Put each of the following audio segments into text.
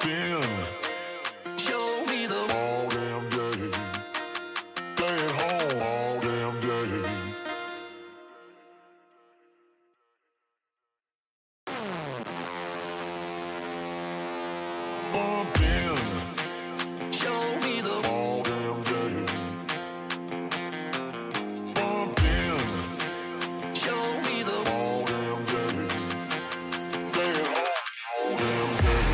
Bumping. Show me the all damn day. Staying home all damn day. Bumping. Show me the all damn day. Bumping. Show me the all damn day. Staying home all damn day.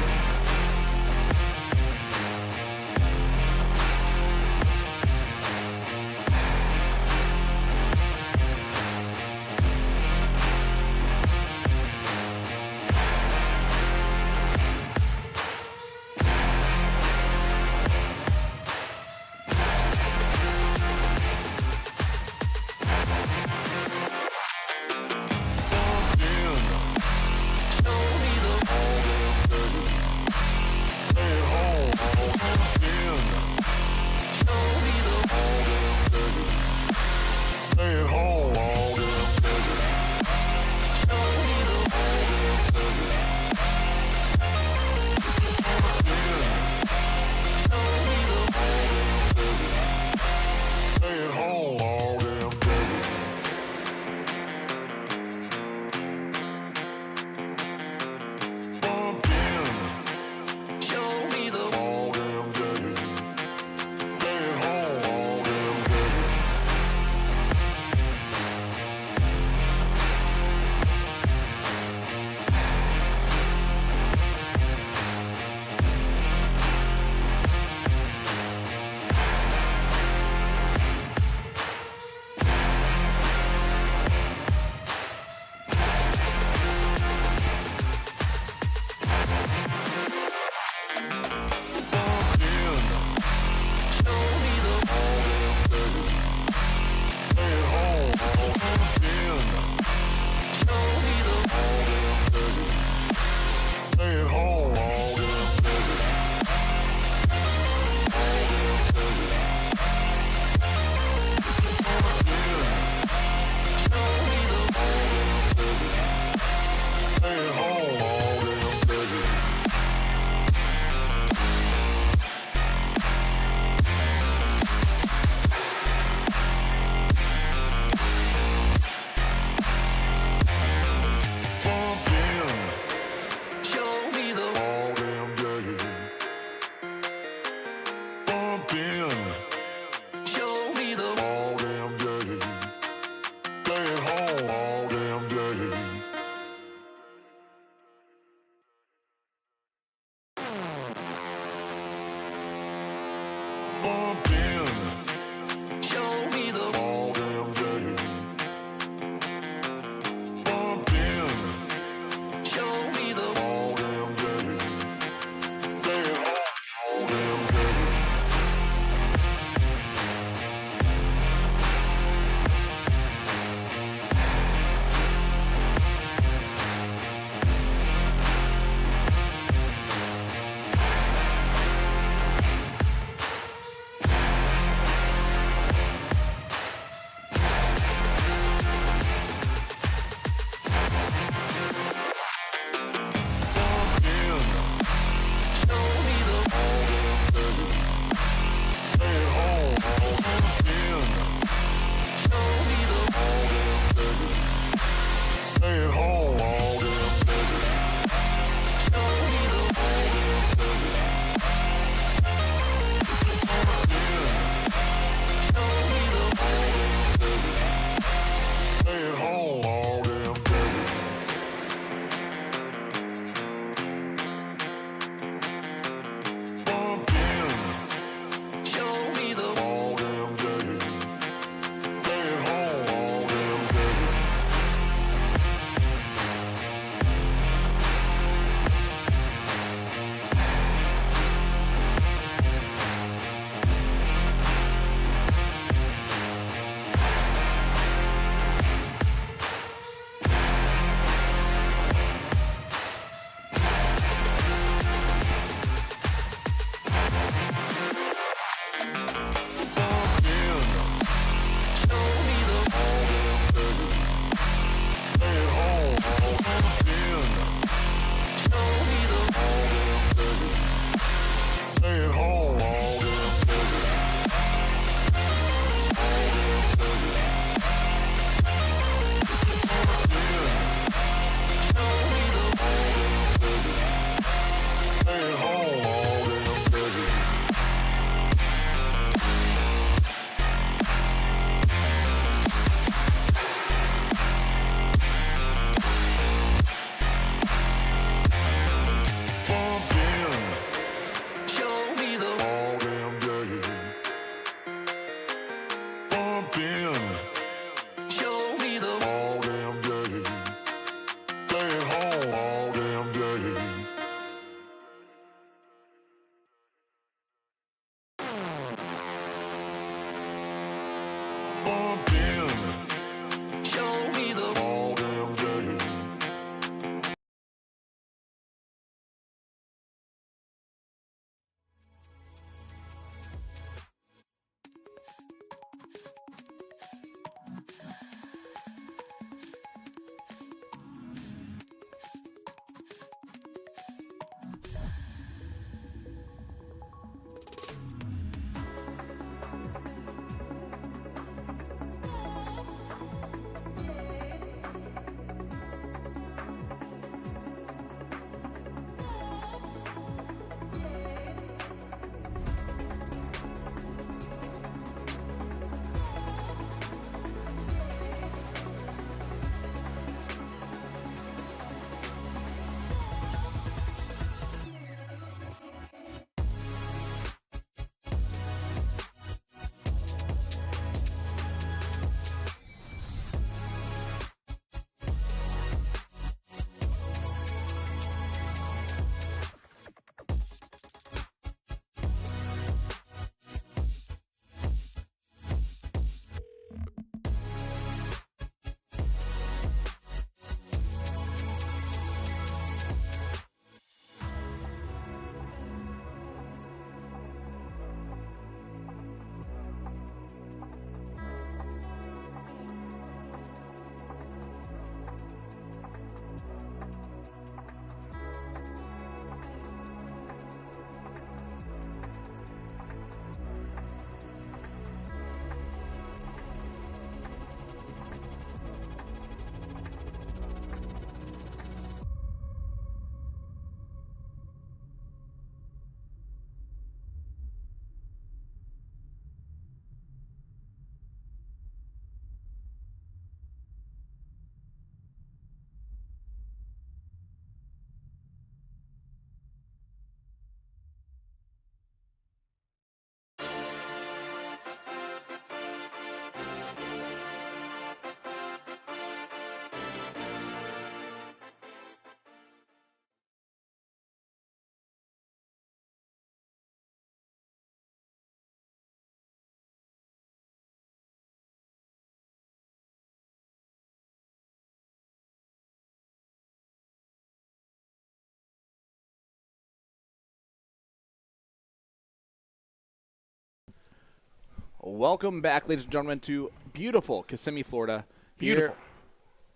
Welcome back, ladies and gentlemen, to beautiful Kissimmee, Florida. Beautiful. Here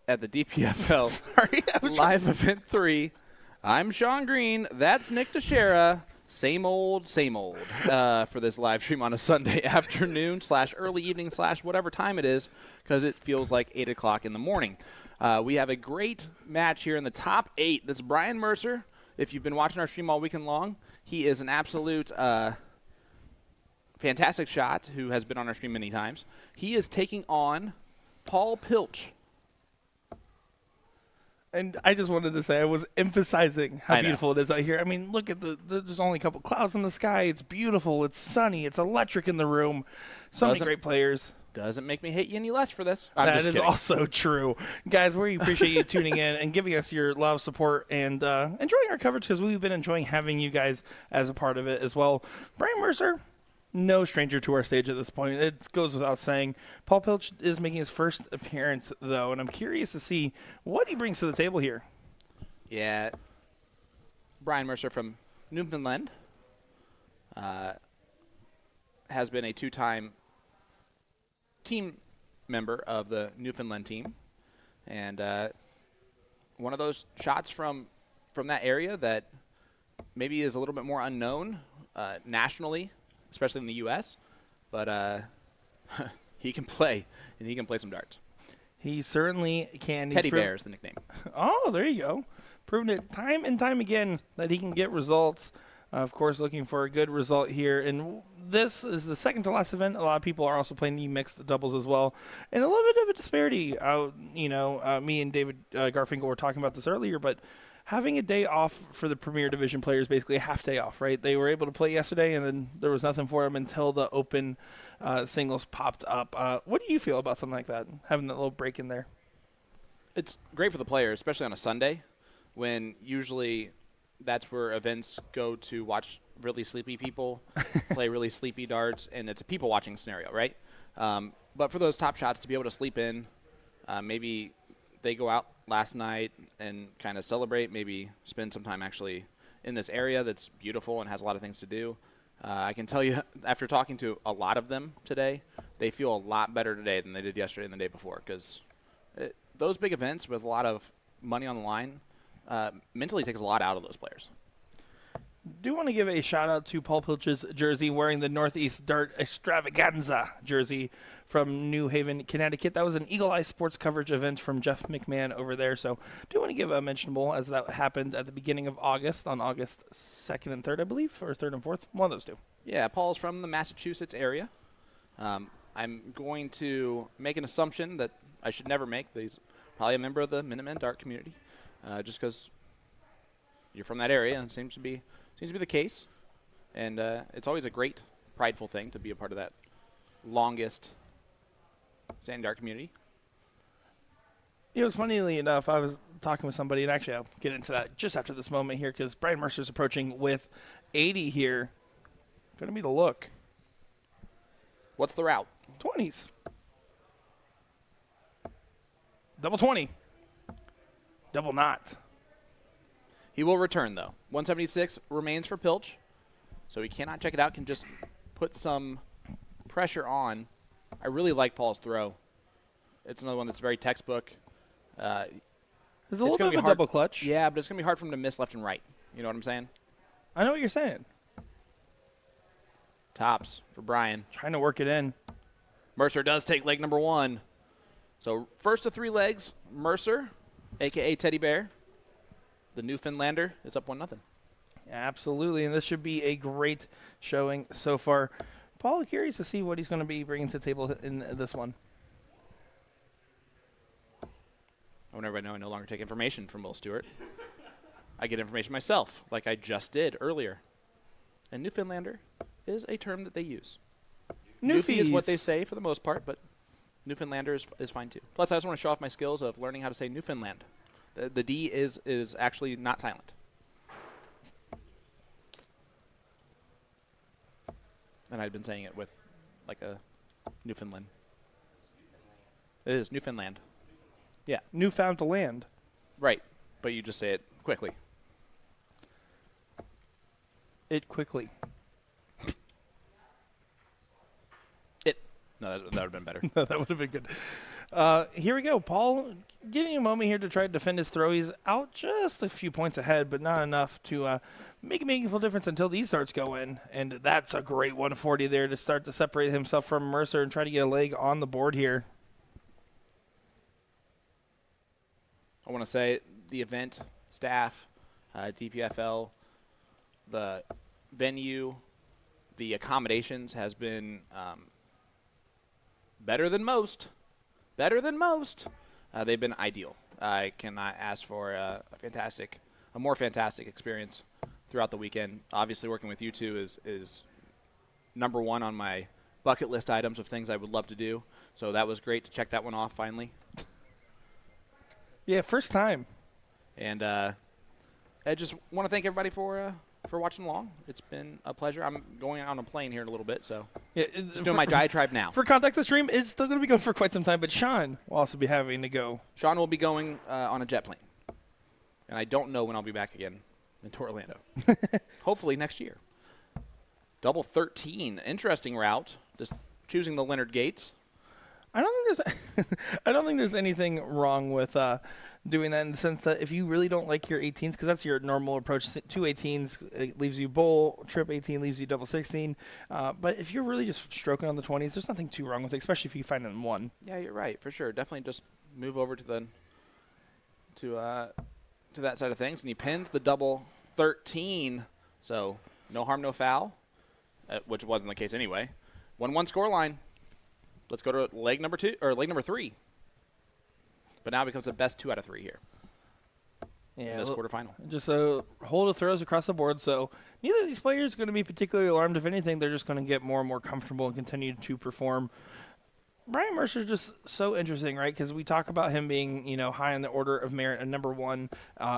at the DPFL Live Event 3. I'm Sean Green. That's Nick Dichiria. Same old for this live stream on a Sunday afternoon / early evening / whatever time it is, because it feels like 8 o'clock in the morning. We have a great match here in the top 8. This is Brian Mercer. If you've been watching our stream all weekend long, he is an absolute fantastic shot who has been on our stream many times. He is taking on Paul Pilch. And I just wanted to say I was emphasizing how beautiful it is out here. I mean, look at there's only a couple clouds in the sky. It's beautiful. It's sunny. It's electric in the room. So many great players. Doesn't make me hate you any less for this. That is also true. Guys, we appreciate you tuning in and giving us your love, support, and enjoying our coverage, because we've been enjoying having you guys as a part of it as well. Brian Mercer, no stranger to our stage at this point. It goes without saying. Paul Pilch is making his first appearance, though, and I'm curious to see what he brings to the table here. Yeah. Brian Mercer from Newfoundland has been a 2-time team member of the Newfoundland team, and one of those shots from that area that maybe is a little bit more unknown nationally, especially in the U.S., but he can play, and he can play some darts. He certainly can. Teddy Bear is the nickname. Oh, there you go. Proven it time and time again that he can get results. Of course, looking for a good result here. And this is the second to last event. A lot of people are also playing the mixed doubles as well. And a little bit of a disparity. Me and David Garfinkel were talking about this earlier, but having a day off for the Premier Division players, basically a half day off, right? They were able to play yesterday, and then there was nothing for them until the open singles popped up. What do you feel about something like that, having that little break in there? It's great for the players, especially on a Sunday, when usually that's where events go to watch really sleepy people play really sleepy darts, and it's a people-watching scenario, right? But for those top shots to be able to sleep in, maybe they go out last night and kind of celebrate, maybe spend some time actually in this area that's beautiful and has a lot of things to do. I can tell you, after talking to a lot of them today, they feel a lot better today than they did yesterday and the day before, because those big events with a lot of money on the line mentally takes a lot out of those players. Do want to give a shout out to Paul Pilch's jersey, wearing the Northeast Dart Extravaganza jersey from New Haven, Connecticut. That was an Eagle Eye Sports coverage event from Jeff McMahon over there. So do want to give a mentionable, as that happened at the beginning of August, on August 2nd and 3rd, I believe, or 3rd and 4th, one of those two. Yeah, Paul's from the Massachusetts area. I'm going to make an assumption that I should never make. He's probably a member of the Minutemen Dart community, just because you're from that area, and it seems to be the case. And it's always a great, prideful thing to be a part of that longest standing dart community. It was funnily enough, I was talking with somebody, and actually I'll get into that just after this moment here, because Brian Mercer's approaching with 80 here. Going to be the look. What's the route? 20s. Double 20. Double knot. He will return, though. 176 remains for Pilch, so he cannot check it out, can just put some pressure on. I really like Paul's throw. It's another one that's very textbook. There's a little bit of a double clutch. Yeah, but it's going to be hard for him to miss left and right. You know what I'm saying? I know what you're saying. Tops for Brian. Trying to work it in. Mercer does take leg number 1. So first of 3 legs, Mercer, a.k.a. Teddy Bear, the Newfoundlander, is up 1-0. Absolutely, and this should be a great showing so far. Paul, curious to see what he's going to be bringing to the table in this one. I want everybody to know I no longer take information from Will Stuart. I get information myself, like I just did earlier. And Newfoundlander is a term that they use. Newfie is what they say for the most part, but Newfoundlander is fine too. Plus, I just want to show off my skills of learning how to say Newfoundland. The D is actually not silent. And I've been saying it with like a Newfoundland. It is Newfoundland. Yeah. Newfoundland. Right. But you just say it quickly. It quickly. It. that would have been better. That would have been good. Here we go. Paul getting a moment here to try to defend his throw. He's out just a few points ahead, but not enough to make a meaningful difference until these darts go in. And that's a great 140 there to start to separate himself from Mercer and try to get a leg on the board here. I want to say the event staff, DPFL, the venue, the accommodations has been better than most. They've been ideal. I cannot ask for a more fantastic experience throughout the weekend. Obviously, working with you two is number one on my bucket list items of things I would love to do. So that was great to check that one off finally. Yeah, first time. And I just want to thank everybody for watching along. It's been a pleasure. I'm going on a plane here in a little bit, so Yeah, just doing my diatribe now. For context, the stream is still going to be going for quite some time, but Sean will also be having to go. Sean will be going on a jet plane, and I don't know when I'll be back again into Orlando. Hopefully next year. Double 13, interesting route. Just choosing the Leonard Gates. I don't think there's anything wrong with doing that in the sense that if you really don't like your 18s, because that's your normal approach, 2 18s it leaves you bowl, trip 18 leaves you double 16. But if you're really just stroking on the 20s, there's nothing too wrong with it, especially if you find it in one. Yeah, you're right, for sure. Definitely just move over to that side of things, and he pins the double 13. So no harm, no foul, which wasn't the case anyway. 1-1 scoreline. Let's go to leg number 3. But now it becomes a best 2 out of 3 here. Yeah, in this quarterfinal. Just a hold of throws across the board. So neither of these players are going to be particularly alarmed. If anything, they're just going to get more and more comfortable and continue to perform. Brian Mercer is just so interesting, right? Because we talk about him being, high on the order of merit and number 1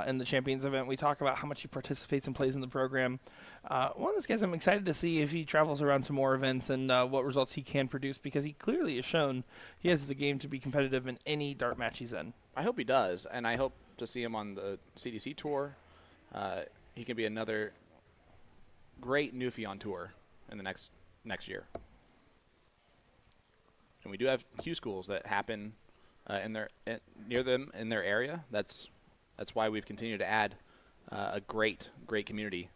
in the Champions event. We talk about how much he participates and plays in the program. One of those guys I'm excited to see if he travels around to more events and what results he can produce, because he clearly has shown he has the game to be competitive in any dart match he's in. I hope he does, and I hope to see him on the CDC tour. He can be another great newfie on tour in the next year. And we do have Q schools that happen near them in their area. That's why we've continued to add a great community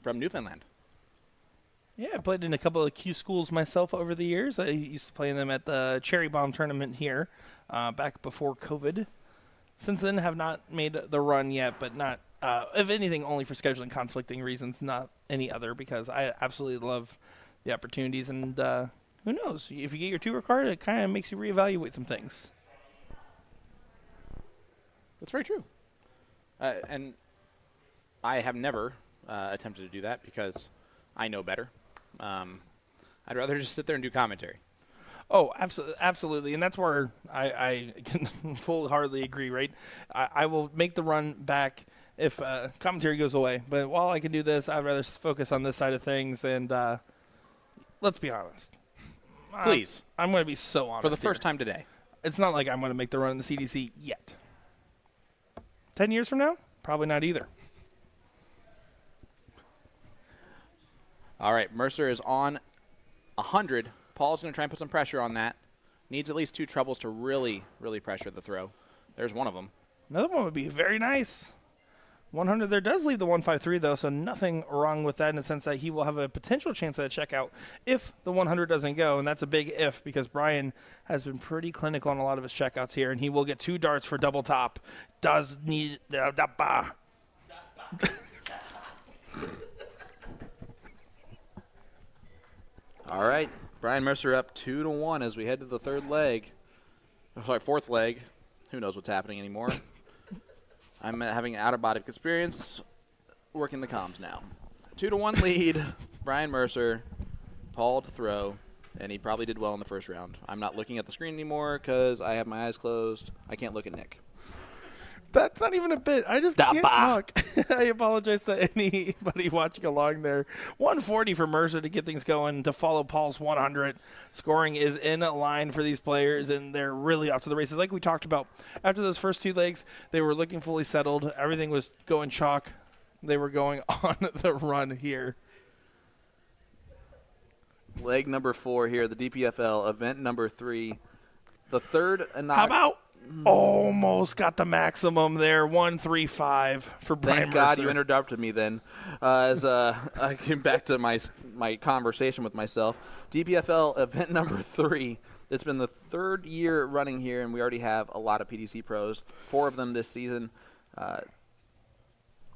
from Newfoundland. Yeah, I played in a couple of Q schools myself over the years. I used to play in them at the Cherry Bomb tournament here back before COVID. Since then, have not made the run yet, but not, if anything, only for scheduling conflicting reasons, not any other, because I absolutely love the opportunities, and who knows? If you get your tour card, it kind of makes you reevaluate some things. That's very true. And I have never attempted to do that because I know better. I'd rather just sit there and do commentary. Oh, absolutely. And that's where I can full-heartedly agree, right? I will make the run back if commentary goes away. But while I can do this, I'd rather focus on this side of things. And let's be honest. Please. I'm going to be so honest for the first here. time today. It's not like I'm going to make the run in the CDC yet. 10 years from now? Probably not either. All right, Mercer is on 100. Paul's going to try and put some pressure on that. Needs at least 2 trebles to really, really pressure the throw. There's one of them. Another one would be very nice. 100 there does leave the 153, though, so nothing wrong with that in the sense that he will have a potential chance at a checkout if the 100 doesn't go, and that's a big if because Brian has been pretty clinical on a lot of his checkouts here, and he will get 2 darts for double top. Does need All right, Brian Mercer up 2-1 as we head to the fourth leg. Who knows what's happening anymore? I'm having an out-of-body experience working the comms now. 2-1 lead, Brian Mercer, Paul to throw, and he probably did well in the first round. I'm not looking at the screen anymore because I have my eyes closed. I can't look at Nick. That's not even a bit. I just can't talk. I apologize to anybody watching along there. 140 for Mercer to get things going to follow Paul's 100. Scoring is in line for these players, and they're really off to the races. Like we talked about, after those first 2 legs, they were looking fully settled. Everything was going chalk. They were going on the run here. leg number 4 here, the DPFL event number 3. The third How about almost got the maximum there, 135 for Brian Thank God Mercer. you interrupted me then, as I came back to my conversation with myself. DPFL event number 3. It's been the 3rd year running here, and we already have a lot of PDC pros, 4 of them this season. A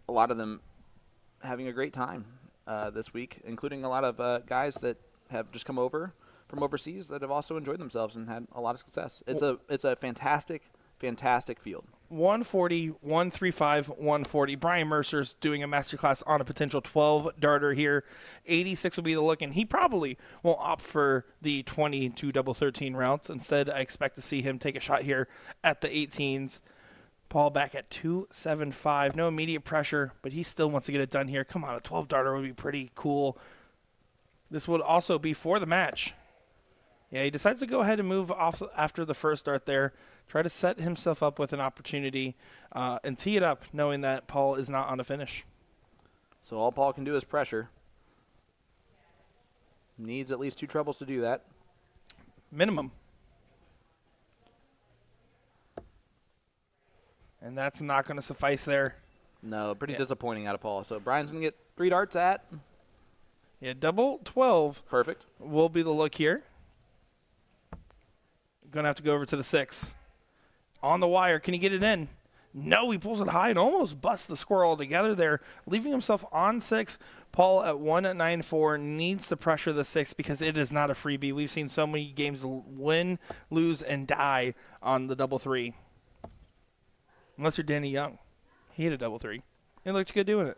lot of them having a great time this week, including a lot of guys that have just come over from overseas that have also enjoyed themselves and had a lot of success. It's a fantastic field. 140, 135, 140. Brian Mercer's doing a masterclass on a potential 12 darter here. 86 will be the look, and he probably won't opt for the 22 double 13 routes. Instead, I expect to see him take a shot here at the 18s. Paul back at 275. No immediate pressure, but he still wants to get it done here. Come on, a 12 darter would be pretty cool. This would also be for the match. Yeah, he decides to go ahead and move off after the first dart there. Try to set himself up with an opportunity and tee it up, knowing that Paul is not on a finish. So all Paul can do is pressure. Needs at least 2 trebles to do that. Minimum. And that's not going to suffice there. No, pretty disappointing out of Paul. So Brian's going to get 3 darts at. Yeah, double 12 Perfect. will be the look here. Going to have to go over to the 6. On the wire, can he get it in? No, he pulls it high and almost busts the score altogether there, leaving himself on 6. Paul at 194 needs to pressure the 6 because it is not a freebie. We've seen so many games win, lose, and die on the double 3. Unless you're Danny Young. He hit a double 3. He looked good doing it.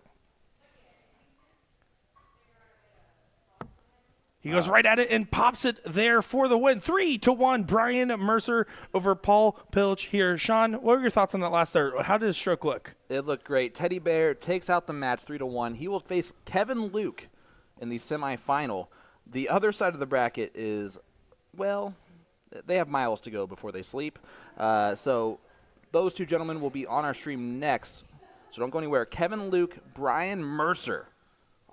He goes right at it and pops it there for the win. 3-1, Brian Mercer over Paul Pilch here. Sean, what were your thoughts on that last start? How did his stroke look? It looked great. Teddy Bear takes out the match 3-1. He will face Kevin Luke in the semifinal. The other side of the bracket is, well, they have miles to go before they sleep. So those 2 gentlemen will be on our stream next. So don't go anywhere. Kevin Luke, Brian Mercer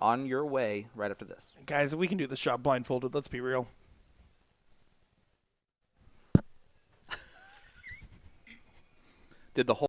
on your way right after this. Guys, we can do this job blindfolded. Let's be real. Did the whole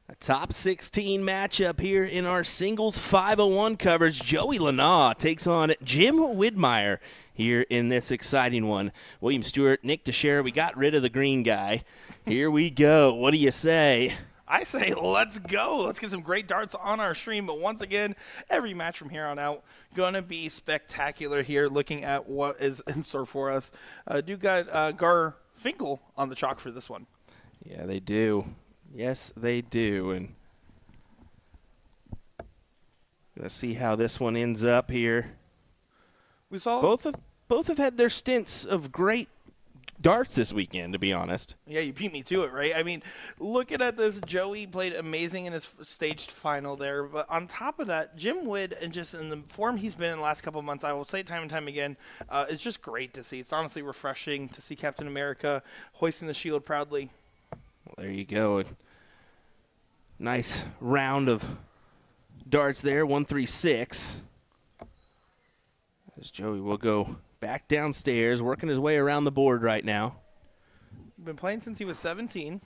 A top 16 matchup here in our singles 501 coverage. Joey Lanaugh takes on Jim Widmeyer here in this exciting one. William Stuart, Nick Dichiria, we got rid of the green guy. Here we go. What do you say? I say let's go. Let's get some great darts on our stream. But once again, every match from here on out going to be spectacular here, looking at what is in store for us. Do got Garfinkel on the chalk for this one. Yeah, they do. Yes, they do. And let's see how this one ends up here. We saw both have had their stints of great darts this weekend, to be honest. Yeah, you beat me to it, right? I mean, looking at this, Joey played amazing in his staged final there. But on top of that, Jim Wood, and just in the form he's been in the last couple of months, I will say time and time again, it's just great to see. It's honestly refreshing to see Captain America hoisting the shield proudly. Well, there you go. Nice round of darts there, 136. As Joey will go back downstairs, working his way around the board right now. Been playing since he was 17.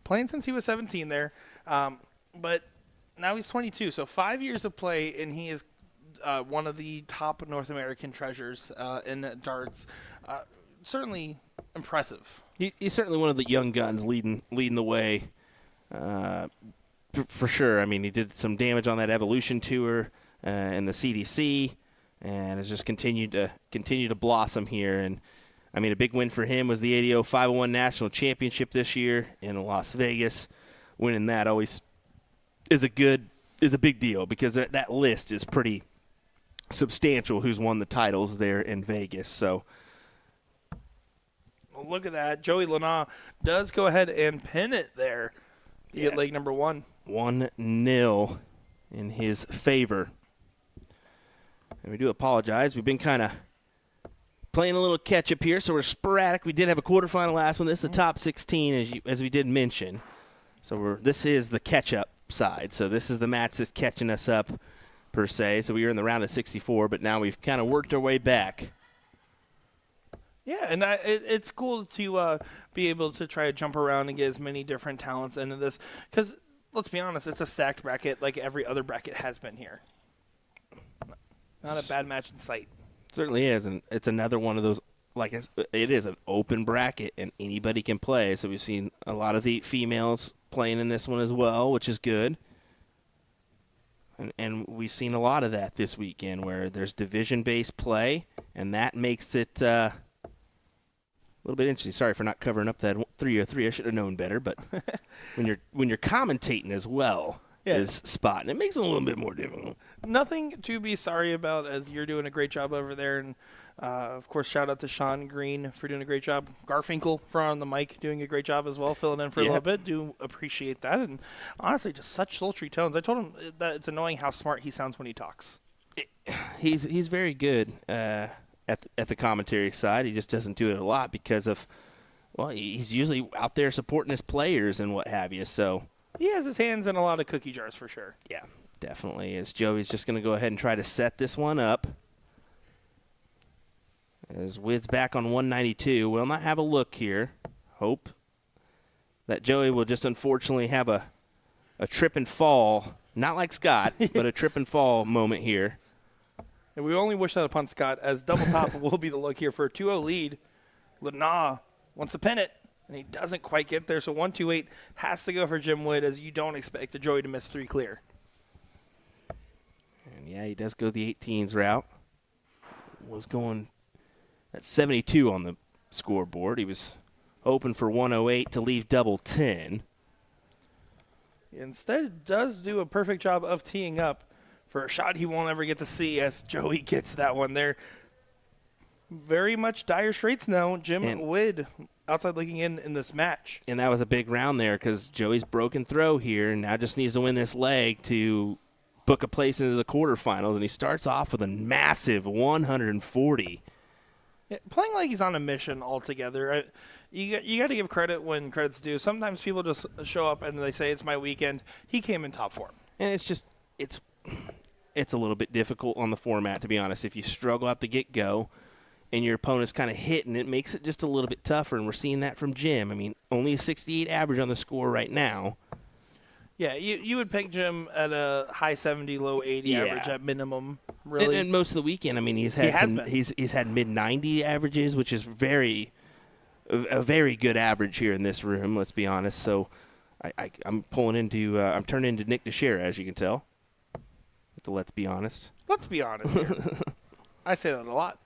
Playing since he was 17 there. But now he's 22, so 5 years of play, and he is one of the top North American treasures in darts. Certainly impressive. He's certainly one of the young guns leading the way, for sure. I mean, he did some damage on that Evolution Tour and the CDC, and has just continued to blossom here. And I mean, a big win for him was the ADO 501 National Championship this year in Las Vegas. Winning that always is a big deal, because that list is pretty substantial. Who's won the titles there in Vegas? So. Look at that. Joey Lanaugh does go ahead and pin it there to get leg number 1. 1-0 in his favor. And we do apologize. We've been kind of playing a little catch-up here, so we're sporadic. We did have a quarterfinal last one. This is the top 16, as we did mention. So this is the catch-up side. So this is the match that's catching us up, per se. So we were in the round of 64, but now we've kind of worked our way back. Yeah, and it's cool to be able to try to jump around and get as many different talents into this. Because, let's be honest, it's a stacked bracket like every other bracket has been here. Not a bad match in sight. Certainly is, and it's another one of those, it is an open bracket, and anybody can play. So we've seen a lot of the females playing in this one as well, which is good. And we've seen a lot of that this weekend, where there's division-based play, and that makes it a little bit interesting. Sorry for not covering up that 303. I should have known better. But when you're commentating as well as spotting, it makes it a little bit more difficult. Nothing to be sorry about, as you're doing a great job over there. And, of course, shout out to Sean Green for doing a great job. Garfinkel for on the mic doing a great job as well, filling in for a little bit. Do appreciate that. And, honestly, just such sultry tones. I told him that it's annoying how smart he sounds when he talks. He's very good at the commentary side. He just doesn't do it a lot because of, he's usually out there supporting his players and what have you. So he has his hands in a lot of cookie jars for sure. Yeah, definitely. As Joey's just going to go ahead and try to set this one up. As Wid's back on 192, we'll not have a look here. Hope that Joey will just unfortunately have a trip and fall, not like Scott, but a trip and fall moment here. And we only wish that upon Scott, as double top will be the look here for a 2-0 lead. Lanaugh wants to pin it, and he doesn't quite get there. So 1-2-8 has to go for Jim Wood, as you don't expect a Joey to miss 3 clear. And yeah, he does go the 18s route. Was going at 72 on the scoreboard. He was hoping for 108 to leave double 10. Instead, does do a perfect job of teeing up for a shot he won't ever get to see, as Joey gets that one there. Very much dire straits now. Jim Wood outside looking in this match. And that was a big round there, because Joey's broken throw here and now just needs to win this leg to book a place into the quarterfinals. And he starts off with a massive 140. Yeah, playing like he's on a mission altogether. You got to give credit when credit's due. Sometimes people just show up and they say it's my weekend. He came in top form. And it's a little bit difficult on the format, to be honest. If you struggle at the get-go, and your opponent's kind of hitting, it makes it just a little bit tougher, and we're seeing that from Jim. I mean, only a 68 average on the score right now. Yeah, you would pick Jim at a high 70, low 80 average at minimum, really. And most of the weekend, I mean, he's had mid-90 averages, which is a very good average here in this room, let's be honest. So I'm turning into Nick Dichiria, as you can tell. Let's be honest. Let's be honest here. I say that a lot.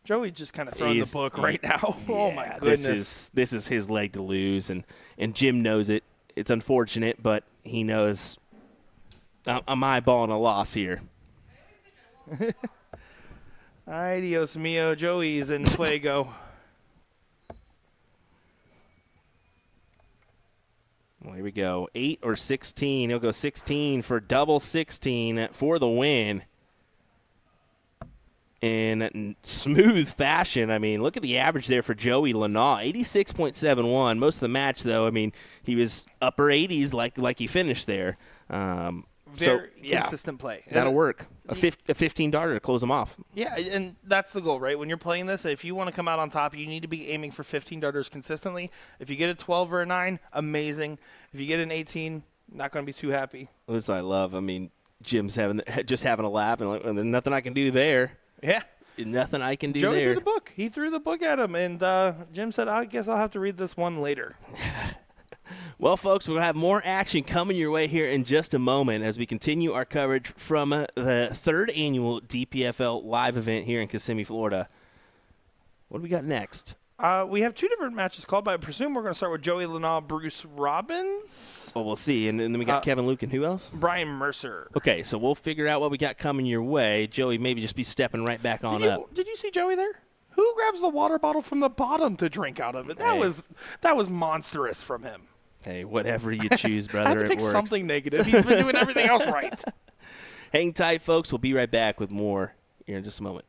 Joey just kind of throwing the book right now. Yeah, oh, my goodness. This is his leg to lose, and Jim knows it. It's unfortunate, but he knows I'm eyeballing a loss here. Ay, Dios mío, Joey's in fuego. Well, here we go. 8 or 16. He'll go 16 for double 16 for the win. In smooth fashion. I mean, look at the average there for Joey Lanaugh, 86.71. Most of the match, though, I mean, he was upper 80s like he finished there. Very consistent play. That'll work. A 15-darter to close them off. Yeah, and that's the goal, right? When you're playing this, if you want to come out on top, you need to be aiming for 15 darters consistently. If you get a 12 or a 9, amazing. If you get an 18, not going to be too happy. This I love. I mean, Jim's just having a laugh, and there's nothing I can do there. Yeah. Nothing I can do Joey there. threw the book. He threw the book at him, and Jim said, I guess I'll have to read this one later. Well, folks, we'll have more action coming your way here in just a moment as we continue our coverage from the 3rd Annual DPFL Live Event here in Kissimmee, Florida. What do we got next? We have 2 different matches called, but I presume we're going to start with Joey Lanaugh, Bruce Robbins. Well, we'll see. And then we got Kevin Luke and who else? Brian Mercer. Okay, so we'll figure out what we got coming your way. Joey, maybe just be stepping right back on up. Did you see Joey there? Who grabs the water bottle from the bottom to drink out of it? That was monstrous from him. Hey, whatever you choose, brother, I had to pick something negative. He's been doing everything else right. Hang tight, folks. We'll be right back with more here in just a moment.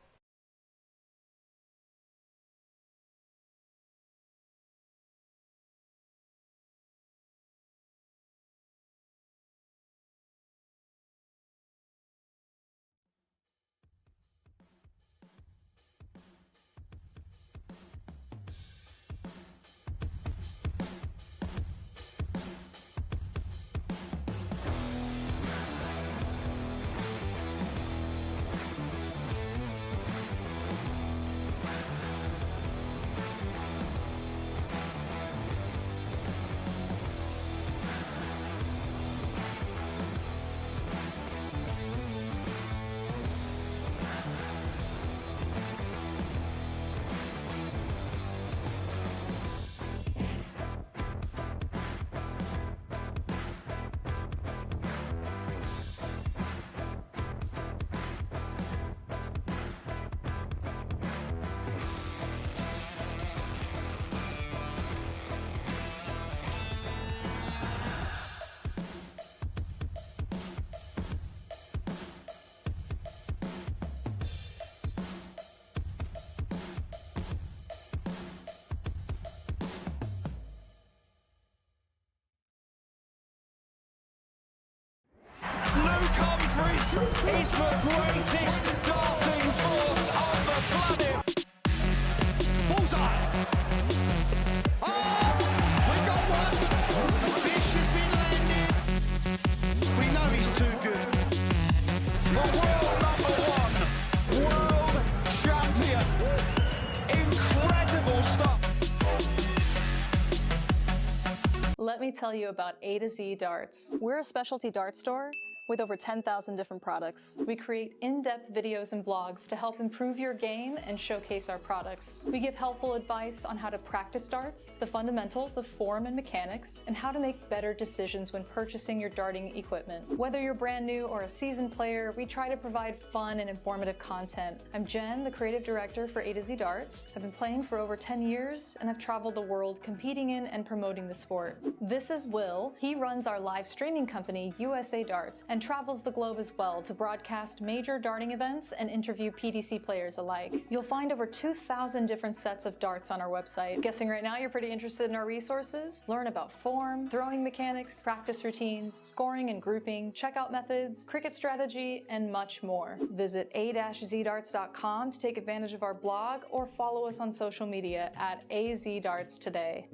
Humphreys is the greatest darting force on the planet. Bullseye. Oh, we got one. Fish has been landed. We know he's too good. The world number 1, world champion. Incredible stuff. Let me tell you about A to Z Darts. We're a specialty dart store with over 10,000 different products. We create in-depth videos and blogs to help improve your game and showcase our products. We give helpful advice on how to practice darts, the fundamentals of form and mechanics, and how to make better decisions when purchasing your darting equipment. Whether you're brand new or a seasoned player, we try to provide fun and informative content. I'm Jen, the creative director for A to Z Darts. I've been playing for over 10 years and I've traveled the world competing in and promoting the sport. This is Will. He runs our live streaming company, USA Darts, and travels the globe as well to broadcast major darting events and interview PDC players alike. You'll find over 2,000 different sets of darts on our website. Guessing right now you're pretty interested in our resources? Learn about form, throwing mechanics, practice routines, scoring and grouping, checkout methods, cricket strategy, and much more. Visit a-zdarts.com to take advantage of our blog or follow us on social media at AZDarts today.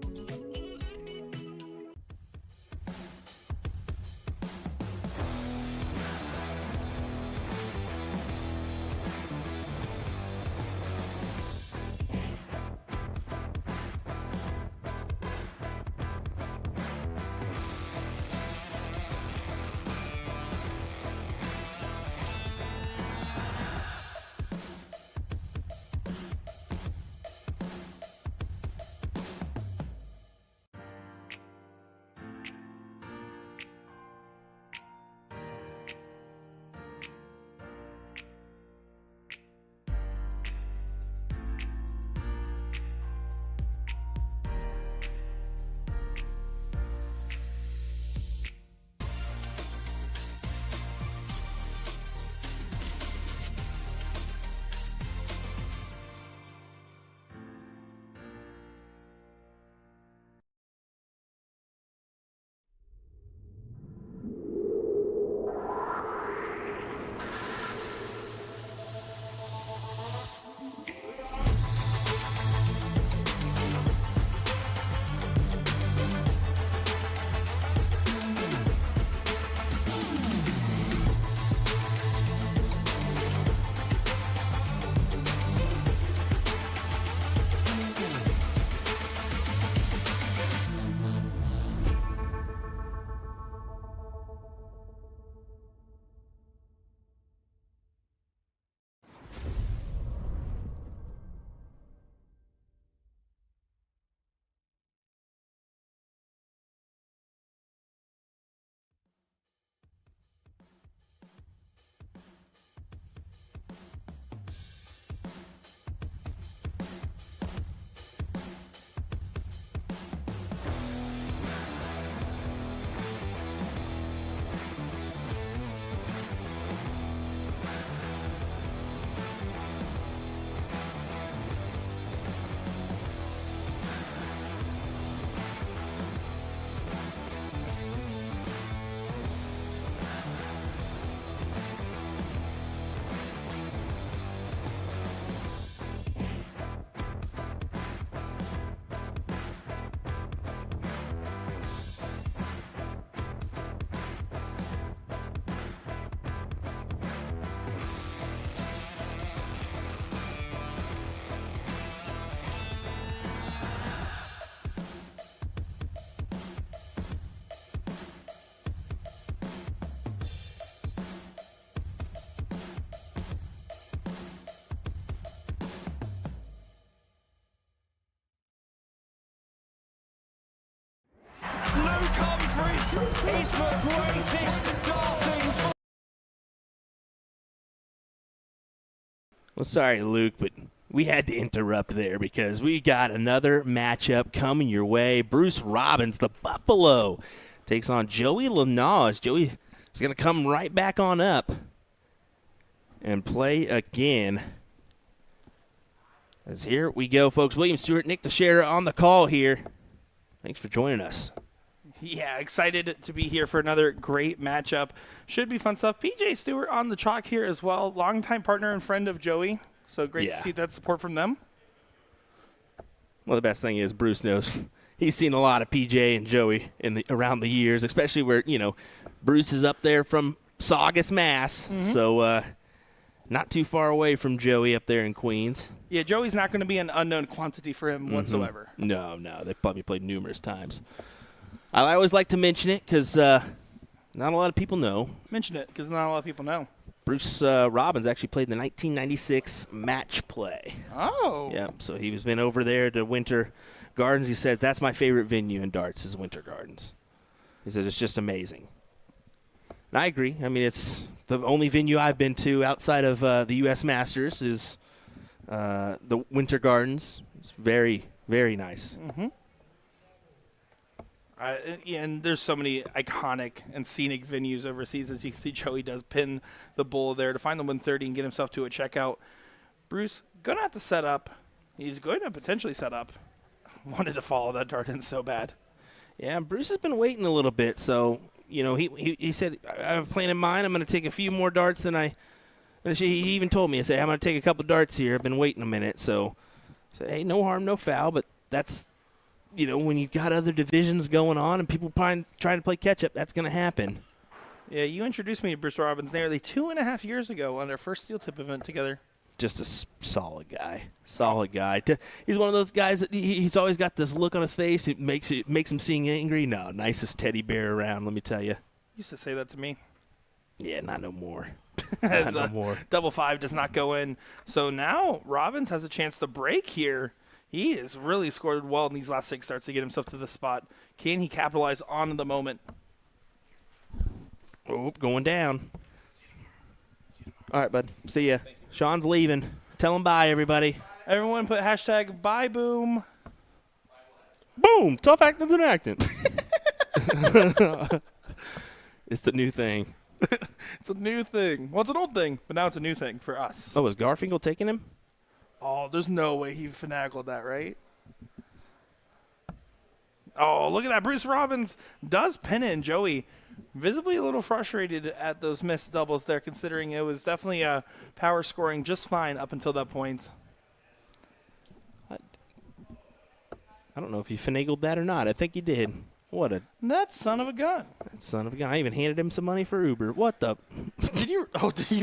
Luke Humphries is the greatest darting. Well, sorry, Luke, but we had to interrupt there because we got another matchup coming your way. Bruce Robbins, the Buffalo, takes on Joey Lanaus. Joey is going to come right back on up and play again. As here we go, folks. William Stuart, Nick Dichiria on the call here. Thanks for joining us. Yeah, excited to be here for another great matchup. Should be fun stuff. PJ Stewart on the chalk here as well. Longtime partner and friend of Joey. So great to see that support from them. Well, the best thing is Bruce knows he's seen a lot of PJ and Joey around the years, especially where, Bruce is up there from Saugus, Mass. Mm-hmm. So not too far away from Joey up there in Queens. Yeah, Joey's not going to be an unknown quantity for him whatsoever. No. They've probably played numerous times. I always like to mention it because not a lot of people know. Mention it because not a lot of people know. Bruce Robbins actually played the 1996 match play. Oh. Yeah, so he's been over there to Winter Gardens. He said, that's my favorite venue in darts is Winter Gardens. He said, it's just amazing. And I agree. I mean, it's the only venue I've been to outside of the U.S. Masters is the Winter Gardens. It's very, very nice. Mm-hmm. And there's so many iconic and scenic venues overseas. As you can see, Joey does pin the bull there to find the 130 and get himself to a checkout. Bruce, going to have to set up. He's going to potentially set up. Wanted to follow that dart in so bad. Yeah, Bruce has been waiting a little bit. So, he said, I have a plan in mind. I'm going to take a few more darts than he even told me. He said, I'm going to take a couple darts here. I've been waiting a minute. So I said, hey, no harm, no foul. But that's, when you've got other divisions going on and people trying to play catch-up, that's going to happen. Yeah, you introduced me to Bruce Robbins nearly 2.5 years ago on our first Steel Tip event together. Just a solid guy. He's one of those guys that he's always got this look on his face. It makes him seem angry. No, nicest teddy bear around, let me tell you. Used to say that to me. Yeah, not no more. As no more. Double 5 does not go in. So now Robbins has a chance to break here. He has really scored well in these last 6 starts to get himself to the spot. Can he capitalize on the moment? Oh, going down. All right, bud. See ya. Sean's leaving. Tell him bye, everybody. Everyone put hashtag buy boom. Boom. Tough acting than acting. It's the new thing. It's a new thing. Well, it's an old thing, but now it's a new thing for us. Oh, is Garfinkel taking him? Oh, there's no way he finagled that, right? Oh, look at that. Bruce Robbins does pin it, and Joey visibly a little frustrated at those missed doubles there, considering it was definitely power scoring just fine up until that point. I don't know if he finagled that or not. I think he did. That son of a gun. That son of a gun. I even handed him some money for Uber. What the? Did you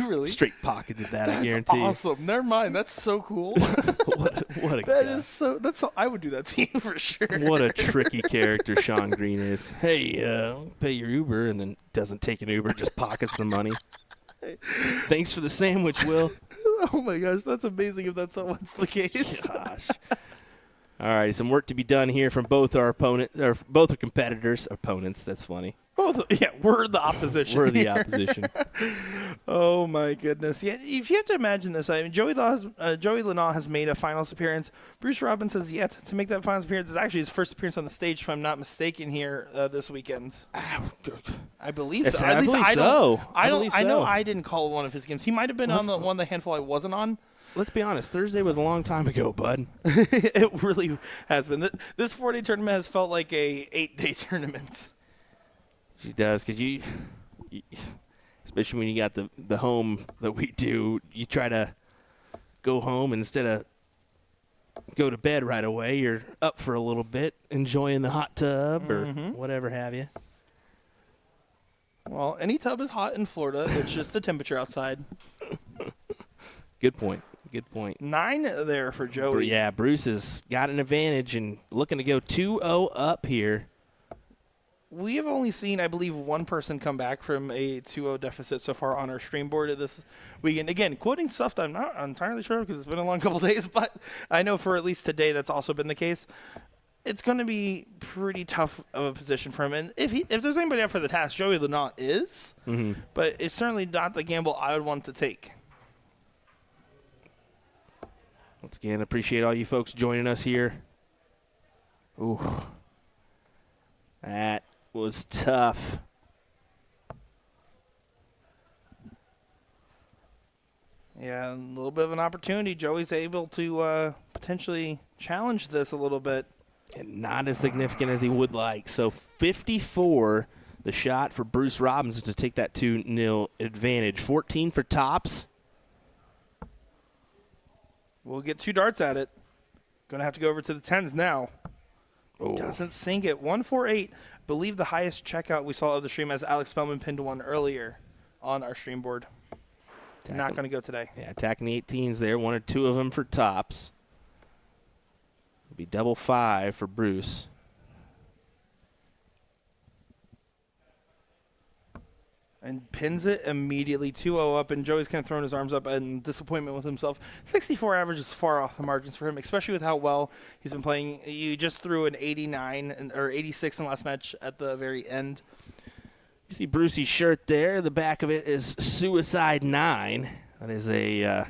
really? Straight pocketed that, That's I guarantee. Awesome. Never mind. That's so cool. What a That guy. is so. I would do that to you for sure. What a tricky character Sean Green is. Hey, I'll pay your Uber, and then doesn't take an Uber, just pockets the money. Thanks for the sandwich, Will. Oh my gosh, that's amazing if that's what's the case. Gosh. All right, some work to be done here from both our both our competitors. Opponents, that's funny. We're the opposition. We're the here. opposition. Oh my goodness! Yeah, if you have to imagine this, I mean, Joey Lanal has made a finals appearance. Bruce Robbins has yet to make that finals appearance. It's actually his first appearance on the stage, if I'm not mistaken, here this weekend. I believe so. At least I don't. I know I didn't call one of his games. He might have been on the one, the handful I wasn't on. Let's be honest. Thursday was a long time ago, bud. It really has been. This 4-day tournament has felt like a 8-day tournament. She does, because you, especially when you got the home that we do, you try to go home and instead of go to bed right away, you're up for a little bit, enjoying the hot tub or whatever have you. Well, any tub is hot in Florida. It's just the temperature outside. Good point. 9 there for Joey. Yeah, Bruce has got an advantage and looking to go 2-0 up here. We have only seen, I believe, one person come back from a 2-0 deficit so far on our stream board this weekend. Again, quoting stuff that I'm not entirely sure because it's been a long couple days, but I know for at least today that's also been the case. It's going to be pretty tough of a position for him. And if there's anybody up for the task, Joey Lanal is, but it's certainly not the gamble I would want to take. Once again, appreciate all you folks joining us here. Ooh. That was tough. Yeah, a little bit of an opportunity. Joey's able to potentially challenge this a little bit. And not as significant as he would like. So 54, the shot for Bruce Robbins to take that 2-0 advantage. 14 for tops. We'll get 2 darts at it. Going to have to go over to the 10s now. Oh. Doesn't sink it. 148. Believe the highest checkout we saw of the stream as Alex Spellman pinned one earlier on our stream board. Not going to go today. Yeah, attacking the 18s there. 1 or 2 of them for tops. It'll be double 5 for Bruce. And pins it immediately, 2-0 up, and Joey's kind of throwing his arms up in disappointment with himself. 64 average is far off the margins for him, especially with how well he's been playing. You just threw an 89 or 86 in the last match at the very end. You see Brucey's shirt there. The back of it is Suicide 9. That is a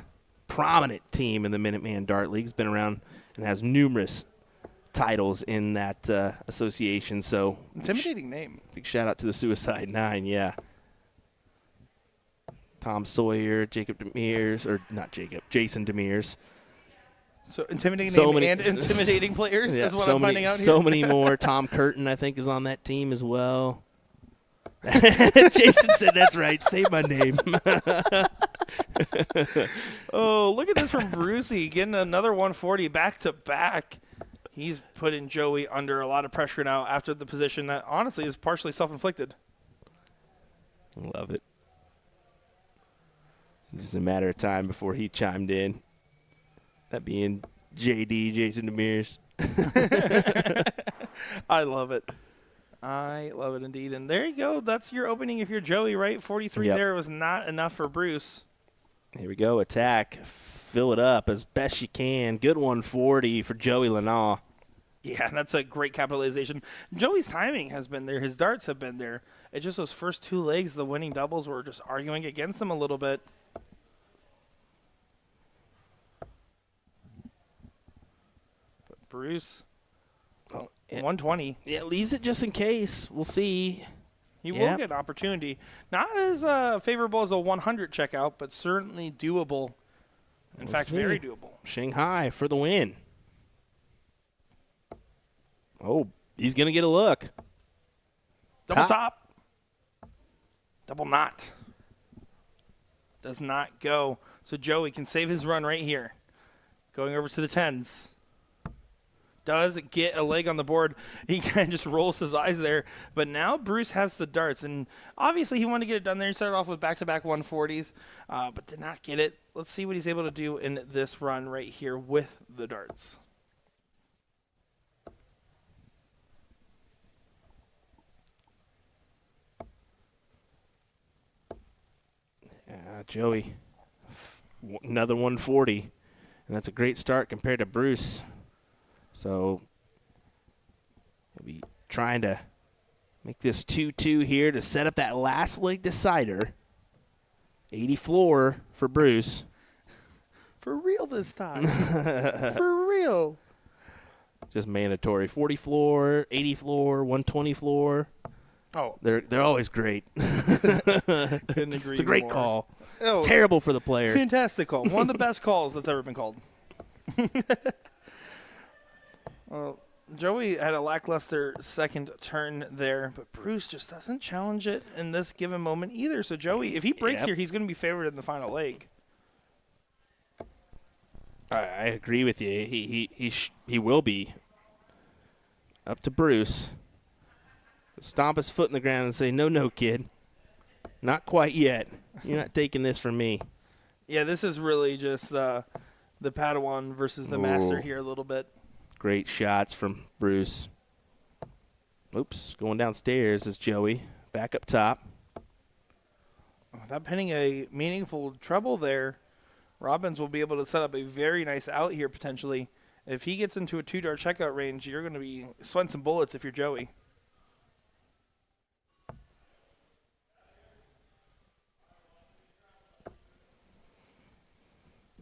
prominent team in the Minuteman Dart League. It's been around and has numerous titles in that association. So Intimidating name. big shout out to the Suicide Nine. Yeah. Tom Sawyer, Jason Demers. So intimidating So name many- and intimidating players Yeah, is what so I'm many, finding out here. so many more. Tom Curtin, I think, is on that team as well. Jason said, "That's right. Say my name." Oh, look at this from Brucey getting another 140 back to back. He's putting Joey under a lot of pressure now after the position that honestly is partially self-inflicted. Love it. Just a matter of time before he chimed in. That being JD, Jason Demers. I love it. I love it indeed. And there you go. That's your opening if you're Joey, right? 43 Yep. there was not enough for Bruce. Here we go. Attack. Fill it up as best you can. Good 140 for Joey Lanaugh. Yeah, that's a great capitalization. Joey's timing has been there. His darts have been there. It's just those first two legs, the winning doubles, were just arguing against him a little bit. But Bruce, Oh, yeah. 120. Yeah, leaves it just in case. We'll see. He will Yep. get an opportunity. Not as favorable as a 100 checkout, but certainly doable. In Let's fact, see. very doable. Shanghai for the win. Oh, he's going to get a look. Double Top. top. Double knot. Does not go. So Joey can save his run right here. Going over to the 10s. Does get a leg on the board. He kind of just rolls his eyes there. But now Bruce has the darts. And obviously he wanted to get it done there. He started off with back-to-back 140s, but did not get it. Let's see what he's able to do in this run right here with the darts. Joey, another 140. And that's a great start compared to Bruce. So he'll be trying to make this 2-2 here to set up that last leg decider. 80 floor for Bruce. For real this time. For real. Just mandatory. 40 floor, 80 floor, 120 floor. Oh, They're always great. couldn't agree It's a great more. call. Oh, Terrible for the player. fantastic call. One of the best calls that's ever been called. Well, Joey had a lackluster second turn there, but Bruce just doesn't challenge it in this given moment either. So Joey, if he breaks Yep. here, he's going to be favored in the final leg. I agree with you. He will be. Up to Bruce. Stomp his foot in the ground and say, no, kid. Not quite yet. You're not taking this from me. Yeah, this is really just the Padawan versus the Master Ooh. here a little bit. Great shots from Bruce. Oops, going downstairs is Joey. Back up top. Without pinning a meaningful trouble there, Robbins will be able to set up a very nice out here potentially. If he gets into a 2-dart checkout range, you're going to be sweating some bullets if you're Joey.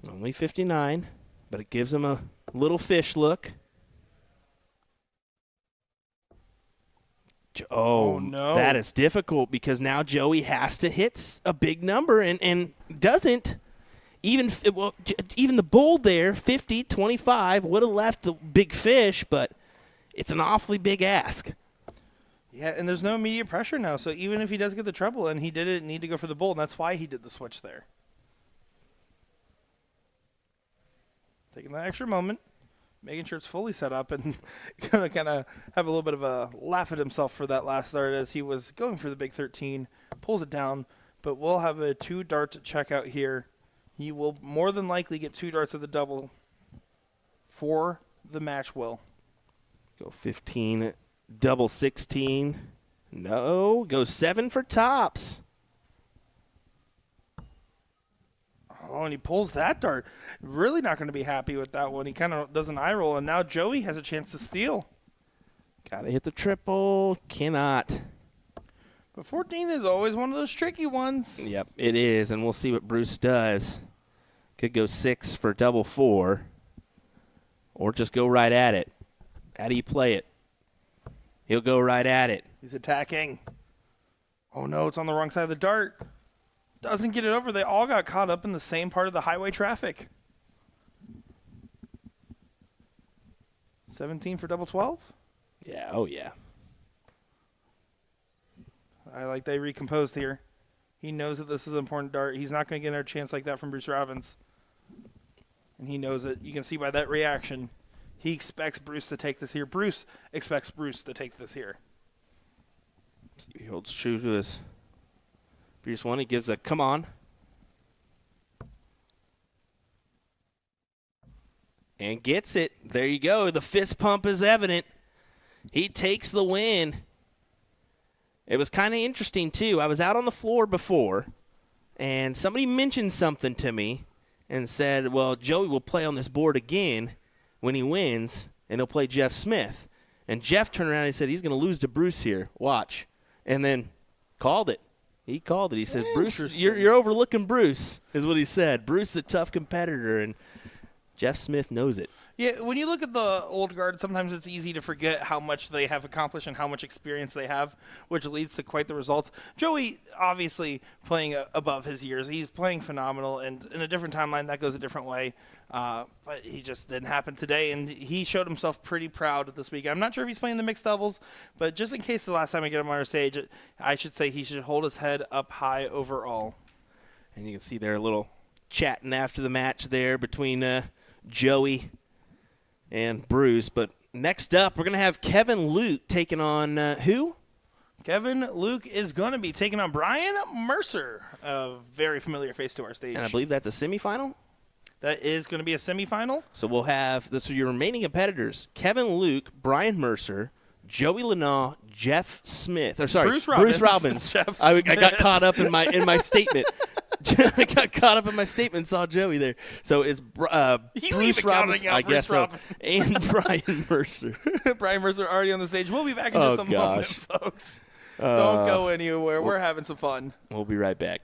Only 59, but it gives him a little fish look. Oh, no. That is difficult because now Joey has to hit a big number and doesn't. Even the bull there, 50, 25, would have left the big fish, but it's an awfully big ask. Yeah, and there's no immediate pressure now, so even if he does get the treble and he didn't need to go for the bull, and that's why he did the switch there. Taking that extra moment, making sure it's fully set up, and going to kind of have a little bit of a laugh at himself for that last start as he was going for the big 13, pulls it down, but we'll have a 2-dart checkout here. He will more than likely get 2 darts of the double for the match will. Go 15, double 16. No, go 7 for tops. Oh, and he pulls that dart. Really not going to be happy with that one. He kind of does an eye roll, and now Joey has a chance to steal. Got to hit the triple. Cannot. But 14 is always one of those tricky ones. Yep, it is, and we'll see what Bruce does. Could go 6 for double 4, or just go right at it. How do you play it? He'll go right at it. He's attacking. Oh, no, it's on the wrong side of the dart. Doesn't get it over. They all got caught up in the same part of the highway traffic. 17 for double 12? Yeah, oh yeah. I like they recomposed here. He knows that this is an important dart. He's not going to get another chance like that from Bruce Robbins. And he knows it. You can see by that reaction. He expects Bruce to take this here. Bruce expects Bruce to take this here. He holds true to his previous one. He gives a come on. And gets it. There you go. The fist pump is evident. He takes the win. It was kind of interesting, too. I was out on the floor before, and somebody mentioned something to me and said, well, Joey will play on this board again when he wins, and he'll play Jeff Smith. And Jeff turned around and he said, he's going to lose to Bruce here. Watch. And then called it. He called it. He said, Bruce, you're overlooking Bruce, is what he said. Bruce is a tough competitor, and Jeff Smith knows it. Yeah, when you look at the old guard, sometimes it's easy to forget how much they have accomplished and how much experience they have, which leads to quite the results. Joey, obviously, playing above his years. He's playing phenomenal, and in a different timeline, that goes a different way. But he just didn't happen today, and he showed himself pretty proud this week. I'm not sure if he's playing the mixed doubles, but just in case the last time I get him on our stage, I should say he should hold his head up high overall. And you can see there a little chatting after the match there between Joey and Bruce. But next up, we're going to have Kevin Luke taking on who? Kevin Luke is going to be taking on Brian Mercer, a very familiar face to our stage. And I believe that's a semifinal? That is going to be a semifinal. So we'll have this for your remaining competitors: Kevin Luke, Brian Mercer, Joey Lanaugh, Jeff Smith. Or sorry, Bruce Robbins. Jeff I got caught up in my statement. I got caught up in my statement and saw Joey there. So it's Bruce Robbins, I guess so, and Brian Mercer. Brian Mercer already on the stage. We'll be back in just a moment, folks. Don't go anywhere. We're having some fun. We'll be right back.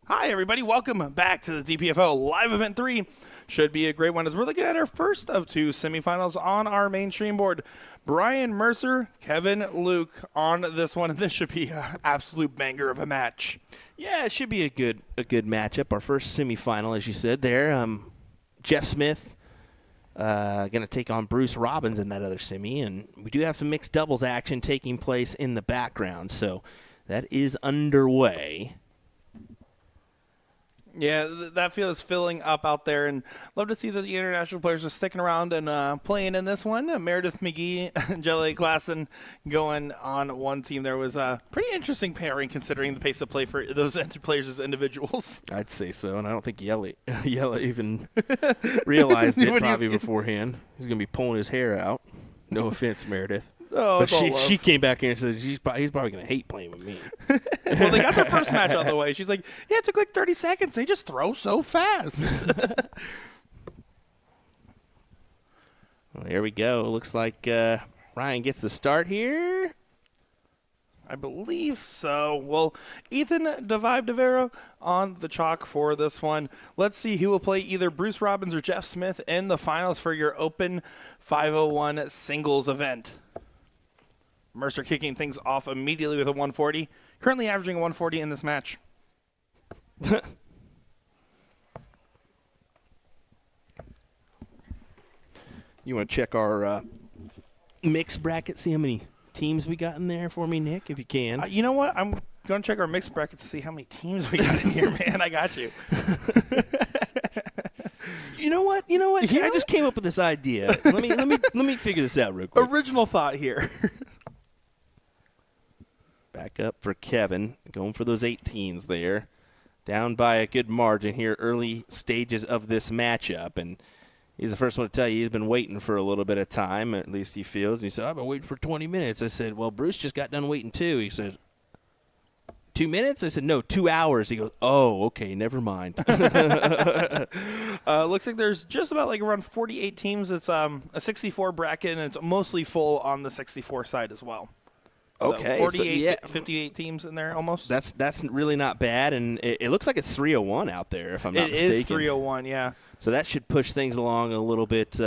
Hi, everybody. Welcome back to the DPFL Live Event 3. Should be a great one as we're looking at our first of 2 semifinals on our main stream board. Brian Mercer, Kevin Luke on this one, and this should be an absolute banger of a match. Yeah, it should be a good matchup. Our first semifinal, as you said there. Jeff Smith going to take on Bruce Robbins in that other semi, and we do have some mixed doubles action taking place in the background, so that is underway. Yeah, that field is filling up out there, and love to see that the international players are sticking around and playing in this one. Meredith McGee and Jelly Klassen going on one team. There was a pretty interesting pairing considering the pace of play for those players as individuals. I'd say so, and I don't think Yella even realized it probably beforehand. He's going to be pulling his hair out. No offense, Meredith. Oh, but she came back here and said he's probably going to hate playing with me. Well, they got their first match out of the way. She's like, yeah, it took like 30 seconds. They just throw so fast. Well, there we go. Looks like Ryan gets the start here. I believe so. Well, Ethan DeVera on the chalk for this one. Let's see who will play either Bruce Robbins or Jeff Smith in the finals for your Open 501 singles event. Mercer kicking things off immediately with a 140. Currently averaging a 140 in this match. You want to check our mixed bracket, see how many teams we got in there for me, Nick, if you can. You know what? I'm going to check our mixed bracket to see how many teams we got in here, man. I got you. You know what? Yeah, I just came up with this idea. Let me figure this out real quick. Original thought here. Back up for Kevin, going for those 18s there. Down by a good margin here, early stages of this matchup. And he's the first one to tell you he's been waiting for a little bit of time, at least he feels. And he said, I've been waiting for 20 minutes. I said, well, Bruce just got done waiting too. He said, 2 minutes? I said, no, 2 hours. He goes, oh, okay, never mind. Looks like there's just about like around 48 teams. It's a 64 bracket, and it's mostly full on the 64 side as well. Okay, 48, 58 teams in there almost. That's really not bad, and it looks like it's 301 out there, if I'm not mistaken. It is 301, yeah. So that should push things along a little bit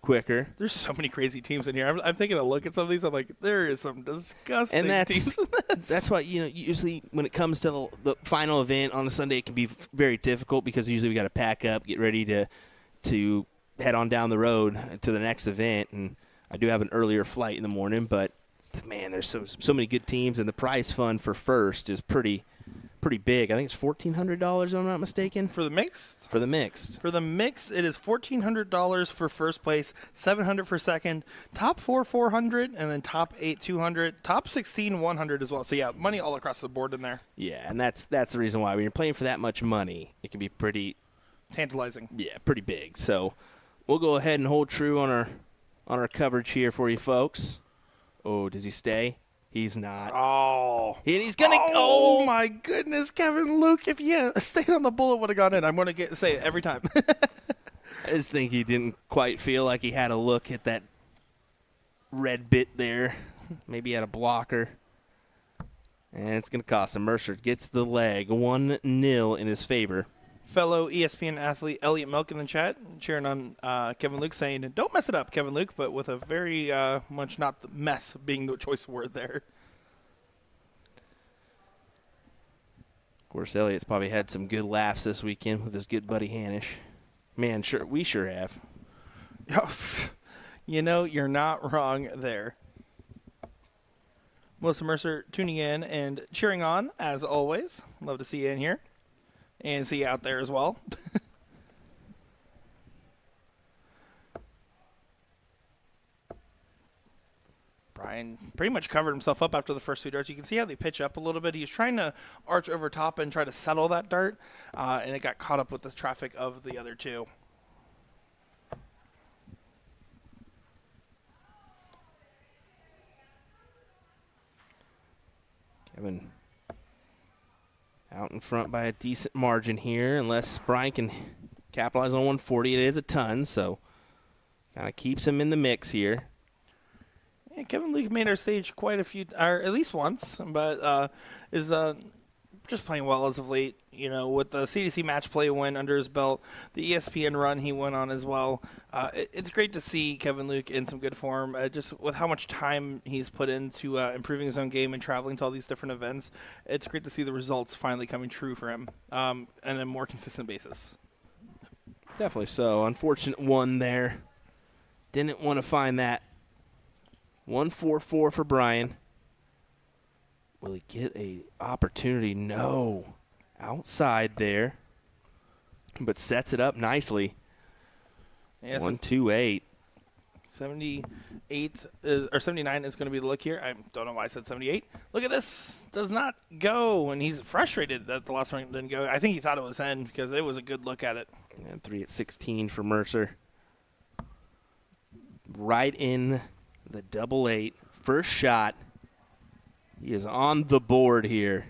quicker. There's so many crazy teams in here. I'm taking a look at some of these. I'm like, there is some disgusting teams in this. That's why, usually when it comes to the final event on a Sunday, it can be very difficult because usually we got to pack up, get ready to head on down the road to the next event, and I do have an earlier flight in the morning, but man, there's so many good teams, and the prize fund for first is pretty big. I think it's $1,400, if I'm not mistaken. For the mixed? For the mixed. For the mixed, it is $1,400 for first place, $700 for second, top 4, $400, and then top 8, $200, top 16, $100 as well. So, yeah, money all across the board in there. Yeah, and that's the reason why. When you're playing for that much money, it can be pretty tantalizing. Yeah, pretty big. So we'll go ahead and hold true on our coverage here for you folks. Oh, does he stay? He's not. Oh. And he's going to go. Oh, my goodness, Kevin Luke. If he stayed on the bullet, would have gone in. I'm going to say it every time. I just think he didn't quite feel like he had a look at that red bit there. Maybe he had a blocker. And it's going to cost him. Mercer gets the leg. 1-0 in his favor. Fellow ESPN athlete Elliot Milk in the chat cheering on Kevin Luke, saying, don't mess it up, Kevin Luke, but with a very much not the mess being the choice word there. Of course, Elliot's probably had some good laughs this weekend with his good buddy Hanish. Man, we sure have. You're not wrong there. Melissa Mercer tuning in and cheering on, as always. Love to see you in here. And see you out there as well. Brian pretty much covered himself up after the first 2 darts. You can see how they pitch up a little bit. He was trying to arch over top and try to settle that dart, and it got caught up with the traffic of the other 2. Kevin out in front by a decent margin here, unless Brian can capitalize on 140. It is a ton, so kind of keeps him in the mix here. Yeah, Kevin Luke made our stage quite a few, or at least once, but is just playing well as of late. You know, with the CDC match play win under his belt, the ESPN run he went on as well. It's great to see Kevin Luke in some good form, just with how much time he's put into improving his own game and traveling to all these different events. It's great to see the results finally coming true for him on a more consistent basis. Definitely so. Unfortunate one there. Didn't want to find that. 1-4-4 for Brian. Will he get a opportunity? No. Outside there. But sets it up nicely. Yeah, 1-2-8. 78 or 79 is going to be the look here. I don't know why I said 78. Look at this. Does not go. And he's frustrated that the last one didn't go. I think he thought it was in because it was a good look at it. And 3 at 16 for Mercer. Right in the 8-8. First shot. He is on the board here.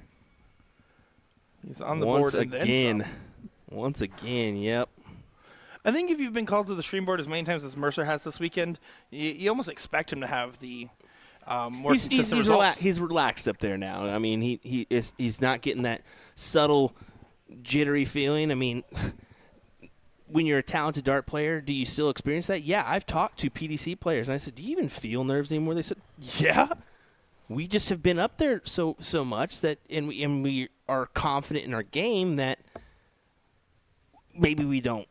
He's on the board again. Once again, yep. I think if you've been called to the stream board as many times as Mercer has this weekend, you almost expect him to have the more consistent results. He's relaxed up there now. I mean, he's not getting that subtle, jittery feeling. I mean, when you're a talented dart player, do you still experience that? Yeah, I've talked to PDC players, and I said, do you even feel nerves anymore? They said, yeah. We just have been up there so much that, and we are confident in our game that maybe we don't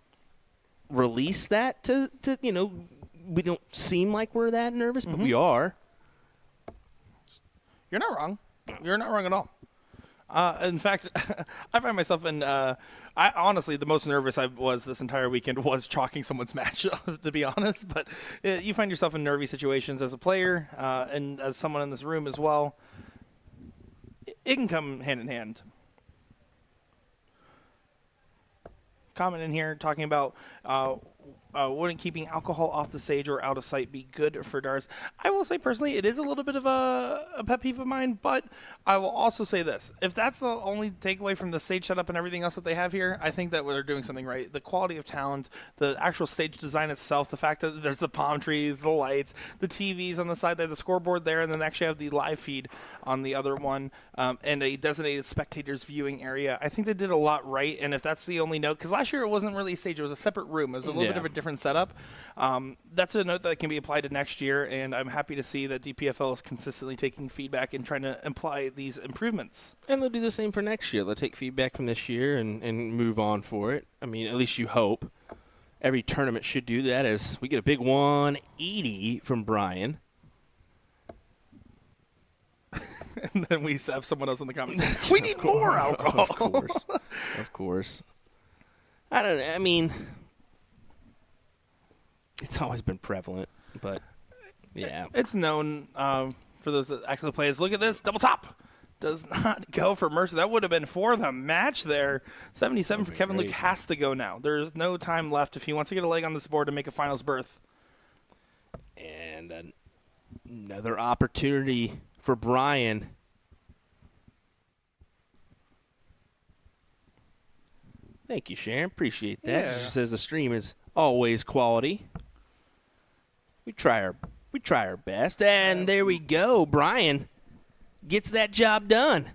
release that to we don't seem like we're that nervous, but we are. You're not wrong. You're not wrong at all. In fact, I find myself in. I honestly, the most nervous I was this entire weekend was chalking someone's match, to be honest. But you find yourself in nervy situations as a player and as someone in this room as well. It can come hand in hand. Comment in here talking about wouldn't keeping alcohol off the stage or out of sight be good for darts? I will say personally, it is a little bit of a pet peeve of mine, but I will also say this. If that's the only takeaway from the stage setup and everything else that they have here, I think that they're doing something right. The quality of talent, the actual stage design itself, the fact that there's the palm trees, the lights, the TVs on the side there, the scoreboard there, and then they actually have the live feed on the other one, and a designated spectators viewing area. I think they did a lot right, and if that's the only note, because last year it wasn't really a stage, it was a separate room. It was a little bit of a different setup. That's a note that can be applied to next year, and I'm happy to see that DPFL is consistently taking feedback and trying to imply these improvements. And they'll do the same for next year. They'll take feedback from this year and move on for it. I mean, at least you hope. Every tournament should do that, as we get a big 180 from Brian. And then we have someone else in the comments. We need more alcohol. Of course. I don't know. I mean, it's always been prevalent, but yeah. It's known for those that actually play. Look at this. Double top. Does not go for Mercer. That would have been for the match there. 77 for Kevin Luke has to go now. There's no time left if he wants to get a leg on this board to make a finals berth. And another opportunity for Brian. Thank you, Sharon. Appreciate that. Yeah. She says the stream is always quality. We try our best, and there we go. Brian gets that job done.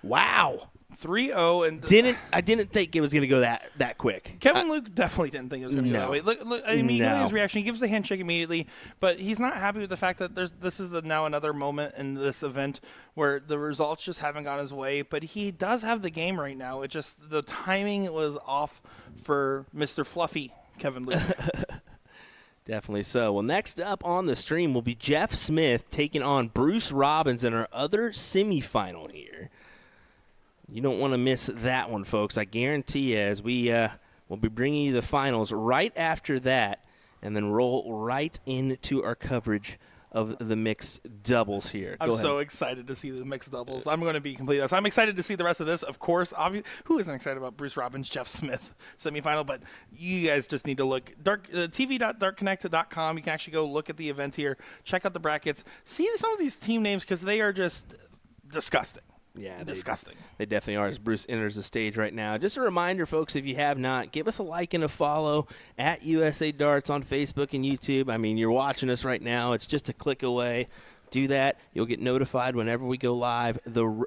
Wow. 3-0 and I didn't think it was going to go that quick. Kevin Luke definitely didn't think it was going to go that way. Look, I mean, you know his reaction. He gives the handshake immediately, but he's not happy with the fact that this is now another moment in this event where the results just haven't gone his way. But he does have the game right now. It just the timing was off for Mr. Fluffy Kevin Luke. Definitely so. Well, next up on the stream will be Jeff Smith taking on Bruce Robbins in our other semifinal here. You don't want to miss that one, folks. I guarantee you, as we will be bringing you the finals right after that, and then roll right into our coverage of the mixed doubles here. I'm so excited to see the mixed doubles. I'm going to be completely honest. I'm excited to see the rest of this, of course. Who isn't excited about Bruce Robbins, Jeff Smith semifinal? But you guys just need to look. TV.dartconnect.com. You can actually go look at the event here, check out the brackets, see some of these team names because they are just disgusting. Yeah, disgusting. They definitely are as Bruce enters the stage right now. Just a reminder, folks, if you have not, give us a like and a follow at USA Darts on Facebook and YouTube. I mean, you're watching us right now. It's just a click away. do that. You'll get notified whenever we go live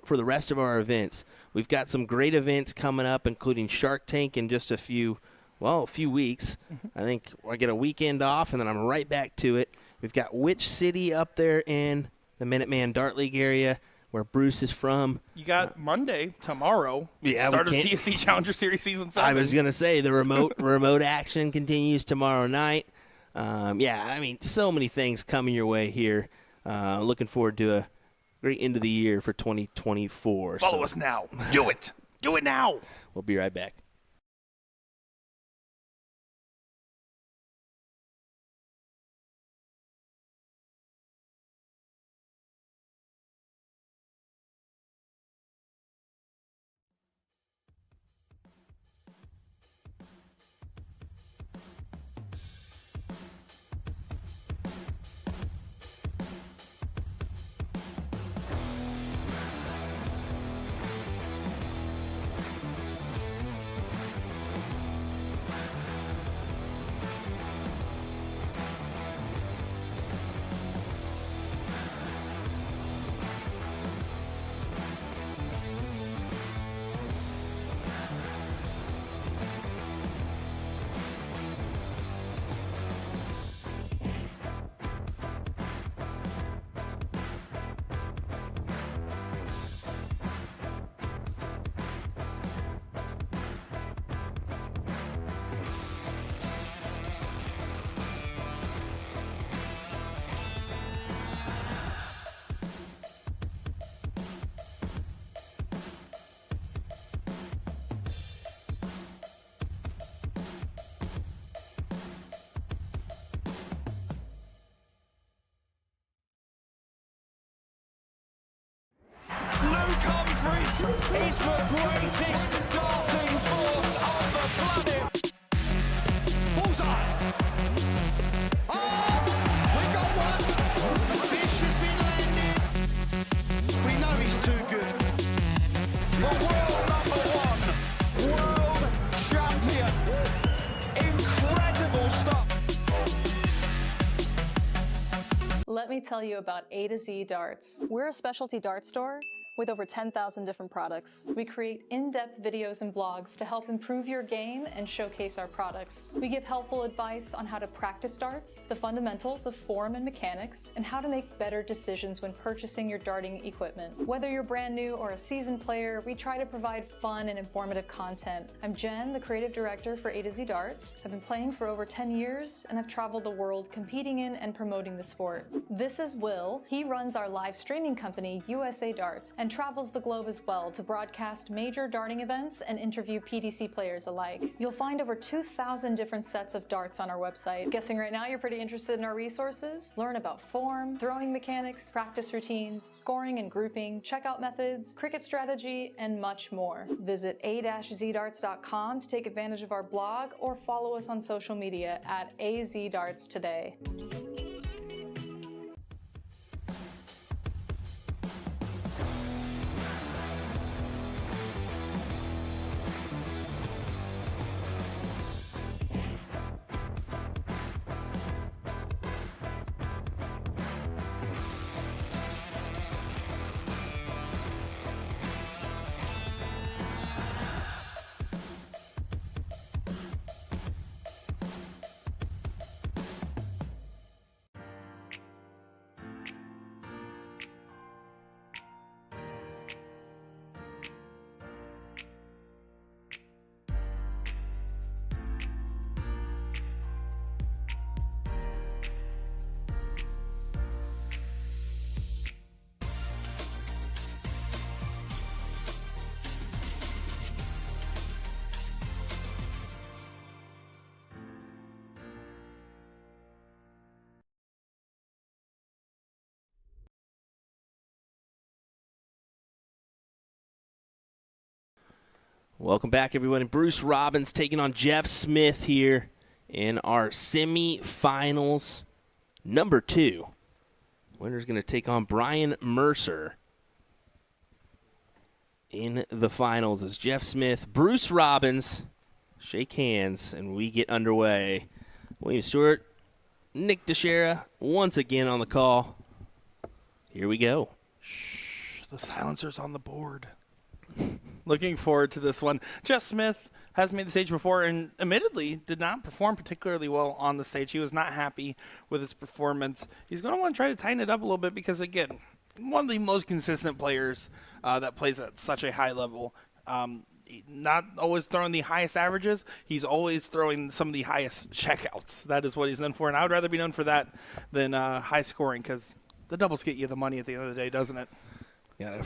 for the rest of our events. We've got some great events coming up, including Shark Tank in just a few weeks. I think I get a weekend off, and then I'm right back to it. We've got Which City up there in the Minuteman Dart League area, where Bruce is from. You got Monday, tomorrow, start of CSC Challenger Series Season 7. I was going to say, the remote action continues tomorrow night. So many things coming your way here. Looking forward to a great end of the year for 2024. Follow us now. Do it. Do it now. We'll be right back. Luke Humphries is the greatest darting force on the planet. Bullseye. Oh, we got one. Fish has been landed. We know he's too good. The world number 1, world champion. Incredible stuff. Let me tell you about A to Z Darts. We're a specialty dart store with over 10,000 different products. We create in-depth videos and blogs to help improve your game and showcase our products. We give helpful advice on how to practice darts, the fundamentals of form and mechanics, and how to make better decisions when purchasing your darting equipment. Whether you're brand new or a seasoned player, we try to provide fun and informative content. I'm Jen, the creative director for A to Z Darts. I've been playing for over 10 years and I've traveled the world competing in and promoting the sport. This is Will. He runs our live streaming company, USA Darts, and travels the globe as well to broadcast major darting events and interview PDC players alike. You'll find over 2,000 different sets of darts on our website. Guessing right now you're pretty interested in our resources? Learn about form, throwing mechanics, practice routines, scoring and grouping, checkout methods, cricket strategy, and much more. Visit a-zdarts.com to take advantage of our blog or follow us on social media at AZDarts today. Welcome back, everyone. Bruce Robbins taking on Jeff Smith here in our semi-finals number 2. Winner's going to take on Brian Mercer in the finals as Jeff Smith, Bruce Robbins shake hands, and we get underway. William Stuart, Nick Dichiria once again on the call. Here we go. The silencer's on the board. Looking forward to this one. Jeff Smith has made the stage before and admittedly did not perform particularly well on the stage. He was not happy with his performance. He's going to want to try to tighten it up a little bit because, again, one of the most consistent players that plays at such a high level. Not always throwing the highest averages. He's always throwing some of the highest checkouts. That is what he's known for, and I would rather be known for that than high scoring because the doubles get you the money at the end of the day, doesn't it? Yeah,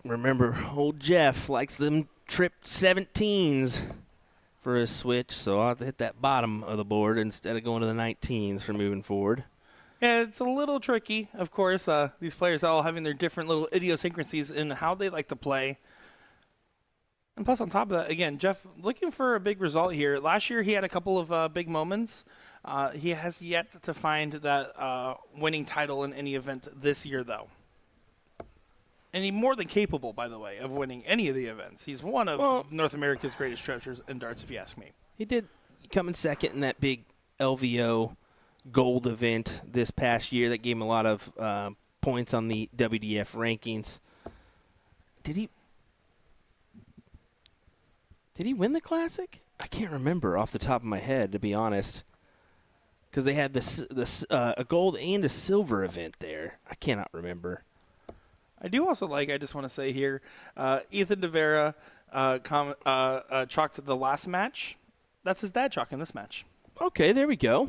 remember, old Jeff likes them tripped 17s for his switch, so I'll have to hit that bottom of the board instead of going to the 19s for moving forward. Yeah, it's a little tricky, of course. These players all having their different little idiosyncrasies in how they like to play. And plus, on top of that, again, Jeff looking for a big result here. Last year, he had a couple of big moments. He has yet to find that winning title in any event this year, though. And he's more than capable, by the way, of winning any of the events. He's one of North America's greatest treasures in darts, if you ask me. He did come in second in that big LVO gold event this past year that gave him a lot of points on the WDF rankings. Did he win the Classic? I can't remember off the top of my head, to be honest, because they had a gold and a silver event there. I cannot remember. I do also I just want to say here, Ethan DeVera chalked the last match. That's his dad chalking this match. Okay, there we go.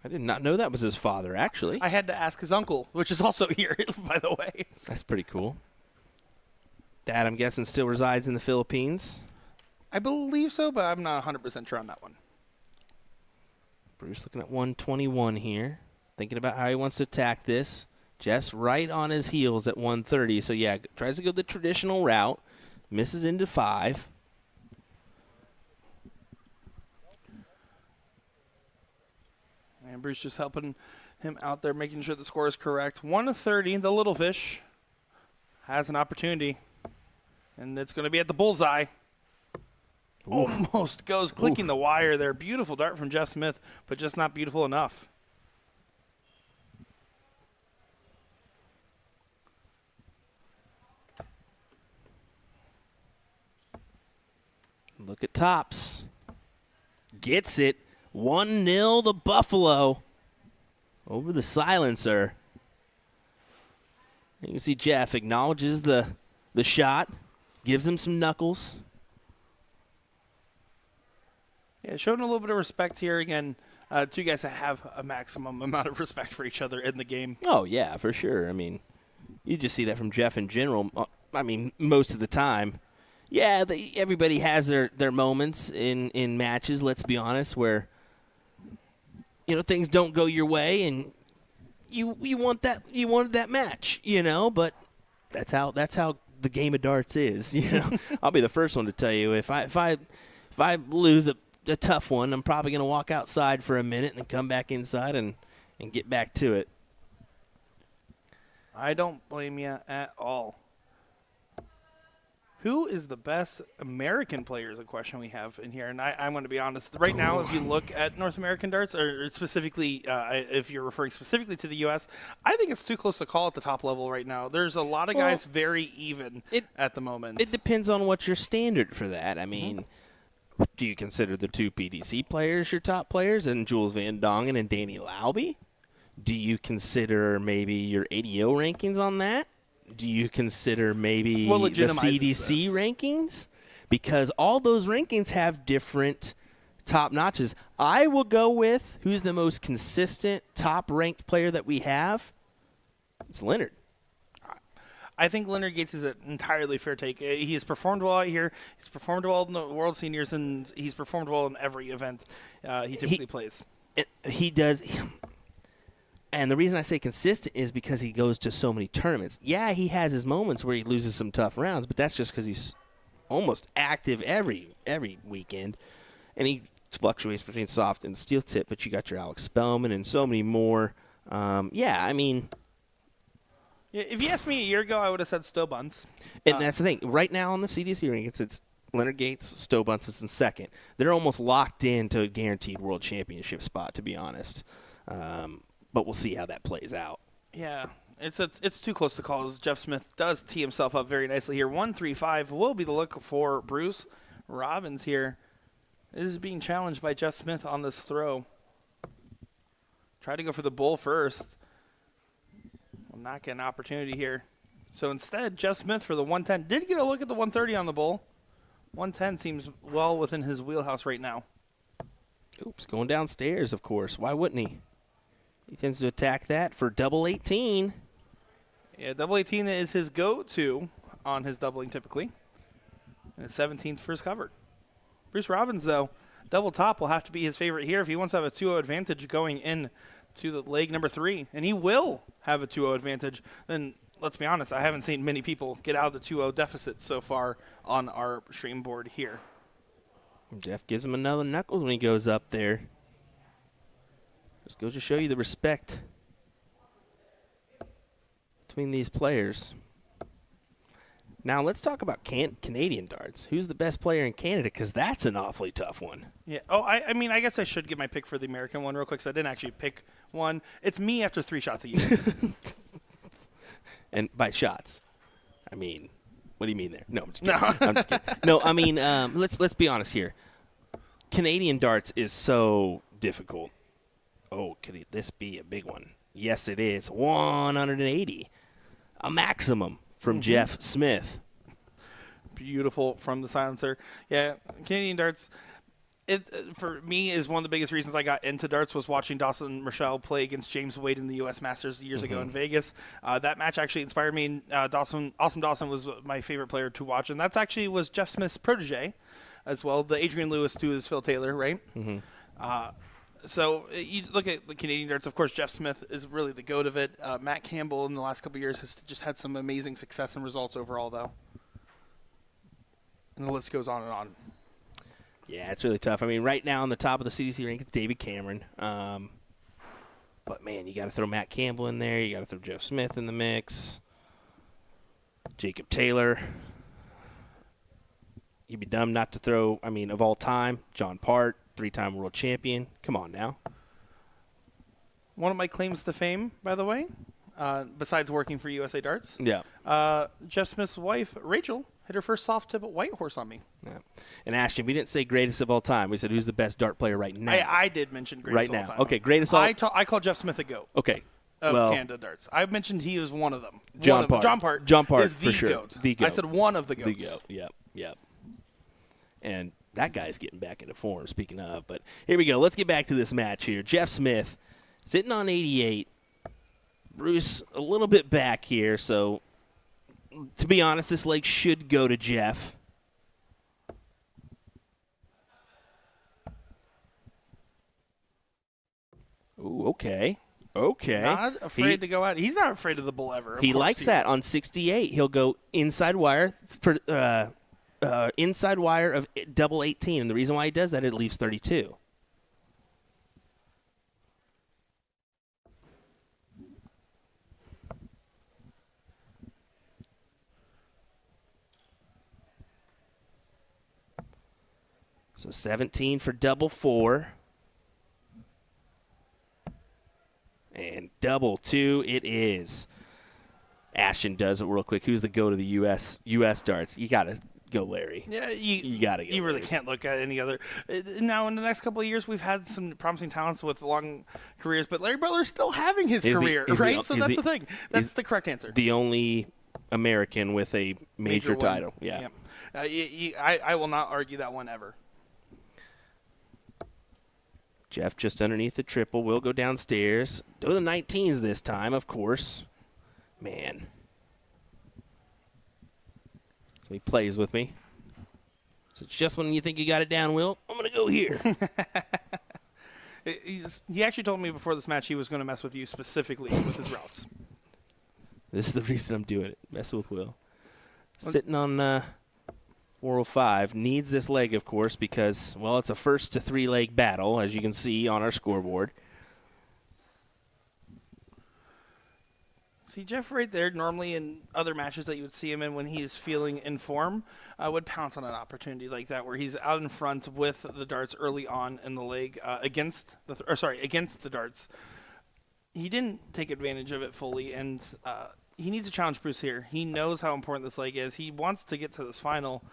I did not know that was his father, actually. I had to ask his uncle, which is also here, by the way. That's pretty cool. Dad, I'm guessing, still resides in the Philippines. I believe so, but I'm not 100% sure on that one. Bruce looking at 121 here, thinking about how he wants to attack this. Jess right on his heels at 130. So, yeah, tries to go the traditional route. Misses into 5. And Bruce just helping him out there, making sure the score is correct. 130, the little fish has an opportunity. And it's going to be at the bullseye. Ooh. Almost goes clicking the wire there. Beautiful dart from Jeff Smith, but just not beautiful enough. Look at tops. Gets it. 1-0 the Buffalo over the silencer. You can see Jeff acknowledges the shot, gives him some knuckles. Yeah, showing a little bit of respect here. Again, two guys that have a maximum amount of respect for each other in the game. Oh, yeah, for sure. I mean, you just see that from Jeff in general. I mean, most of the time. Yeah, everybody has their moments in matches, let's be honest, where things don't go your way and you want that match, but that's how the game of darts is, I'll be the first one to tell you if I lose a tough one, I'm probably going to walk outside for a minute and then come back inside and get back to it. I don't blame you at all. Who is the best American player is a question we have in here. And I'm going to be honest. Right now, if you look at North American darts, or specifically, if you're referring specifically to the U.S., I think it's too close to call at the top level right now. There's a lot of guys very even at the moment. It depends on what's your standard for that. I mean, do you consider the two PDC players your top players and Jules Van Dongen and Danny Lauby? Do you consider maybe your ADO rankings on that? Do you consider maybe the CDC rankings? Because all those rankings have different top notches. I will go with who's the most consistent top-ranked player that we have. It's Leonard. I think Leonard Gates is an entirely fair take. He has performed well out here. He's performed well in the World Seniors, and he's performed well in every event he typically plays. He does. And the reason I say consistent is because he goes to so many tournaments. Yeah, he has his moments where he loses some tough rounds, but that's just because he's almost active every weekend. And he fluctuates between soft and steel tip, but you got your Alex Spellman and so many more. I mean. If you asked me a year ago, I would have said Stowe Bunce. And that's the thing. Right now on the CDC rankings, it's Leonard Gates, Stowe Bunce is in second. They're almost locked into a guaranteed world championship spot, to be honest. But we'll see how that plays out. Yeah. It's too close to call, as Jeff Smith does tee himself up very nicely here. 1-3-5 will be the look for Bruce Robbins here. This is being challenged by Jeff Smith on this throw. Try to go for the bull first. Will not get an opportunity here. So instead, Jeff Smith for the 110. Did get a look at the 130 on the bull. 110 seems well within his wheelhouse right now. Oops, going downstairs, of course. Why wouldn't he? He tends to attack that for double 18. Yeah, double 18 is his go-to on his doubling typically. And his 17th first covered. Bruce Robbins, though, double top will have to be his favorite here if he wants to have a 2-0 advantage going in to the leg number 3. And he will have a 2-0 advantage. Then, let's be honest, I haven't seen many people get out of the 2-0 deficit so far on our stream board here. Jeff gives him another knuckle when he goes up there. Just goes to show you the respect between these players. Now let's talk about Canadian darts. Who's the best player in Canada? Because that's an awfully tough one. Yeah. Oh, I mean, I guess I should give my pick for the American one real quick, because I didn't actually pick one. It's me after 3 shots of you. And by shots, I mean, what do you mean there? No, I'm just kidding. No. I'm just kidding. No, I mean, let's be honest here. Canadian darts is so difficult. Oh, could this be a big one? Yes, it is. 180, a maximum from Jeff Smith. Beautiful from the silencer. Yeah, Canadian darts. It for me is one of the biggest reasons I got into darts was watching Dawson Marshall play against James Wade in the U.S. Masters years ago in Vegas. That match actually inspired me. Awesome Dawson was my favorite player to watch, and that's actually was Jeff Smith's protege as well. The Adrian Lewis to his Phil Taylor, right? So you look at the Canadian darts. Of course, Jeff Smith is really the goat of it. Matt Campbell in the last couple of years has just had some amazing success and results overall, though. And the list goes on and on. Yeah, it's really tough. I mean, right now on the top of the CDC rank, it's David Cameron. But, man, you got to throw Matt Campbell in there. You got to throw Jeff Smith in the mix. Jacob Taylor. You'd be dumb not to throw, I mean, of all time, John Part, 3-time world champion. Come on now. One of my claims to fame, by the way, besides working for USA Darts. Yeah. Jeff Smith's wife, Rachel, hit her first soft tip at White Horse on me. Yeah. And Ashton, we didn't say greatest of all time. We said who's the best dart player right now. I did mention greatest right of all now. time. Okay, greatest all I call Jeff Smith a GOAT. Okay. Of Canada darts. I mentioned he was one of them. John Part. John Part is the for sure. GOAT. The GOAT. I said one of the GOATs. The GOAT. Yep. And that guy's getting back into form, speaking of. But here we go. Let's get back to this match here. Jeff Smith sitting on 88. Bruce a little bit back here. So, to be honest, this leg should go to Jeff. Ooh, okay. Not afraid to go out. He's not afraid of the bull ever. He likes that on 68. He'll go inside wire for inside wire of double 18. And the reason why he does that, it leaves 32. So 17 for double 4. And double 2 it is. Ashton does it real quick. Who's the go to the U.S. darts? You got to go Larry. Yeah, you got to go. You really can't look at any other. Now, in the next couple of years, we've had some promising talents with long careers, but Larry Butler's still having his career, right? So that's the thing. That's the correct answer. The only American with a major title. Yeah. I will not argue that one ever. Jeff just underneath the triple. Will go downstairs. Go to the 19s this time, of course. Man. So he plays with me. So it's just when you think you got it down, Will, I'm going to go here. He actually told me before this match he was going to mess with you specifically with his routes. This is the reason I'm doing it. Mess with Will. Sitting on 405. Needs this leg, of course, because, well, it's a first to 3-leg battle, as you can see on our scoreboard. See, Jeff right there, normally in other matches that you would see him in when he's feeling in form, would pounce on an opportunity like that where he's out in front with the darts early on in the leg against the darts. he didn't take advantage of it fully, and he needs to challenge Bruce here. He knows how important this leg is. He wants to get to this final.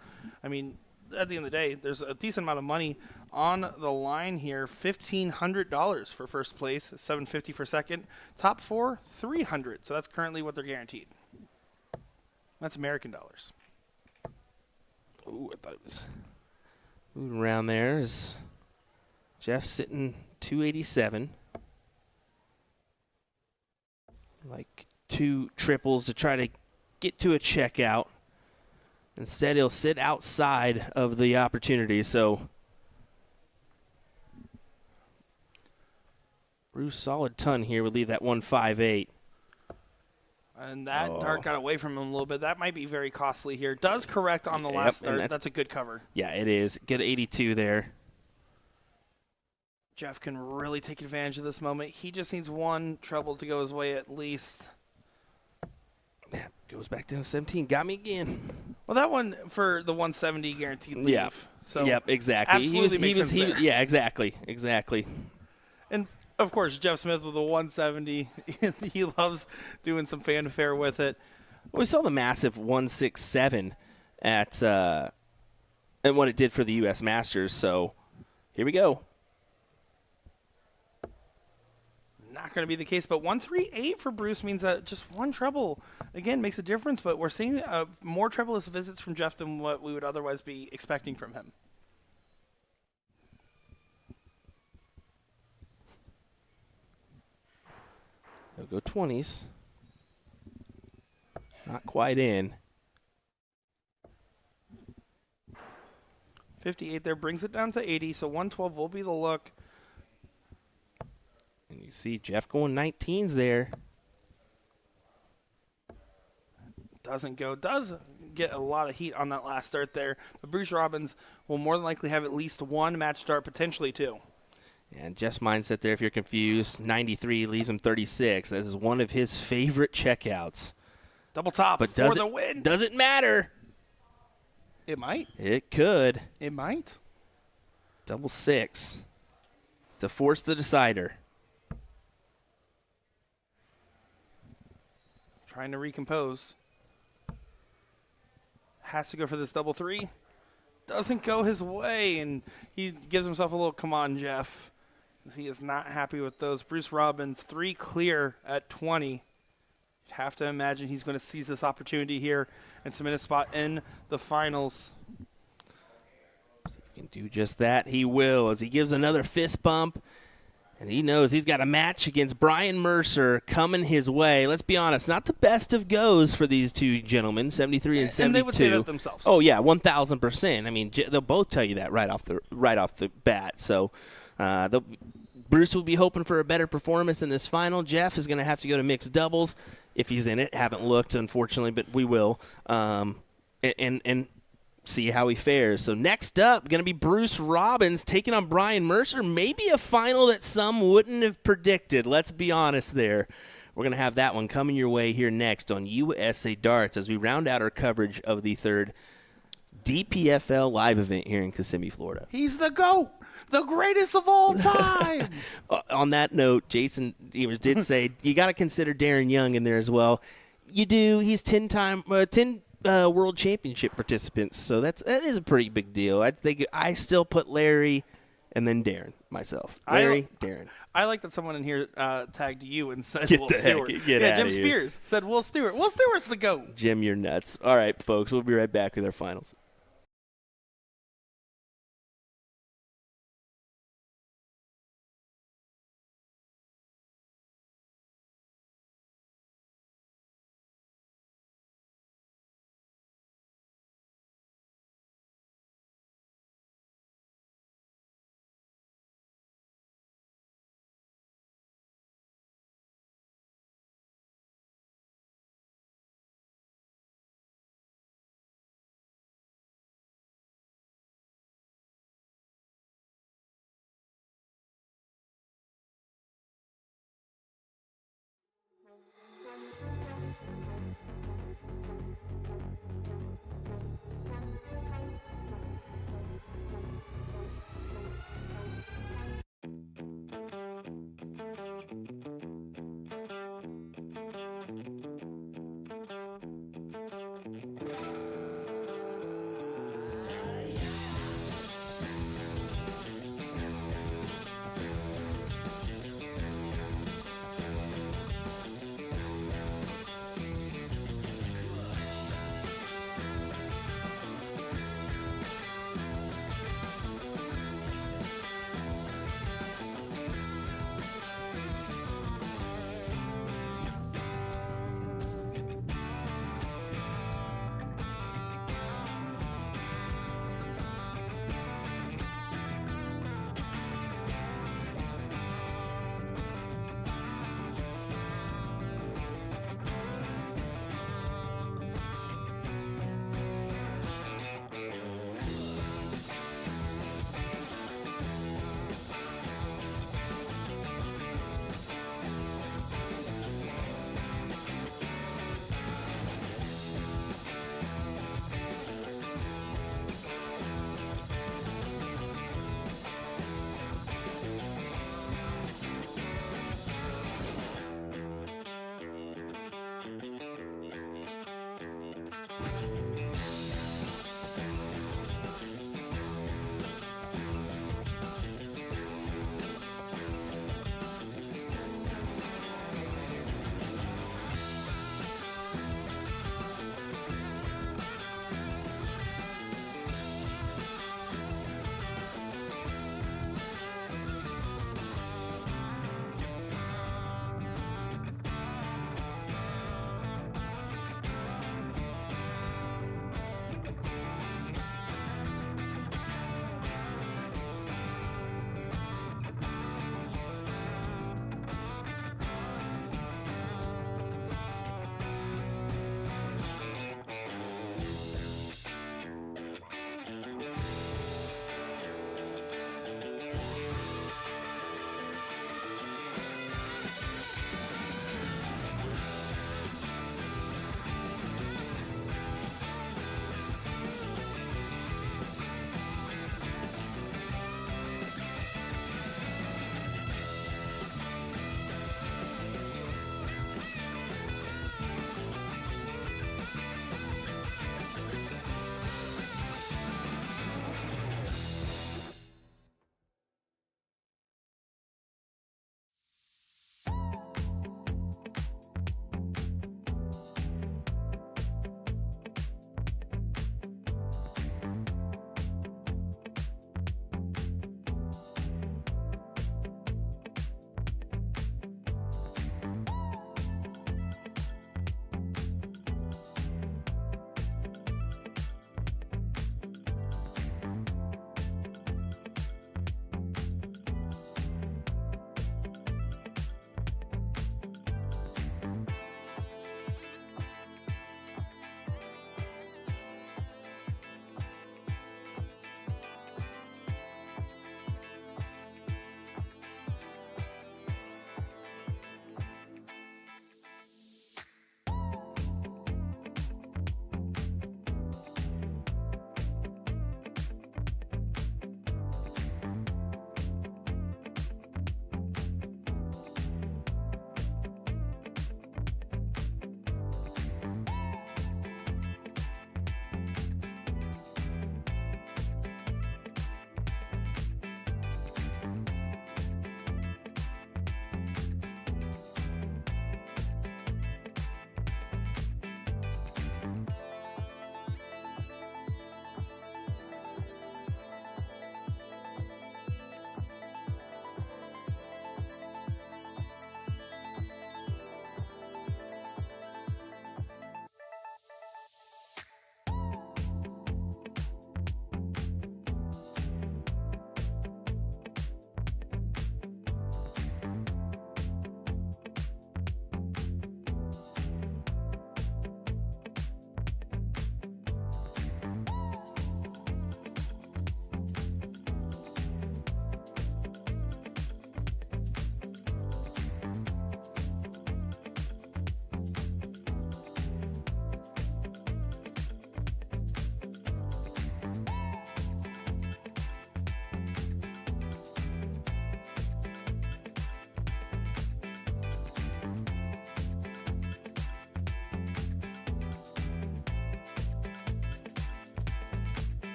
I mean, at the end of the day, there's a decent amount of money on the line here. $1,500 for first place, $750 for second. Top four, $300. So that's currently what they're guaranteed. That's American dollars. Ooh, I thought it was moving around there. Is Jeff sitting 287. Like 2 triples to try to get to a checkout. Instead, he'll sit outside of the opportunity. So, Bruce, solid ton here would leave that 158. And that dart got away from him a little bit. That might be very costly here. Does correct on the last dart. That's a good cover. Yeah, it is. Get 82 there. Jeff can really take advantage of this moment. He just needs one treble to go his way at least. Yeah, goes back down to 17. Got me again. Well, that one for the 170 guaranteed leave. Yeah. So yep, exactly. Absolutely makes sense there. Yeah, exactly. And, of course, Jeff Smith with the 170. He loves doing some fanfare with it. Well, we saw the massive 167 at and what it did for the U.S. Masters. So here we go. Not going to be the case, but 138 for Bruce means that just one treble, again, makes a difference. But we're seeing more trebleless visits from Jeff than what we would otherwise be expecting from him. They'll go 20s. Not quite in. 58 there brings it down to 80, so 112 will be the look. And you see Jeff going 19s there. Doesn't go. Does get a lot of heat on that last start there. But Bruce Robbins will more than likely have at least one match start, potentially two. And Jeff's mindset there, if you're confused, 93 leaves him 36. This is one of his favorite checkouts. Double top but for the win. Doesn't matter. It might. It could. It might. Double 6 to force the decider. Trying to recompose. Has to go for this double 3. Doesn't go his way, and he gives himself a little come on, Jeff. He is not happy with those. Bruce Robbins, 3 clear at 20. You'd have to imagine he's going to seize this opportunity here and cement a spot in the finals. He can do just that. He will, as he gives another fist bump. And he knows he's got a match against Brian Mercer coming his way. Let's be honest, not the best of goes for these two gentlemen, 73 and 72. And they would say that themselves. Oh yeah, 1,000%. I mean, they'll both tell you that right off the bat. So, Bruce will be hoping for a better performance in this final. Jeff is going to have to go to mixed doubles if he's in it. Haven't looked, unfortunately, but we will. And see how he fares. So next up, going to be Bruce Robbins taking on Brian Mercer. Maybe a final that some wouldn't have predicted. Let's be honest there. We're going to have that one coming your way here next on USA Darts as we round out our coverage of the third DPFL Live Event here in Kissimmee, Florida. He's the GOAT, the greatest of all time. On that note, Jason did say you got to consider Darren Young in there as well. You do. He's 10 World Championship participants, so that is a pretty big deal. I think I still put Larry and then Darren myself. Darren. I like that someone in here tagged you and said Get Will the heck- Stewart. get outta Jim here. Spears said Will Stewart. Will Stewart's the GOAT. Jim, you're nuts. All right, folks, we'll be right back with our finals.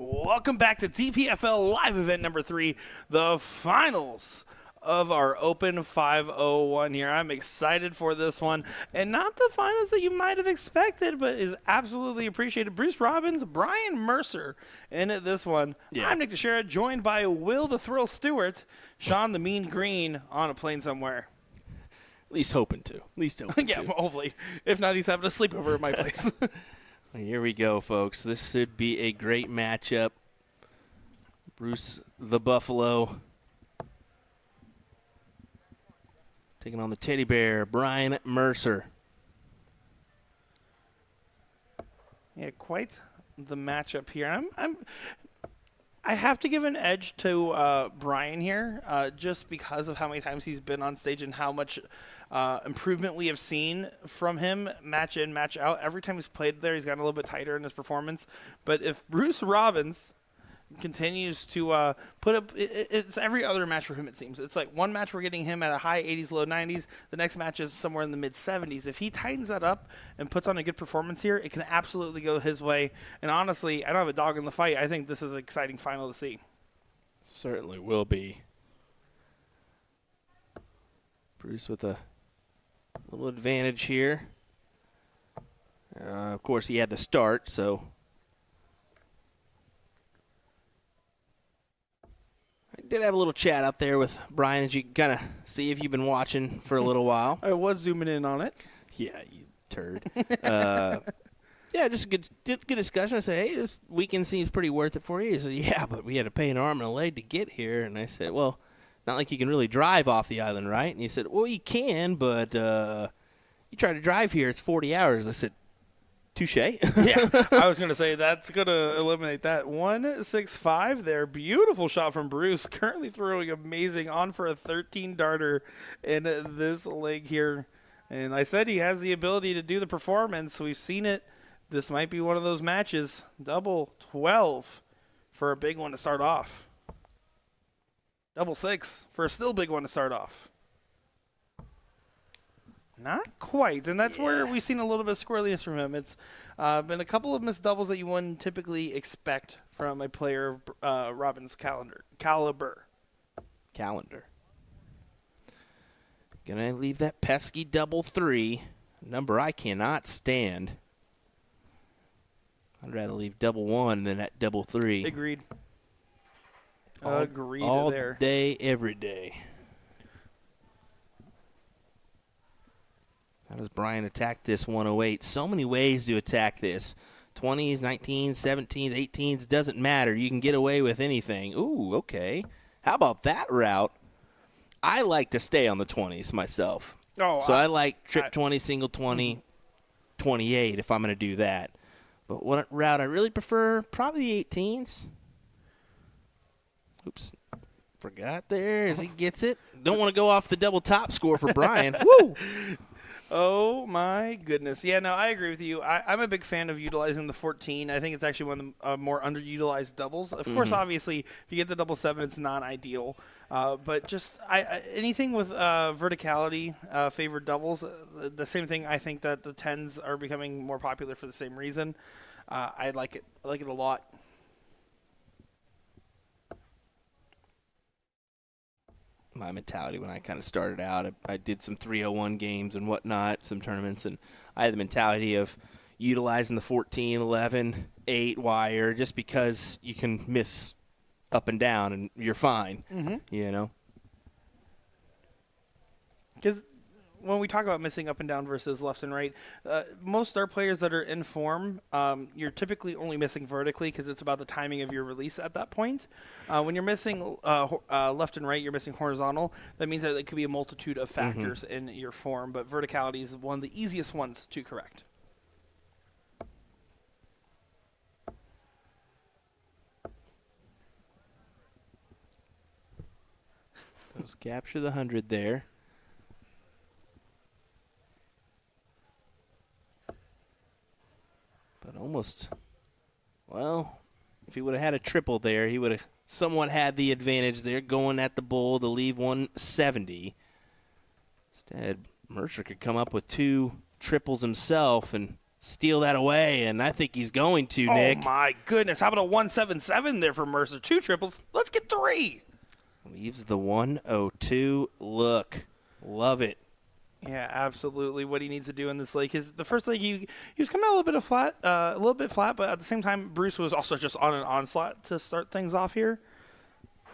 Welcome back to DPFL Live Event number 3, the finals of our Open 501 here. I'm excited for this one, and not the finals that you might have expected, but is absolutely appreciated. Bruce Robbins, Brian Mercer in this one. Yeah. I'm Nick Dichiria, joined by Will the Thrill Stuart, Sean the Mean Green on a plane somewhere. At least hoping to. Yeah, well, hopefully. If not, he's having a sleepover at my place. Here we go, folks. This should be a great matchup. Bruce the Buffalo taking on the Teddy Bear, Brian Mercer. Yeah, quite the matchup here. I have to give an edge to Brian here, just because of how many times he's been on stage and how much improvement we have seen from him match in, match out. Every time he's played there, he's gotten a little bit tighter in his performance. But if Bruce Robbins continues to put up, it's every other match for him, it seems. It's like one match we're getting him at a high 80s, low 90s. The next match is somewhere in the mid 70s. If he tightens that up and puts on a good performance here, it can absolutely go his way. And honestly, I don't have a dog in the fight. I think this is an exciting final to see. Certainly will be. Bruce with a little advantage here. Of course, he had to start, so I did have a little chat out there with Brian, as you can kind of see if you've been watching for a little while. I was zooming in on it. Yeah, you turd. Yeah, just a good discussion. I said, hey, this weekend seems pretty worth it for you. He said, yeah, but we had to pay an arm and a leg to get here. And I said, well, not like you can really drive off the island, right? And he said, well, you can, but you try to drive here, it's 40 hours. I said, touche. Yeah, I was going to say that's going to eliminate that. 165 there. Beautiful shot from Bruce. Currently throwing amazing on for a 13-darter in this leg here. And I said he has the ability to do the performance. We've seen it. This might be one of those matches. Double 12 for a big one to start off. Double 6 for a still big one to start off. Not quite, and that's where we've seen a little bit of squirreliness from him. It's been a couple of missed doubles that you wouldn't typically expect from a player of Robbins' caliber. Gonna leave that pesky double 3, a number I cannot stand. I'd rather leave double 1 than that double 3. Agreed. Agreed all there. All day, every day. How does Brian attack this 108? So many ways to attack this. 20s, 19s, 17s, 18s, doesn't matter. You can get away with anything. Ooh, okay. How about that route? I like to stay on the 20s myself. Oh, so I like trip 20, single 20, 28 if I'm going to do that. But what route I really prefer, probably the 18s. Oops. Forgot there as he gets it. Don't want to go off the double top score for Brian. Woo! Oh, my goodness. Yeah, no, I agree with you. I'm a big fan of utilizing the 14. I think it's actually one of the more underutilized doubles. Of course, obviously, if you get the double 7, it's not ideal. But just anything with verticality, favored doubles, the same thing. I think that the 10s are becoming more popular for the same reason. I like it. I like it a lot. My mentality when I kind of started out, I did some 301 games and whatnot, some tournaments, and I had the mentality of utilizing the 14, 11, 8 wire just because you can miss up and down and you're fine, you know? Because when we talk about missing up and down versus left and right, most star players that are in form, you're typically only missing vertically because it's about the timing of your release at that point. When you're missing left and right, you're missing horizontal. That means that it could be a multitude of factors in your form, but verticality is one of the easiest ones to correct. Let's capture the 100 there. But almost, well, if he would have had a triple there, he would have somewhat had the advantage there going at the bull to leave 170. Instead, Mercer could come up with 2 triples himself and steal that away, and I think he's going to, Nick. Oh, my goodness. How about a 177 there for Mercer? 2 triples. Let's get 3. Leaves the 102 look. Love it. Yeah, absolutely. What he needs to do in this leg is the first leg he was coming out a little bit flat, but at the same time Bruce was also just on an onslaught to start things off here.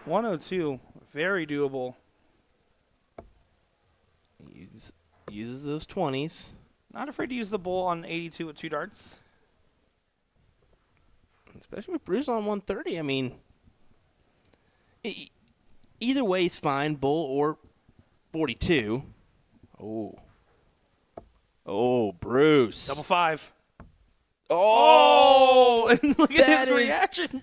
102, very doable. Uses those 20s. Not afraid to use the bull on 82 with 2 darts. Especially with Bruce on 130. I mean, either way is fine, bull or 42. Oh, Bruce. Double 5. Oh, and look at his reaction.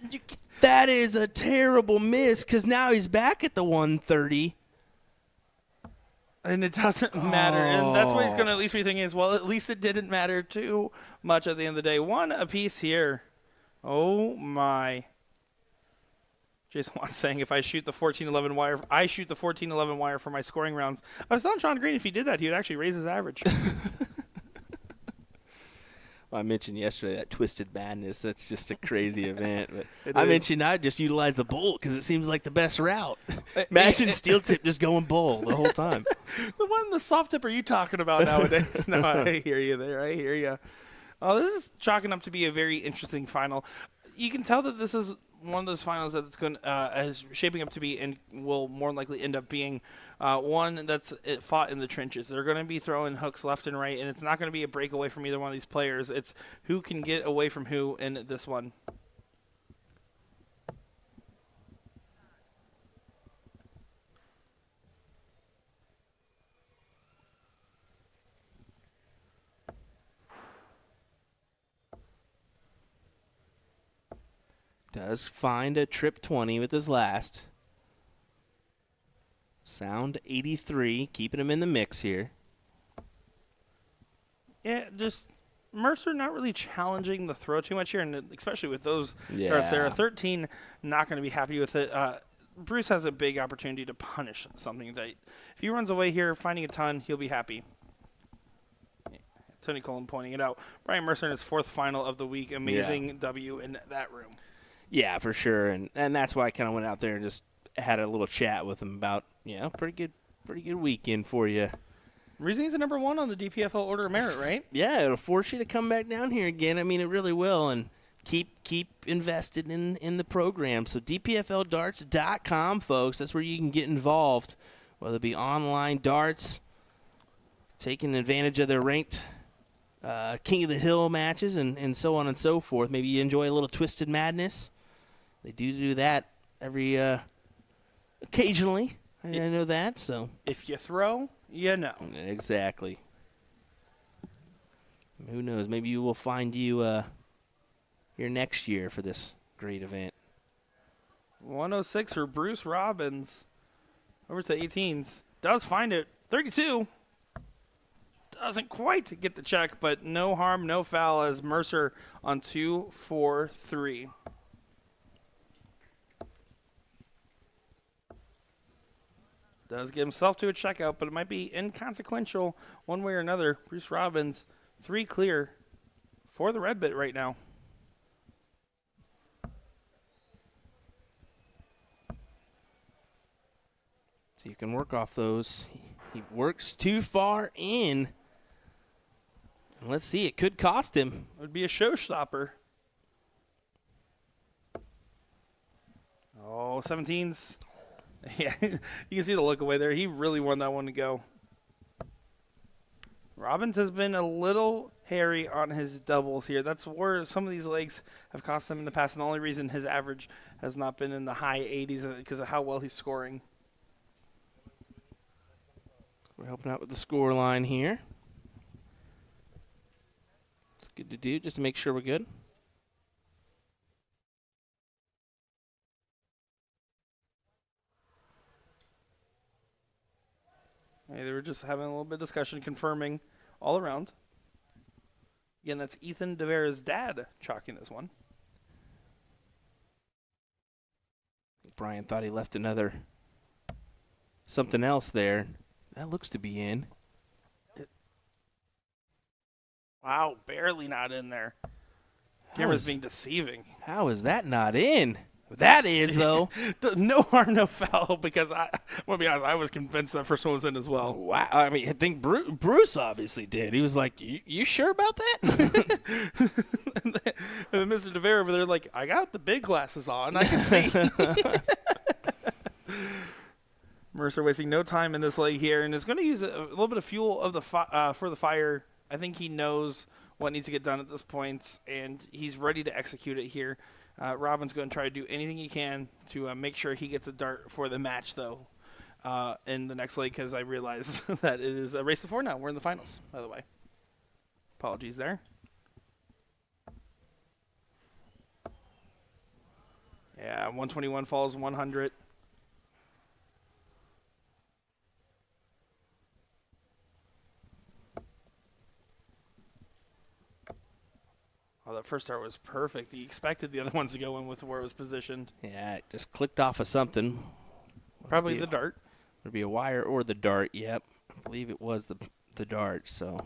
That is a terrible miss because now he's back at the 130. And it doesn't matter. And that's what he's going to at least be thinking is, well, at least it didn't matter too much at the end of the day. 1 apiece here. Oh, my. Jason Watt's saying, if I shoot the 14-11 wire, I shoot the 14-11 wire for my scoring rounds. I was telling Sean Green if he did that, he would actually raise his average. Well, I mentioned yesterday that Twisted Madness. That's just a crazy event. But I mentioned I'd just utilize the bull because it seems like the best route. Imagine steel tip just going bull the whole time. The soft tip are you talking about nowadays? No, I hear you there. I hear you. Oh, this is chalking up to be a very interesting final. You can tell that this is one of those finals that it's going is shaping up to be and will more than likely end up being one that's fought in the trenches. They're going to be throwing hooks left and right, and it's not going to be a breakaway from either one of these players. It's who can get away from who in this one. Does find a trip 20 with his last. Sound 83, keeping him in the mix here. Yeah, just Mercer not really challenging the throw too much here, and especially with those darts there. 13, not going to be happy with it. Bruce has a big opportunity to punish something that if he runs away here, finding a ton, he'll be happy. Tony Cullen pointing it out. Brian Mercer in his 4th final of the week. Amazing W in that room. Yeah, for sure, and that's why I kind of went out there and just had a little chat with him about, pretty good weekend for you. Reason he's the number 1 on the DPFL Order of Merit, right? Yeah, it'll force you to come back down here again. I mean, it really will, and keep invested in the program. So DPFLdarts.com, folks, that's where you can get involved, whether it be online darts, taking advantage of their ranked King of the Hill matches, and so on and so forth. Maybe you enjoy a little Twisted Madness. They do that every occasionally. I know that. So if you throw, you know. Exactly. Who knows? Maybe you will find you here next year for this great event. 106 for Bruce Robbins. Over to 18s. Does find it. 32. Doesn't quite get the check, but no harm, no foul as Mercer on 2-4-3. Does get himself to a checkout, but it might be inconsequential one way or another. Bruce Robbins, 3 clear for the red bit right now. So you can work off those. He works too far in. And let's see, it could cost him. It would be a showstopper. Oh, 17s. Yeah, you can see the look away there. He really wanted that one to go. Robbins has been a little hairy on his doubles here. That's where some of these legs have cost him in the past, and the only reason his average has not been in the high 80s is because of how well he's scoring. We're helping out with the score line here. It's good to do just to make sure we're good. Hey, they were just having a little bit of discussion, confirming all around. Again, that's Ethan DeVera's dad chalking this one. Brian thought he left another something else there. That looks to be in. Wow, barely not in there. Camera's being deceiving. How is that not in? That is, though. No harm, no foul, because I'm going to be honest, I was convinced that first one was in as well. Wow. I mean, I think Bruce obviously did. He was like, you sure about that? And then Mr. DeVere over there like, I got the big glasses on. I can see. Mercer wasting no time in this leg here and is going to use a little bit of fuel of the for the fire. I think he knows what needs to get done at this point, and he's ready to execute it here. Robin's going to try to do anything he can to make sure he gets a dart for the match, though, in the next leg, because I realize that it is a race to 4 now. We're in the finals, by the way. Apologies there. Yeah, 121 falls 100. Oh, that first start was perfect. He expected the other ones to go in with where it was positioned. Yeah, it just clicked off of something. Probably the dart. Would be a wire or the dart. Yep, I believe it was the dart. So.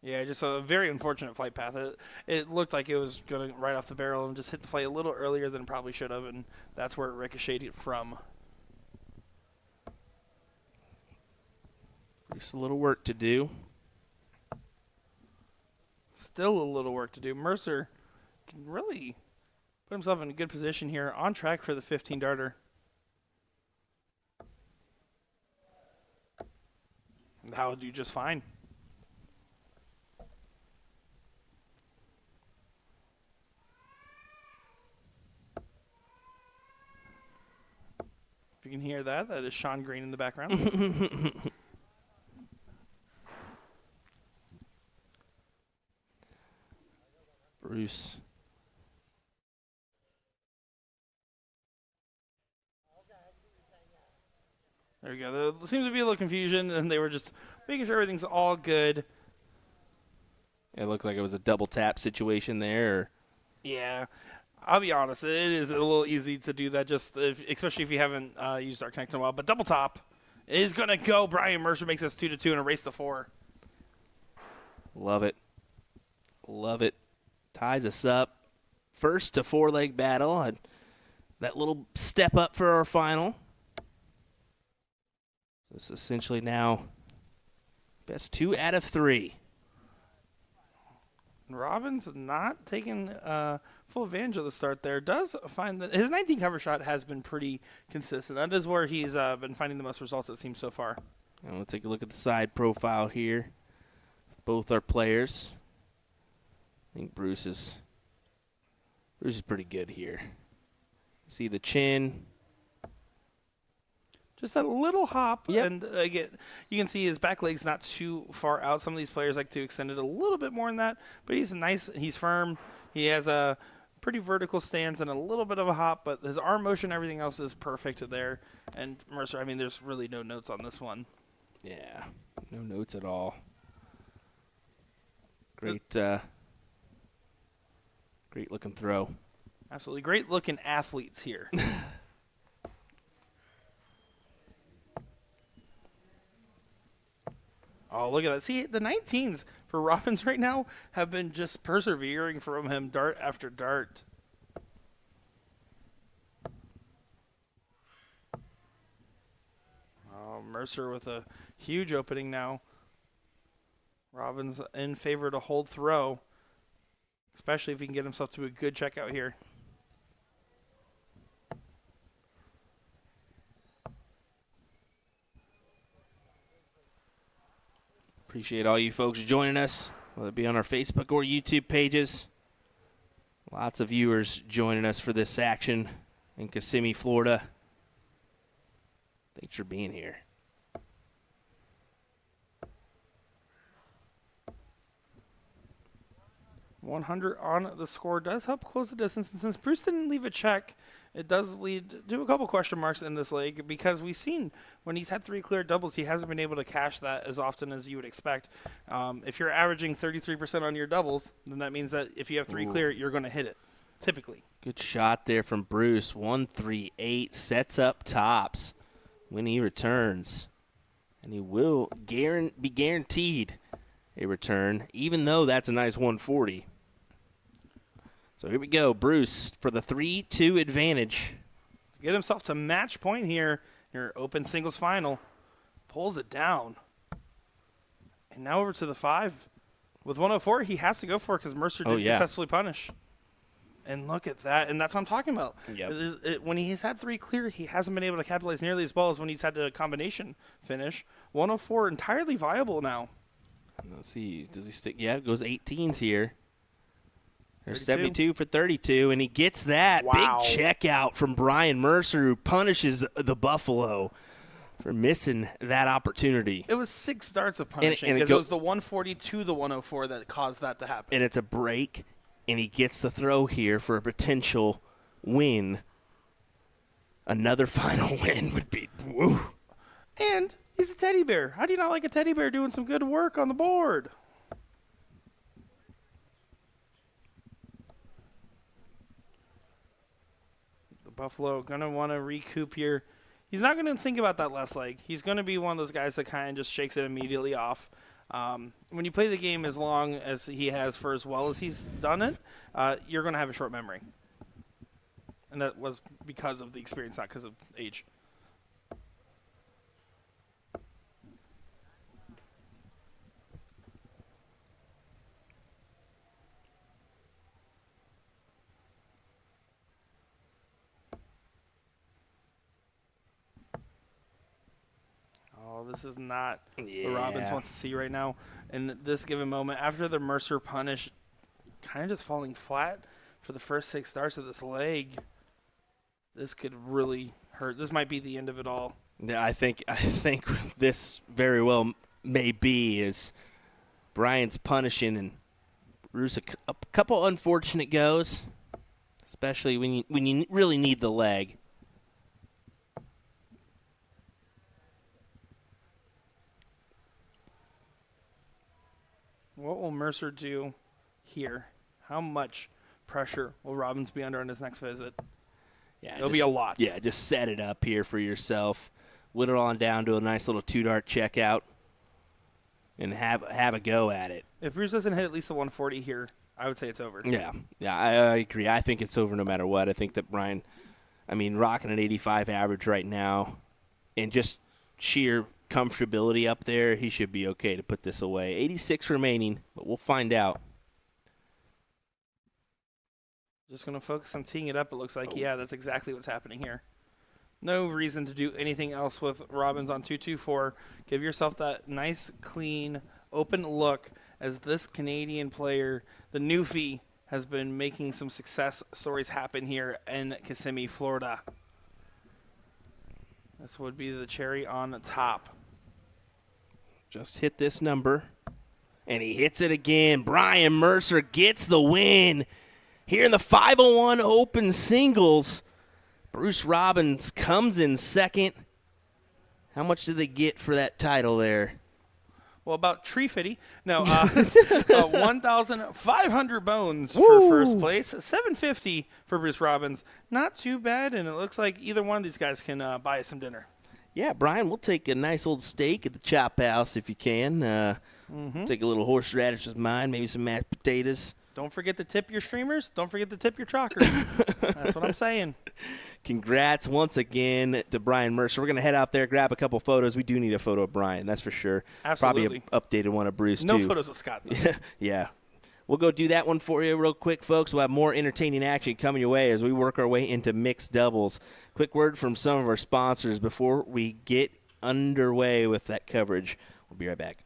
Yeah, just a very unfortunate flight path. It looked like it was going right off the barrel and just hit the flight a little earlier than it probably should have, and that's where it ricocheted from. Just a little work to do. Still a little work to do. Mercer can really put himself in a good position here, on track for the 15-darter. That will do just fine. If you can hear that, that is Sean Green in the background. Bruce. There we go. There seems to be a little confusion, and they were just making sure everything's all good. It looked like it was a double tap situation there. Yeah. I'll be honest, it is a little easy to do that, especially if you haven't used Dark Connect in a while. But double top is going to go. Brian Mercer makes us 2-2 and a race to 4. Love it. Love it. Ties us up. First to 4-leg battle. And that little step up for our final. This is essentially now best 2 out of 3. Robin's not taking full advantage of the start there. Does find that his 19 cover shot has been pretty consistent. That is where he's been finding the most results, it seems, so far. And we'll take a look at the side profile here. Both our players. I think Bruce is pretty good here. See the chin. Just that little hop, Yep. and again, you can see his back leg's not too far out. Some of these players like to extend it a little bit more than that, but he's nice. He's firm. He has a pretty vertical stance and a little bit of a hop, but his arm motion, everything else is perfect there. And Mercer, I mean, there's really no notes on this one. Yeah, no notes at all. Great, great looking throw. Absolutely great looking athletes here. Oh, look at that. See, the 19s for Robbins right now have been just persevering from him dart after dart. Oh, Mercer with a huge opening now. Robbins in favor to hold throw, especially if he can get himself to a good checkout here. Appreciate all you folks joining us, whether it be on our Facebook or YouTube pages. Lots of viewers joining us for this action in Kissimmee, Florida. Thanks for being here. .100 on the score does help close the distance, and since Bruce didn't leave a check, it does lead to a couple question marks in this leg, because we've seen when he's had 3 clear doubles, he hasn't been able to cash that as often as you would expect. If you're averaging 33% on your doubles, then that means that if you have 3 clear, you're going to hit it, typically. Good shot there from Bruce. 138 sets up tops when he returns. And he will be guaranteed a return, even though that's a nice 140. So here we go. Bruce for the 3-2 advantage. Get himself to match point here in your open singles final. Pulls it down. And now over to the 5. With 104, he has to go for it because Mercer did successfully punish. And look at that. And that's what I'm talking about. Yep. When he's had 3 clear, he hasn't been able to capitalize nearly as well as when he's had the combination finish. 104 entirely viable now. Let's see. Does he stick? Yeah, it goes 18s here. There's 32. 72 for 32, and he gets that. Wow. Big check out from Brian Mercer, who punishes the Buffalo for missing that opportunity. It was 6 darts of punishing because it was the 140 to the 104 that caused that to happen. And it's a break, and he gets the throw here for a potential win. Another final win would be woo. And he's a teddy bear. How do you not like a teddy bear doing some good work on the board? The Buffalo going to want to recoup here. He's not going to think about that last leg. He's going to be one of those guys that kind of just shakes it immediately off. When you play the game as long as he has for as well as he's done it, you're going to have a short memory. And that was because of the experience, not because of age. Oh, this is not what Robbins wants to see right now. In this given moment, after the Mercer punish, kind of just falling flat for the first 6 starts of this leg, this could really hurt. This might be the end of it all. Yeah, I think this very well may be is Brian's punishing and Bruce a couple unfortunate goes, especially when you really need the leg. What will Mercer do here? How much pressure will Robbins be under on his next visit? Yeah, It'll be a lot. Yeah, just set it up here for yourself. Whittle on down to a nice little 2-dart checkout and have a go at it. If Bruce doesn't hit at least a 140 here, I would say it's over. Yeah, I agree. I think it's over no matter what. I think that Brian, rocking an 85 average right now and just sheer comfortability up there, he should be okay to put this away. 86 remaining, but we'll find out. Just going to focus on teeing it up. It looks like, that's exactly what's happening here. No reason to do anything else with Robbins on 2-2-4. Give yourself that nice, clean, open look as this Canadian player, the Newfie, has been making some success stories happen here in Kissimmee, Florida. This would be the cherry on the top. Just hit this number, and he hits it again. Brian Mercer gets the win. Here in the 501 Open Singles, Bruce Robbins comes in second. How much did they get for that title there? Well, about tree fitty. No, 1,500 bones for first place. 750 for Bruce Robbins. Not too bad, and it looks like either one of these guys can buy us some dinner. Yeah, Brian, we'll take a nice old steak at the Chop House if you can. Take a little horseradish with mine, maybe some mashed potatoes. Don't forget to tip your streamers. Don't forget to tip your chalkers. That's what I'm saying. Congrats once again to Brian Mercer. We're going to head out there, grab a couple photos. We do need a photo of Brian, that's for sure. Absolutely. Probably an updated one of Bruce, no too. No photos of Scott, though. Yeah. We'll go do that one for you real quick, folks. We'll have more entertaining action coming your way as we work our way into mixed doubles. Quick word from some of our sponsors before we get underway with that coverage. We'll be right back.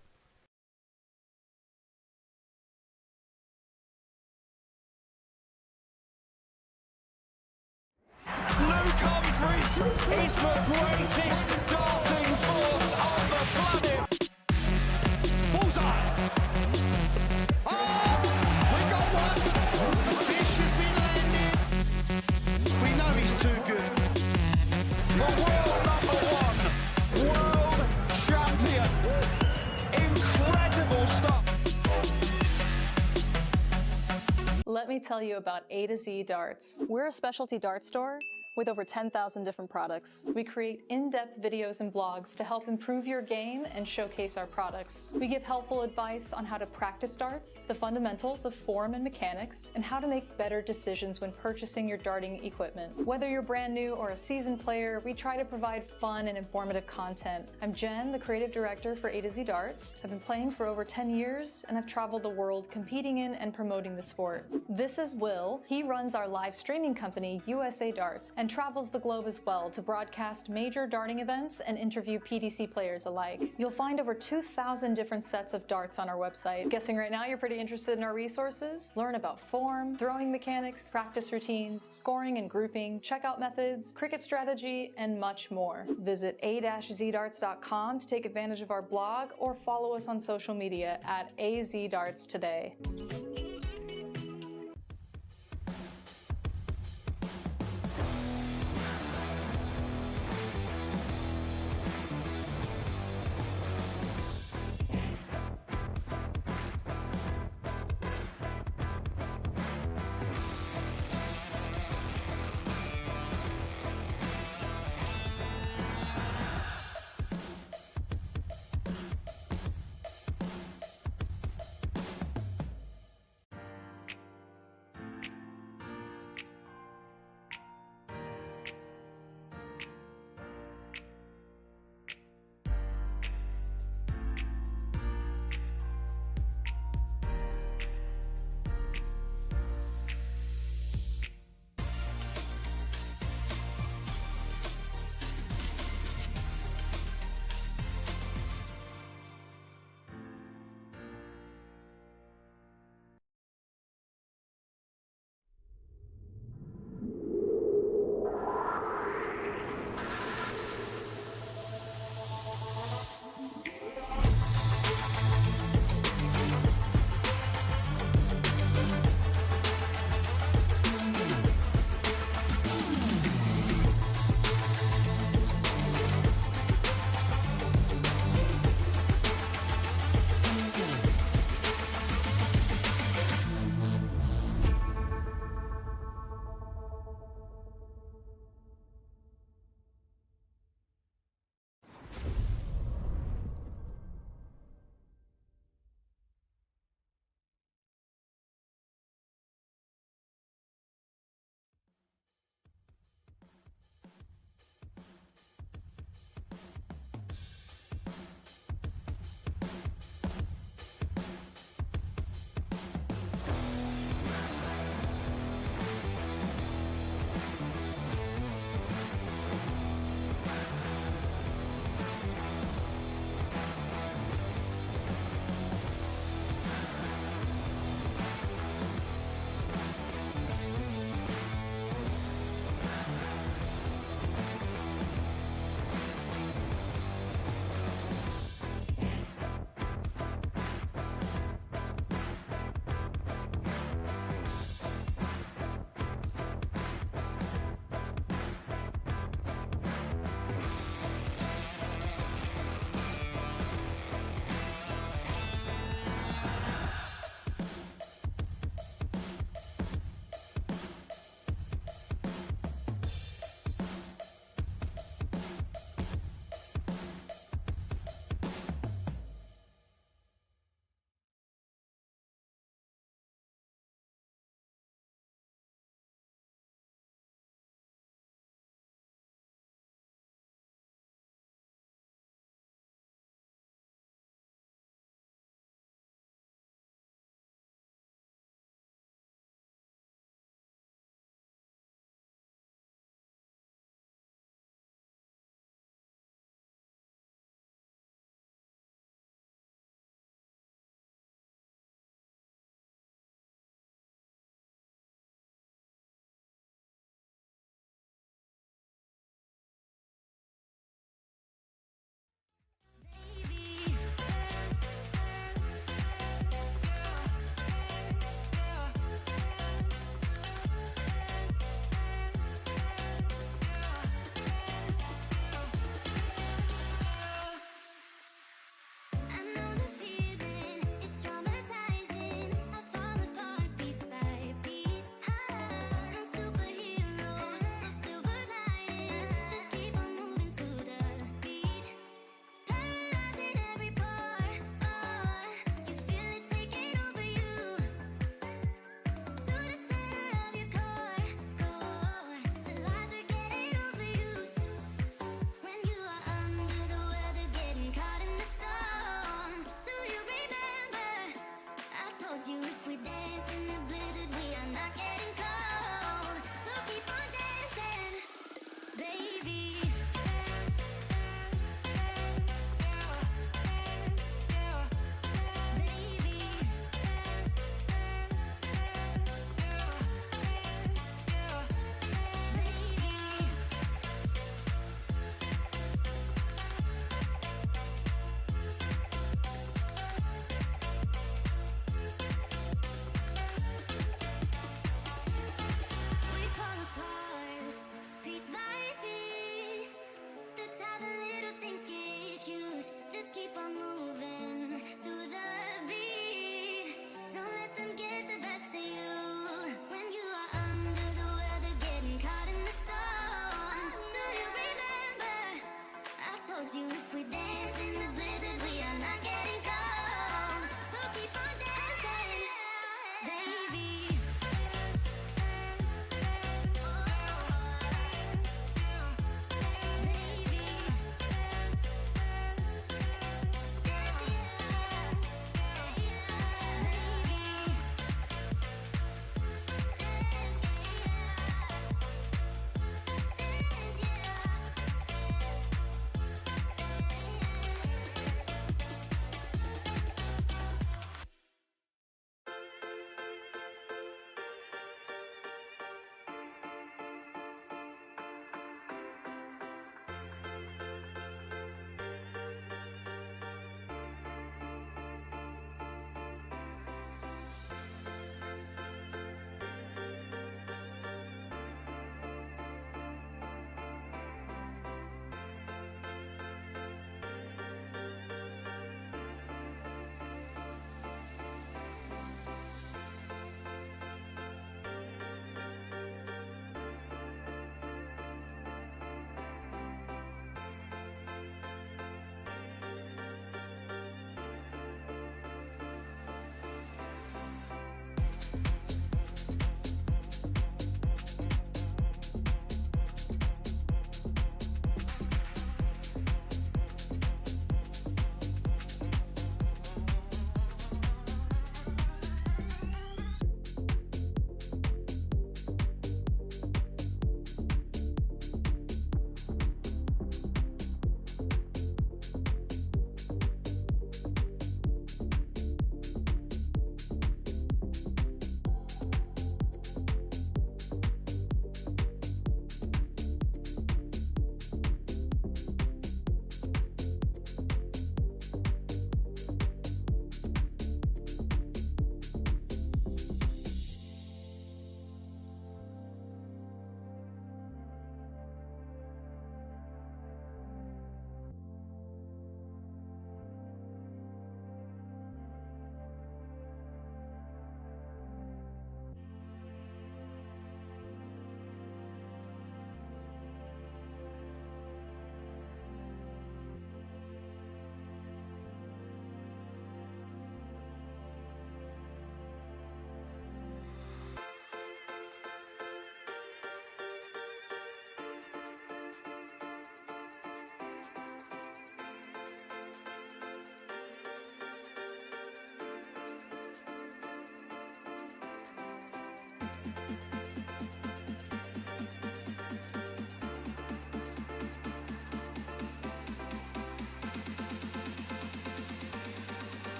Humphreys is the greatest darting force on the planet. Bullseye. Oh, we got one. Fish has been landed. We know he's too good. The world number 1 world champion. Incredible stuff. Let me tell you about A to Z Darts. We're a specialty dart store with over 10,000 different products. We create in-depth videos and blogs to help improve your game and showcase our products. We give helpful advice on how to practice darts, the fundamentals of form and mechanics, and how to make better decisions when purchasing your darting equipment. Whether you're brand new or a seasoned player, we try to provide fun and informative content. I'm Jen, the creative director for A to Z Darts. I've been playing for over 10 years, and I've traveled the world competing in and promoting the sport. This is Will. He runs our live streaming company, USA Darts, and travels the globe as well to broadcast major darting events and interview PDC players alike. You'll find over 2,000 different sets of darts on our website. Guessing right now you're pretty interested in our resources? Learn about form, throwing mechanics, practice routines, scoring and grouping, checkout methods, cricket strategy, and much more. Visit a-zdarts.com to take advantage of our blog or follow us on social media at AZDarts today.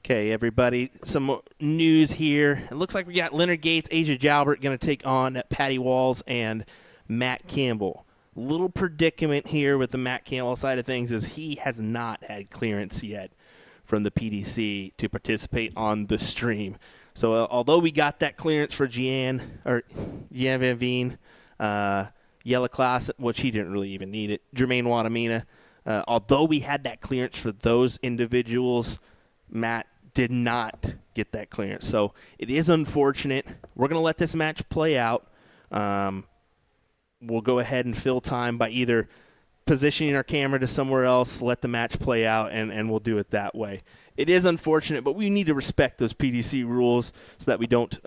Okay, everybody, some news here. It looks like we got Leonard Gates, Asia Jalbert going to take on Patty Walls and Matt Campbell. Little predicament here with the Matt Campbell side of things is he has not had clearance yet from the PDC to participate on the stream. So although we got that clearance for Gian Van Veen, Yella Class, which he didn't really even need it, Jermaine Wadamina, although we had that clearance for those individuals, Matt did not get that clearance. So it is unfortunate. We're going to let this match play out. We'll go ahead and fill time by either positioning our camera to somewhere else, let the match play out, and we'll do it that way. It is unfortunate, but we need to respect those PDC rules so that we don't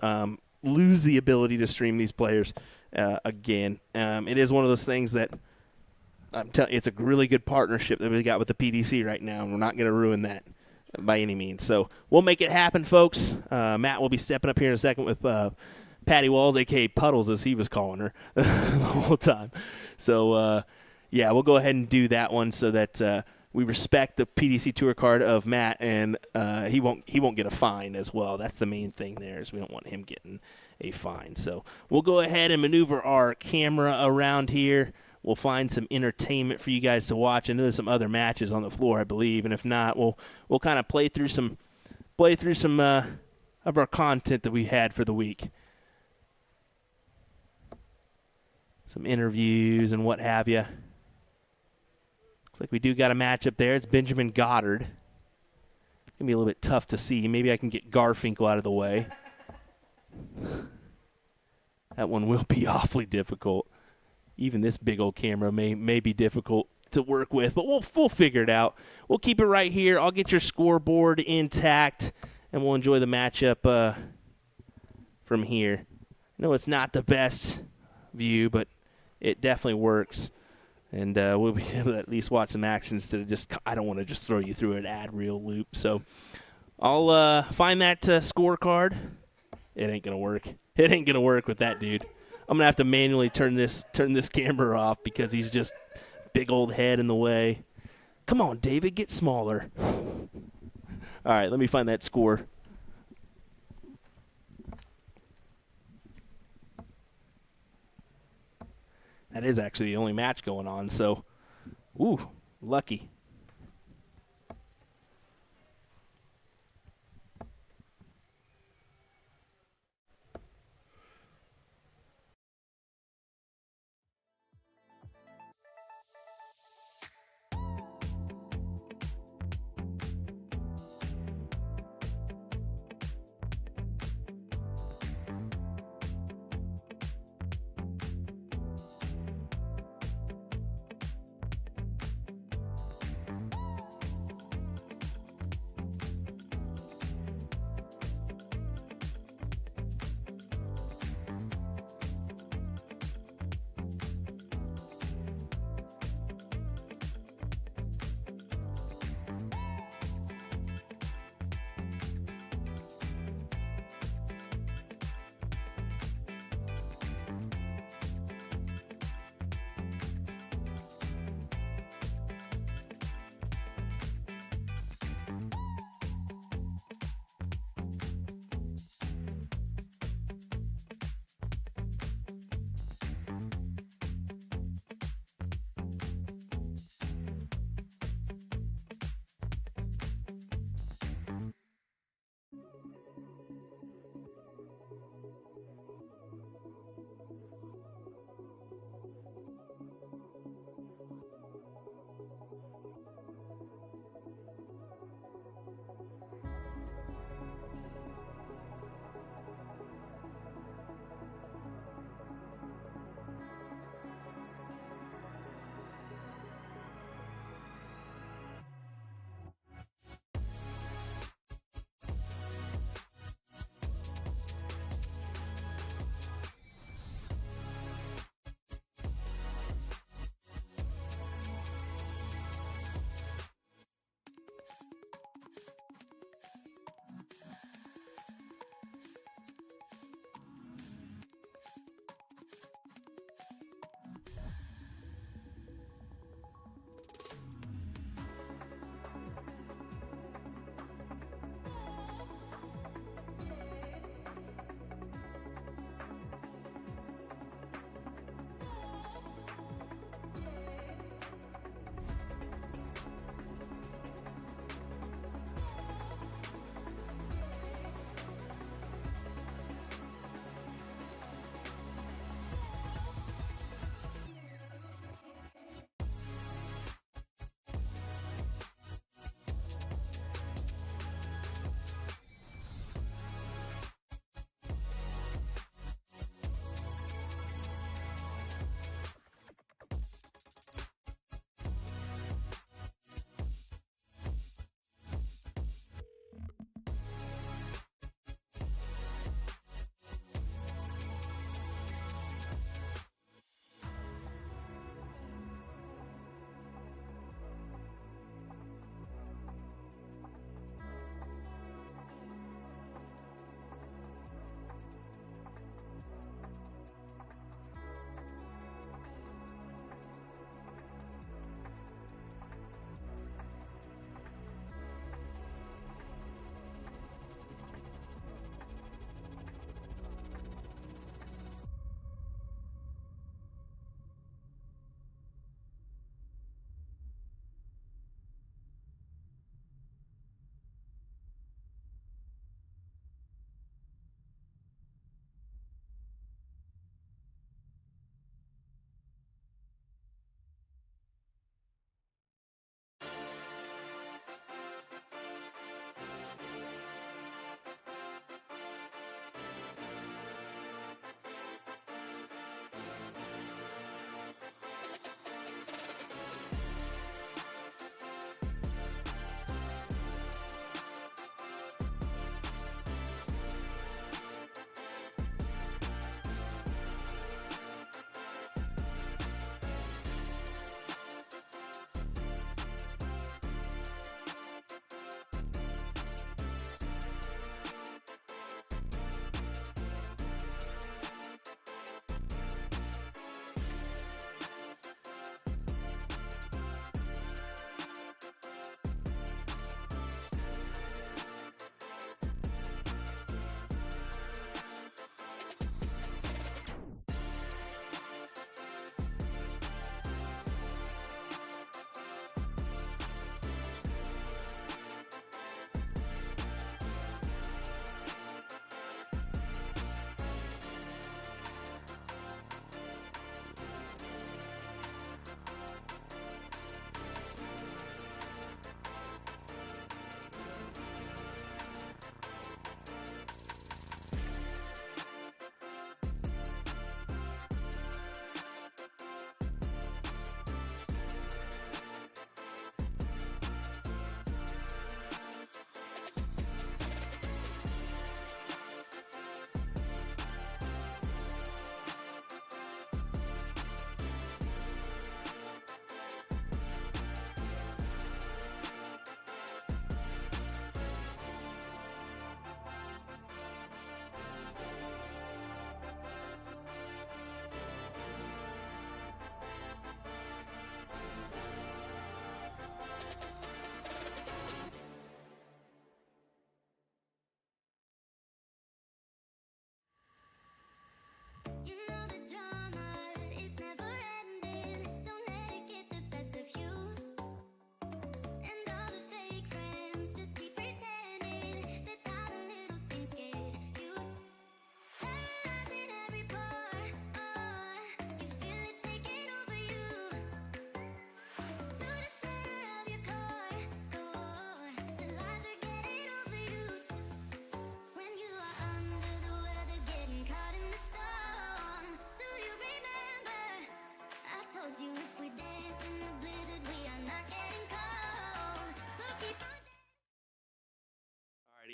lose the ability to stream these players again. It is one of those things that it's a really good partnership that we got with the PDC right now, and we're not going to ruin that by any means. So we'll make it happen, folks. Matt will be stepping up here in a second with Patty Walls, a.k.a. Puddles, as he was calling her the whole time. So, yeah, we'll go ahead and do that one so that we respect the PDC tour card of Matt, and he won't get a fine as well. That's the main thing there, is we don't want him getting a fine. So we'll go ahead and maneuver our camera around here. We'll find some entertainment for you guys to watch. I know there's some other matches on the floor, I believe, and if not, we'll kind of play through some of our content that we had for the week. Some interviews and what have you. Looks like we do got a matchup there. It's Benjamin Goddard. It's going to be a little bit tough to see. Maybe I can get Garfinkel out of the way. That one will be awfully difficult. Even this big old camera may be difficult to work with, but we'll figure it out. We'll keep it right here. I'll get your scoreboard intact, and we'll enjoy the matchup from here. No, it's not the best view, but it definitely works. And we'll be able to at least watch some action instead of just, I don't want to just throw you through an ad reel loop. So I'll find that scorecard. It ain't going to work. It ain't going to work with that dude. I'm going to have to manually turn this camera off because he's just big old head in the way. Come on, David, get smaller. All right, let me find that score. That is actually the only match going on, so, ooh, lucky.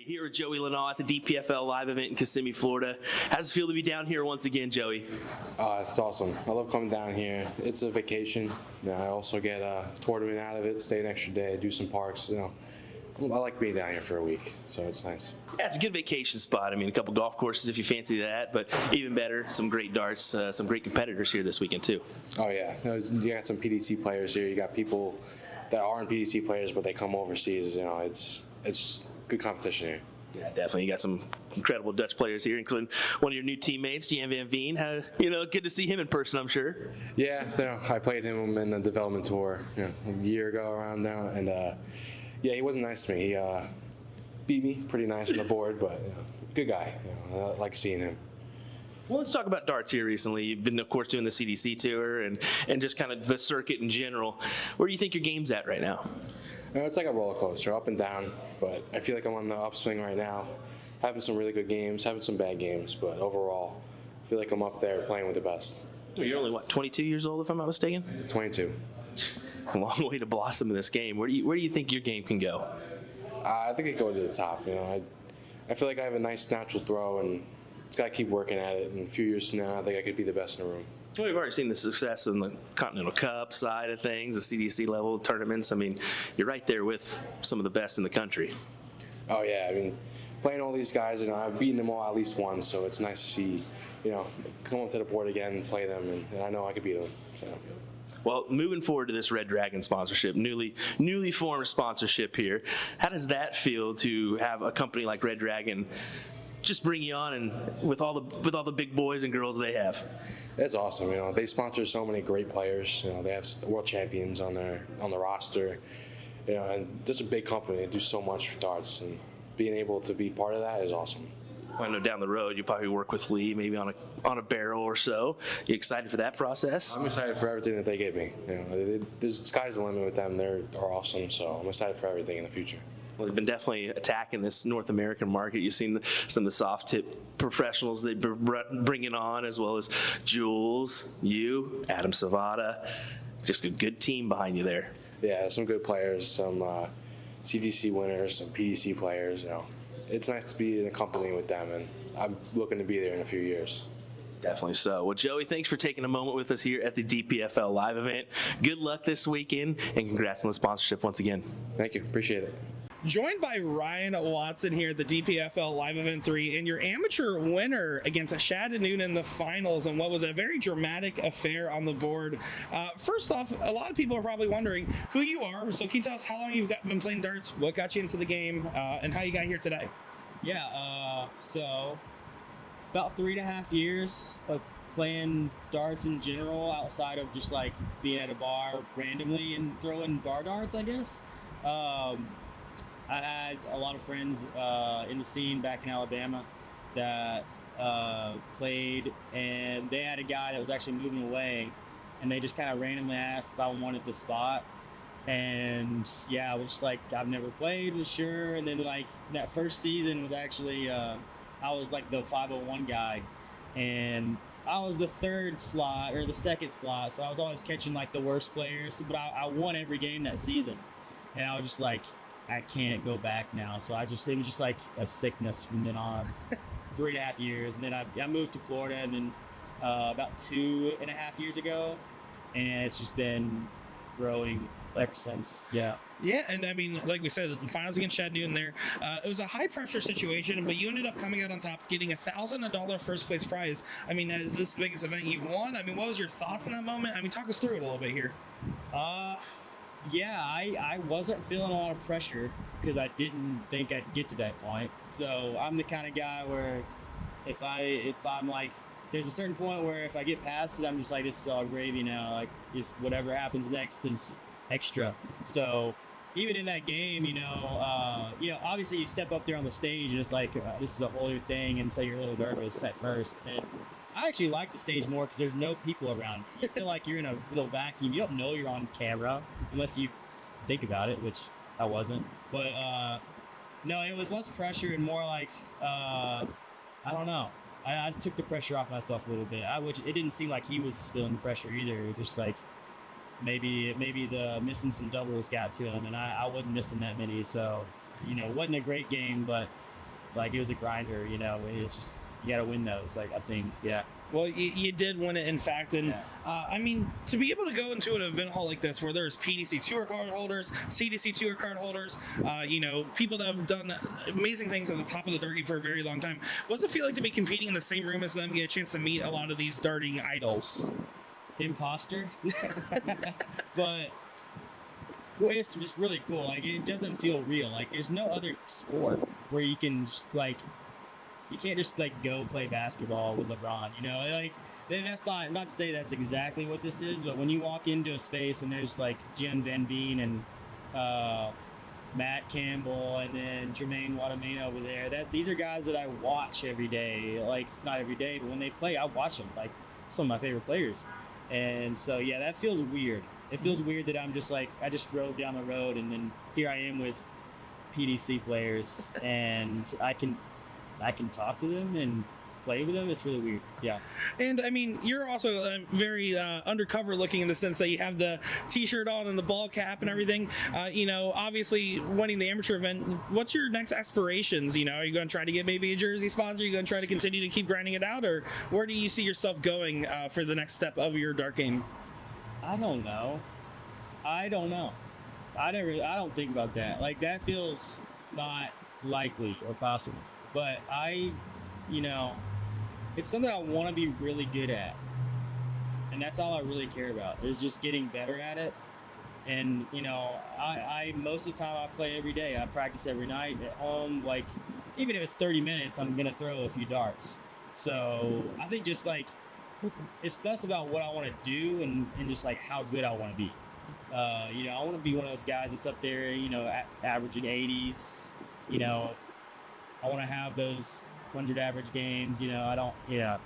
Here with Joey Lenall at the DPFL Live Event in Kissimmee, Florida. How does it feel to be down here once again, Joey? It's awesome. I love coming down here. It's a vacation. I also get a tournament out of it, stay an extra day, do some parks. I like being down here for a week, so it's nice. Yeah, it's a good vacation spot. I mean, a couple golf courses if you fancy that, but even better, some great darts, some great competitors here this weekend too. Oh yeah, you got some PDC players here. You got people that aren't PDC players, but they come overseas. It's good competition here. Yeah, definitely. You got some incredible Dutch players here, including one of your new teammates, Jan van Veen. Good to see him in person, I'm sure. Yeah, I played him in the development tour a year ago around now, and he wasn't nice to me. He beat me pretty nice on the board, but good guy. I like seeing him. Well, let's talk about darts here recently. You've been, of course, doing the CDC tour and just kind of the circuit in general. Where do you think your game's at right now? It's like a roller coaster, up and down, but I feel like I'm on the upswing right now, having some really good games, having some bad games, but overall, I feel like I'm up there playing with the best. You're only, 22 years old, if I'm not mistaken? 22. A long way to blossom in this game. Where do you think your game can go? I think it go to the top. I feel like I have a nice natural throw, and just got to keep working at it. And a few years from now, I think I could be the best in the room. Well, we've already seen the success in the Continental Cup side of things, the CDC level tournaments. I mean, you're right there with some of the best in the country. Oh, yeah. I mean, playing all these guys, I've beaten them all at least once, so it's nice to see, come onto the board again and play them, and I know I could beat them. So. Well, moving forward to this Red Dragon sponsorship, newly formed sponsorship here, how does that feel to have a company like Red Dragon just bring you on and with all the big boys and girls they have? It's awesome. They sponsor so many great players. They have world champions on the roster. And just a big company. They do so much for darts, and being able to be part of that is awesome. I know down the road you probably work with Lee, maybe on a barrel or so. You excited for that process? I'm excited for everything that they give me. There's sky's the limit with them. They're awesome. So I'm excited for everything in the future. Well, they've been definitely attacking this North American market. You've seen some of the soft tip professionals they've been bringing on, as well as Jules, you, Adam Savada. Just a good team behind you there. Yeah, some good players, some CDC winners, some PDC players. It's nice to be in a company with them, and I'm looking to be there in a few years. Definitely so. Well, Joey, thanks for taking a moment with us here at the DPFL Live Event. Good luck this weekend, and congrats on the sponsorship once again. Thank you. Appreciate it. Joined by Ryan Watson here at the DPFL Live Event 3, and your amateur winner against Shad Noonan in the finals, and what was a very dramatic affair on the board. First off, a lot of people are probably wondering who you are. So can you tell us how long you've been playing darts, what got you into the game, and how you got here today? Yeah, so about 3.5 years of playing darts in general, outside of just like being at a bar randomly and throwing bar darts, I guess. I had a lot of friends in the scene back in Alabama that played, and they had a guy that was actually moving away, and they just kind of randomly asked if I wanted the spot. And yeah, I was just like, I've never played, was sure. And then like that first season was actually, I was like the 501 guy, and I was the third slot or the second slot, so I was always catching like the worst players, but I won every game that season. And I was just like, I can't go back now. So it was just like a sickness from then on. 3.5 years. And then I moved to Florida, and then about 2.5 years ago. And it's just been growing ever since. Yeah. Yeah, and I mean, like we said, the finals against Shad Noonan there, it was a high-pressure situation, but you ended up coming out on top, getting a $1,000 first-place prize. I mean, is this the biggest event you've won? I mean, what was your thoughts in that moment? I mean, talk us through it a little bit here. Yeah, I wasn't feeling a lot of pressure because I didn't think I'd get to that point. So I'm the kind of guy where if I'm like, there's a certain point where if I get past it, I'm just like, this is all gravy now. Like, if whatever happens next is extra. So even in that game, obviously you step up there on the stage and it's like, this is a whole new thing, and so you're a little nervous at first. And I actually like the stage more because there's no people around. You feel like you're in a little vacuum. You don't know you're on camera unless you think about it, which I wasn't. But no, it was less pressure and more like, I don't know. I took the pressure off myself a little bit. It didn't seem like he was feeling the pressure either. It was just like maybe the missing some doubles got to him, and I wasn't missing that many. So, it wasn't a great game, but Like, it was a grinder, you know. It's just, you got to win those. Like, I think, yeah. Well, you did win it, in fact, and Yeah. I mean, to be able to go into an event hall like this, where there's PDC Tour card holders, CDC Tour card holders, you know, people that have done amazing things at the top of the dart game for a very long time. What does it feel like to be competing in the same room as them, get a chance to meet a lot of these darting idols? Imposter. But it's just really cool. Like, it doesn't feel real. Like, there's no other sport where you can just, like, you can't just, like, go play basketball with LeBron, you know? Like, that's not to say that's exactly what this is, but when you walk into a space and there's, like, Jen Van Veen and Matt Campbell and then Jermaine Watamena over there, these are guys that I watch every day. Like, not every day, but when they play, I watch them. Like, some of my favorite players. And so, yeah, that feels weird. It feels weird that I'm just, like, I just drove down the road and then here I am with PDC players and I can talk to them and play with them. It's really weird. Yeah. And I mean, you're also very undercover looking, in the sense that you have the t-shirt on and the ball cap and everything. You know, obviously winning the amateur event, what's your next aspirations? You know, are you going to try to get maybe a jersey sponsor? Are you going to try to continue to keep grinding it out, or where do you see yourself going for the next step of your dart game? I don't know. I don't think about that. Like, that feels not likely or possible. But you know, it's something I want to be really good at. And that's all I really care about, is just getting better at it. And, you know, I most of the time I play every day. I practice every night at home. Like, even if it's 30 minutes, I'm going to throw a few darts. So I think just, like, it's less about what I want to do and just, like, how good I want to be. You know, I want to be one of those guys that's up there, you know, averaging 80s, you know. I want to have those 100 average games, you know. I don't know.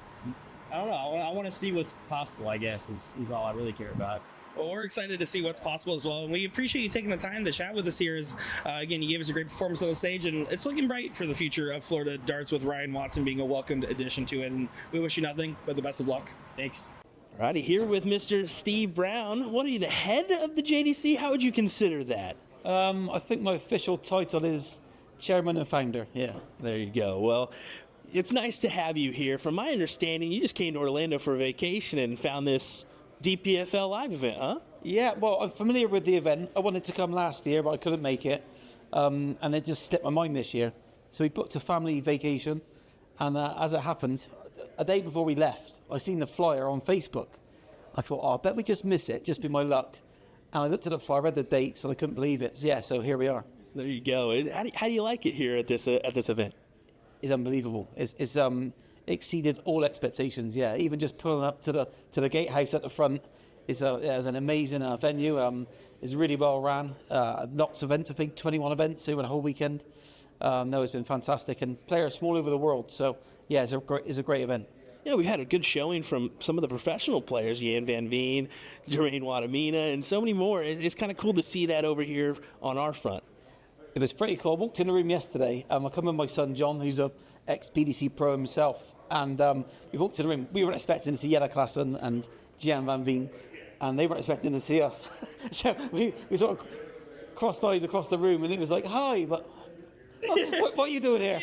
I want to see what's possible, I guess, is all I really care about. Well, we're excited to see what's possible as well, and we appreciate you taking the time to chat with us here. As again, you gave us a great performance on the stage, and it's looking bright for the future of Florida darts, with Ryan Watson being a welcomed addition to it, and we wish you nothing but the best of luck. Thanks. Alrighty, here with Mr. Steve Brown. What are you, the head of the JDC? How would you consider that? I think my official title is Chairman and Founder. Yeah, there you go. Well, it's nice to have you here. From my understanding, you just came to Orlando for a vacation and found this DPFL Live Event, huh? Yeah, well, I'm familiar with the event. I wanted to come last year, but I couldn't make it. And it just slipped my mind this year. So we booked a family vacation. And as it happened, a day before we left, I seen the flyer on Facebook. I thought, I bet we just miss it. Just be my luck. And I looked at the flyer, read the dates, and I couldn't believe it. So, yeah, so here we are. There you go. How do you like it here at this event? It's unbelievable. It's exceeded all expectations. Yeah, even just pulling up to the gatehouse at the front is an amazing venue. It's really well ran. Lots of events, I think 21 events over the whole weekend. No, it's been fantastic, and players from all over the world. So yeah, it's a great event. Yeah, we had a good showing from some of the professional players, Jan Van Veen, Jermaine Watamena, and so many more. It's kind of cool to see that over here on our front. It was pretty cool. I walked in the room yesterday. I come with my son John, who's a ex-PDC pro himself, and we walked in the room. We weren't expecting to see Jelle Klassen and Jan Van Veen, and they weren't expecting to see us. So we sort of crossed eyes across the room, and it was like, hi, but what are you doing here?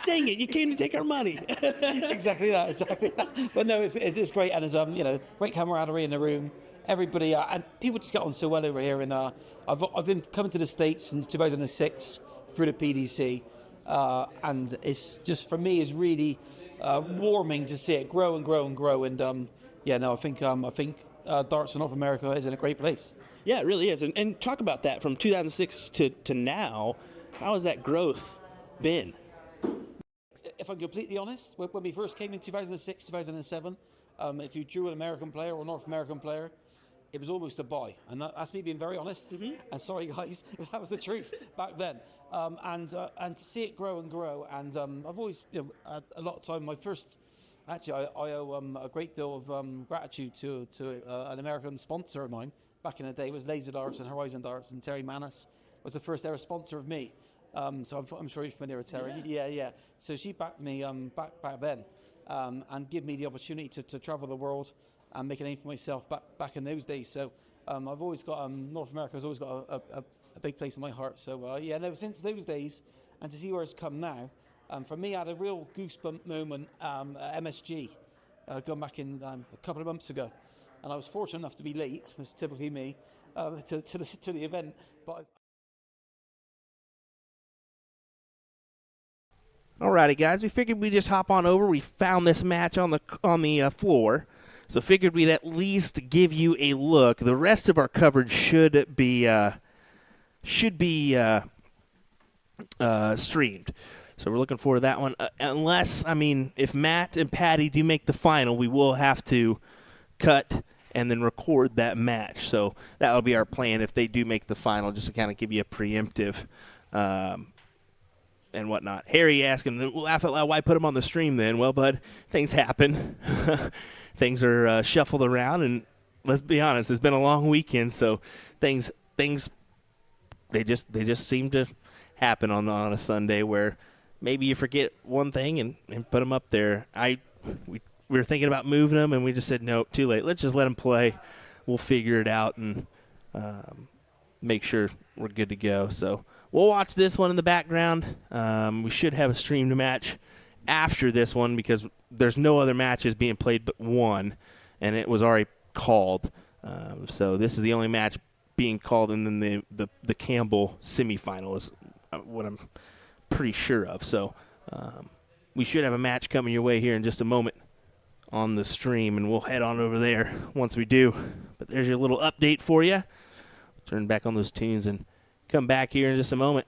Dang it, you came to take our money. Exactly that. But no, it's great, and there's great camaraderie in the room. Everybody and people just get on so well over here, and I've been coming to the States since 2006 through the PDC, and it's just, for me, is really warming to see it grow and grow and grow. And I think darts in North America is in a great place. Yeah, it really is. And talk about that from 2006 to now. How has that growth been? If I'm completely honest, when we first came in 2006, 2007, if you drew an American player or North American player, it was almost a buy. And that's me being very honest. Mm-hmm. And sorry, guys, if that was the truth back then. And to see it grow and grow. And I've always, a lot of time, I owe a great deal of gratitude to an American sponsor of mine back in the day. It was Laser Darts and Horizon Darts, and Terry Manis was the first ever sponsor of me. So I'm sure you're familiar with Terry. Yeah. So she backed me back then, and gave me the opportunity to travel the world and make a name for myself back in those days. So I've always got North America's always got a big place in my heart. So since those days, and to see where it's come now, For me, I had a real goosebump moment at MSG, going back in a couple of months ago, and I was fortunate enough to be late, as typically me, to the event. But Alrighty, guys, we figured we'd just hop on over. We found this match on the floor, so figured we'd at least give you a look. The rest of our coverage should be streamed, so we're looking forward to that one. Unless, if Matt and Patty do make the final, we will have to cut and then record that match. So that will be our plan if they do make the final, just to kind of give you a preemptive. And whatnot. Harry asking, laugh out loud, why put him on the stream then? Well, bud, things happen. Things are shuffled around, and let's be honest, it's been a long weekend, so things they just seem to happen on a Sunday where maybe you forget one thing and put them up there. We were thinking about moving them, and we just said, no, too late. Let's just let them play. We'll figure it out and make sure we're good to go. So we'll watch this one in the background. We should have a streamed match after this one because there's no other matches being played but one, and it was already called. So this is the only match being called, and then the Campbell semifinal is what I'm pretty sure of. So we should have a match coming your way here in just a moment on the stream, and we'll head on over there once we do. But there's your little update for you. Turn back on those tunes and come back here in just a moment.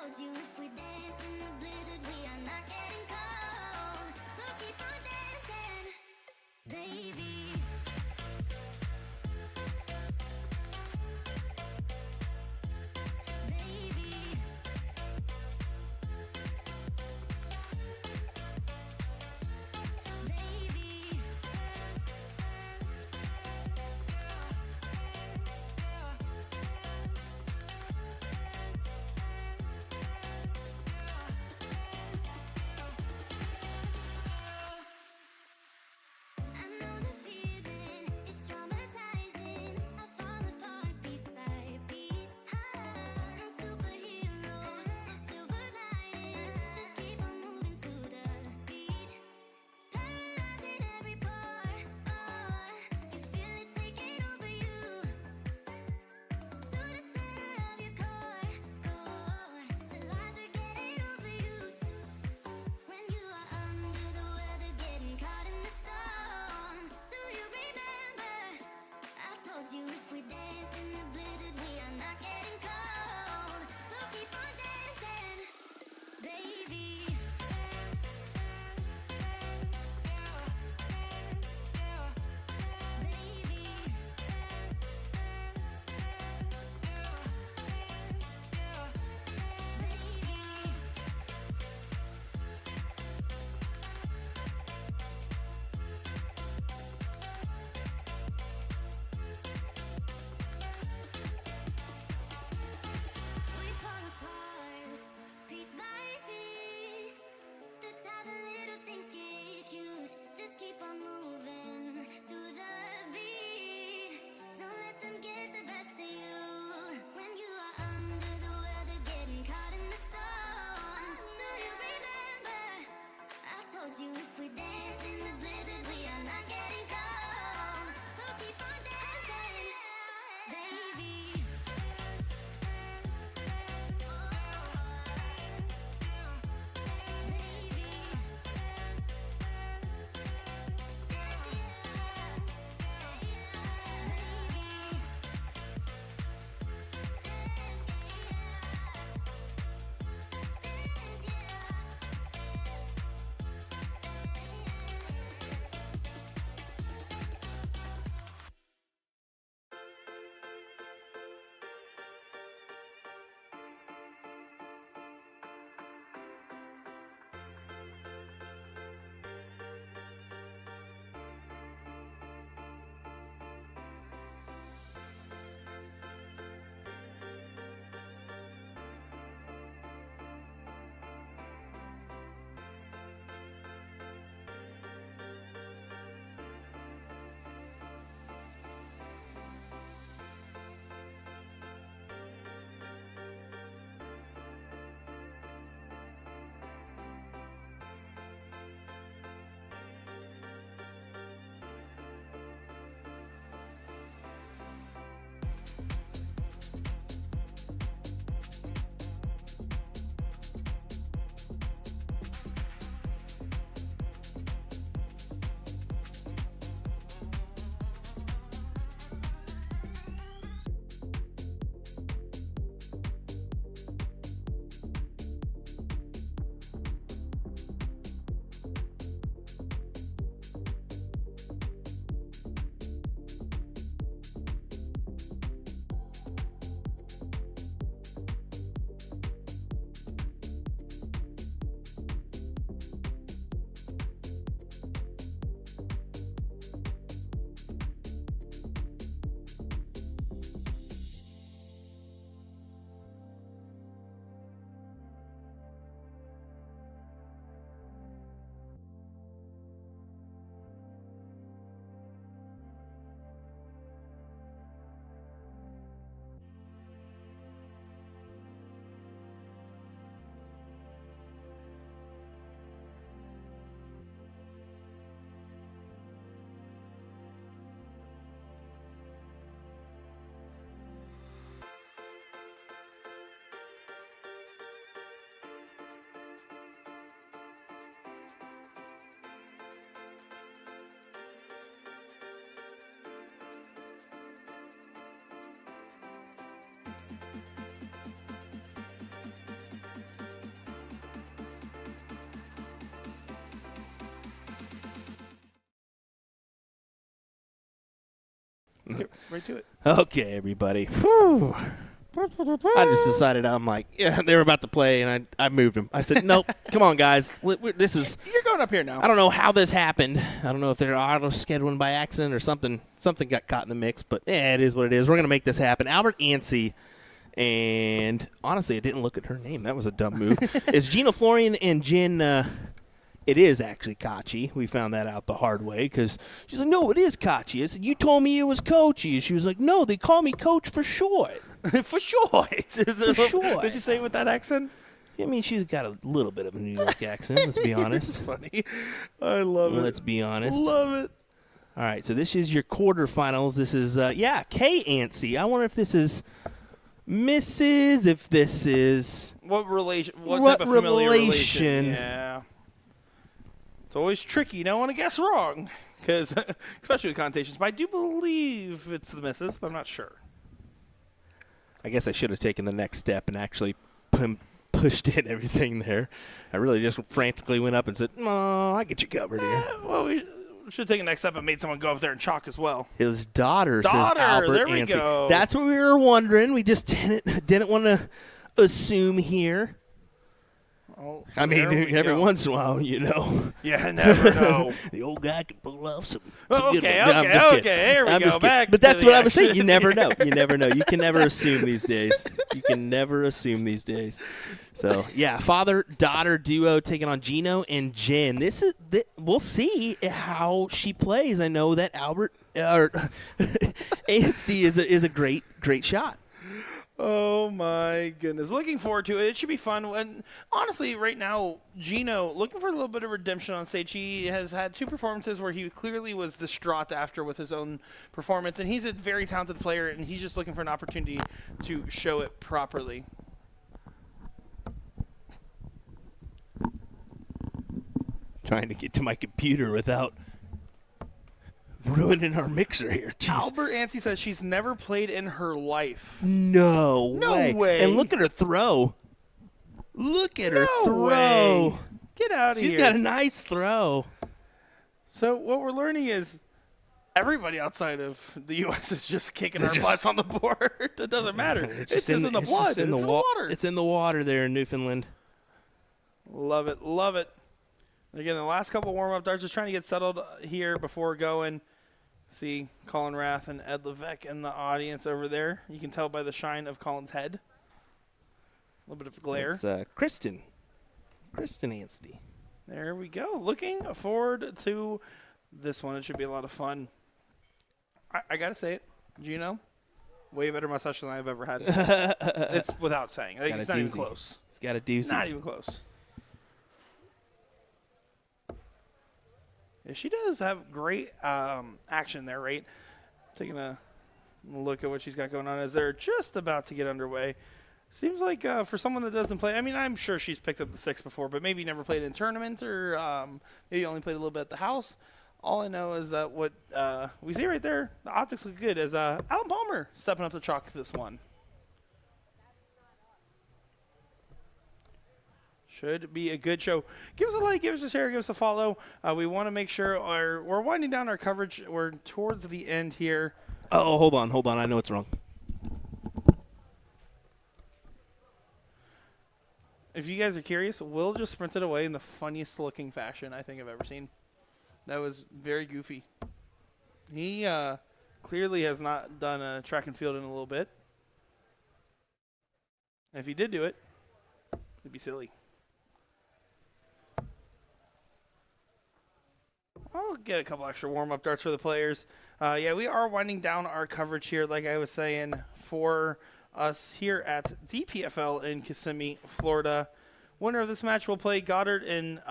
told you if we dance in the blizzard, we are not getting cold. So keep on dancing, baby. Get right to it. Okay, everybody. Whew. I just decided they were about to play, and I moved them. I said, nope, come on, guys. This is. You're going up here now. I don't know how this happened. I don't know if they're auto-scheduling by accident or something. Something got caught in the mix, but it is what it is. We're going to make this happen. Albert Ansey, and honestly, I didn't look at her name. That was a dumb move. It's Gina Florian and Jen. It is actually Kachi. We found that out the hard way because she's like, no, it is Kachi. I said, you told me it was Coachy. She was like, no, they call me Coach for short. For sure. For sure. Did she say it with that accent? I mean, she's got a little bit of a New York accent, let's be honest. Funny. I love it. Let's be honest. Love it. All right, so this is your quarterfinals. This is, Kay Ansey. I wonder if this is Mrs., if this is... What relation? What type of familiar relation? relation? Yeah. It's always tricky. You don't want to guess wrong, because especially with connotations. But I do believe it's the missus, but I'm not sure. I guess I should have taken the next step and actually pushed in everything there. I really just frantically went up and said, "No, I get you covered here." Well, we should have taken the next step and made someone go up there and chalk as well. His daughter says Albert there we Ansey. go. That's what we were wondering. We just didn't want to assume here. Oh, I mean, every go. once in a while, you know. Yeah, never know. The old guy can pull off some Okay, good ones. No, I'm just kidding. Here we I'm go. just kidding. Back But to that's the what I was saying. action. You never know. You never know. You can never assume these days. You can never assume these days. So, yeah, father-daughter duo taking on Gino and Jen. We'll see how she plays. I know that Albert Ansey is a great shot. Oh, my goodness. Looking forward to it. It should be fun. And honestly, right now, Gino, looking for a little bit of redemption on stage. He has had 2 performances where he clearly was distraught after with his own performance. And he's a very talented player, and he's just looking for an opportunity to show it properly. Trying to get to my computer without ruining our mixer here. Jeez. Albert Ansey says she's never played in her life. No way. And look at her throw. Look at her throw. Way. Get out of here. She's got a nice throw. So what we're learning is everybody outside of the U.S. is just kicking our butts on the board. It doesn't matter. It's just in the blood. It's in the water. It's in the water there in Newfoundland. Love it. Love it. Again, the last couple warm-up darts, just trying to get settled here before going. See Colin Rath and Ed Levesque in the audience over there. You can tell by the shine of Colin's head. A little bit of glare. It's Kristen Ansey. There we go. Looking forward to this one. It should be a lot of fun. I got to say it, Gino, way better mustache than I've ever had. It's without saying. I think it's not even close. It's got a doozy. Not even close. Yeah, she does have great action there, right? Taking a look at what she's got going on as they're just about to get underway. Seems like for someone that doesn't play, I mean, I'm sure she's picked up the sticks before, but maybe never played in tournaments or maybe only played a little bit at the house. All I know is that what we see right there, the optics look good, as Alan Palmer stepping up to chalk this one. Should be a good show. Give us a like, give us a share, give us a follow. We want to make sure we're winding down our coverage. We're towards the end here. Oh, hold on. I know it's wrong. If you guys are curious, Will just sprinted away in the funniest looking fashion I think I've ever seen. That was very goofy. He clearly has not done a track and field in a little bit. And if he did do it, it'd be silly. I'll get a couple extra warm-up darts for the players. Yeah, we are winding down our coverage here, like I was saying, for us here at DPFL in Kissimmee, Florida. Winner of this match will play Goddard and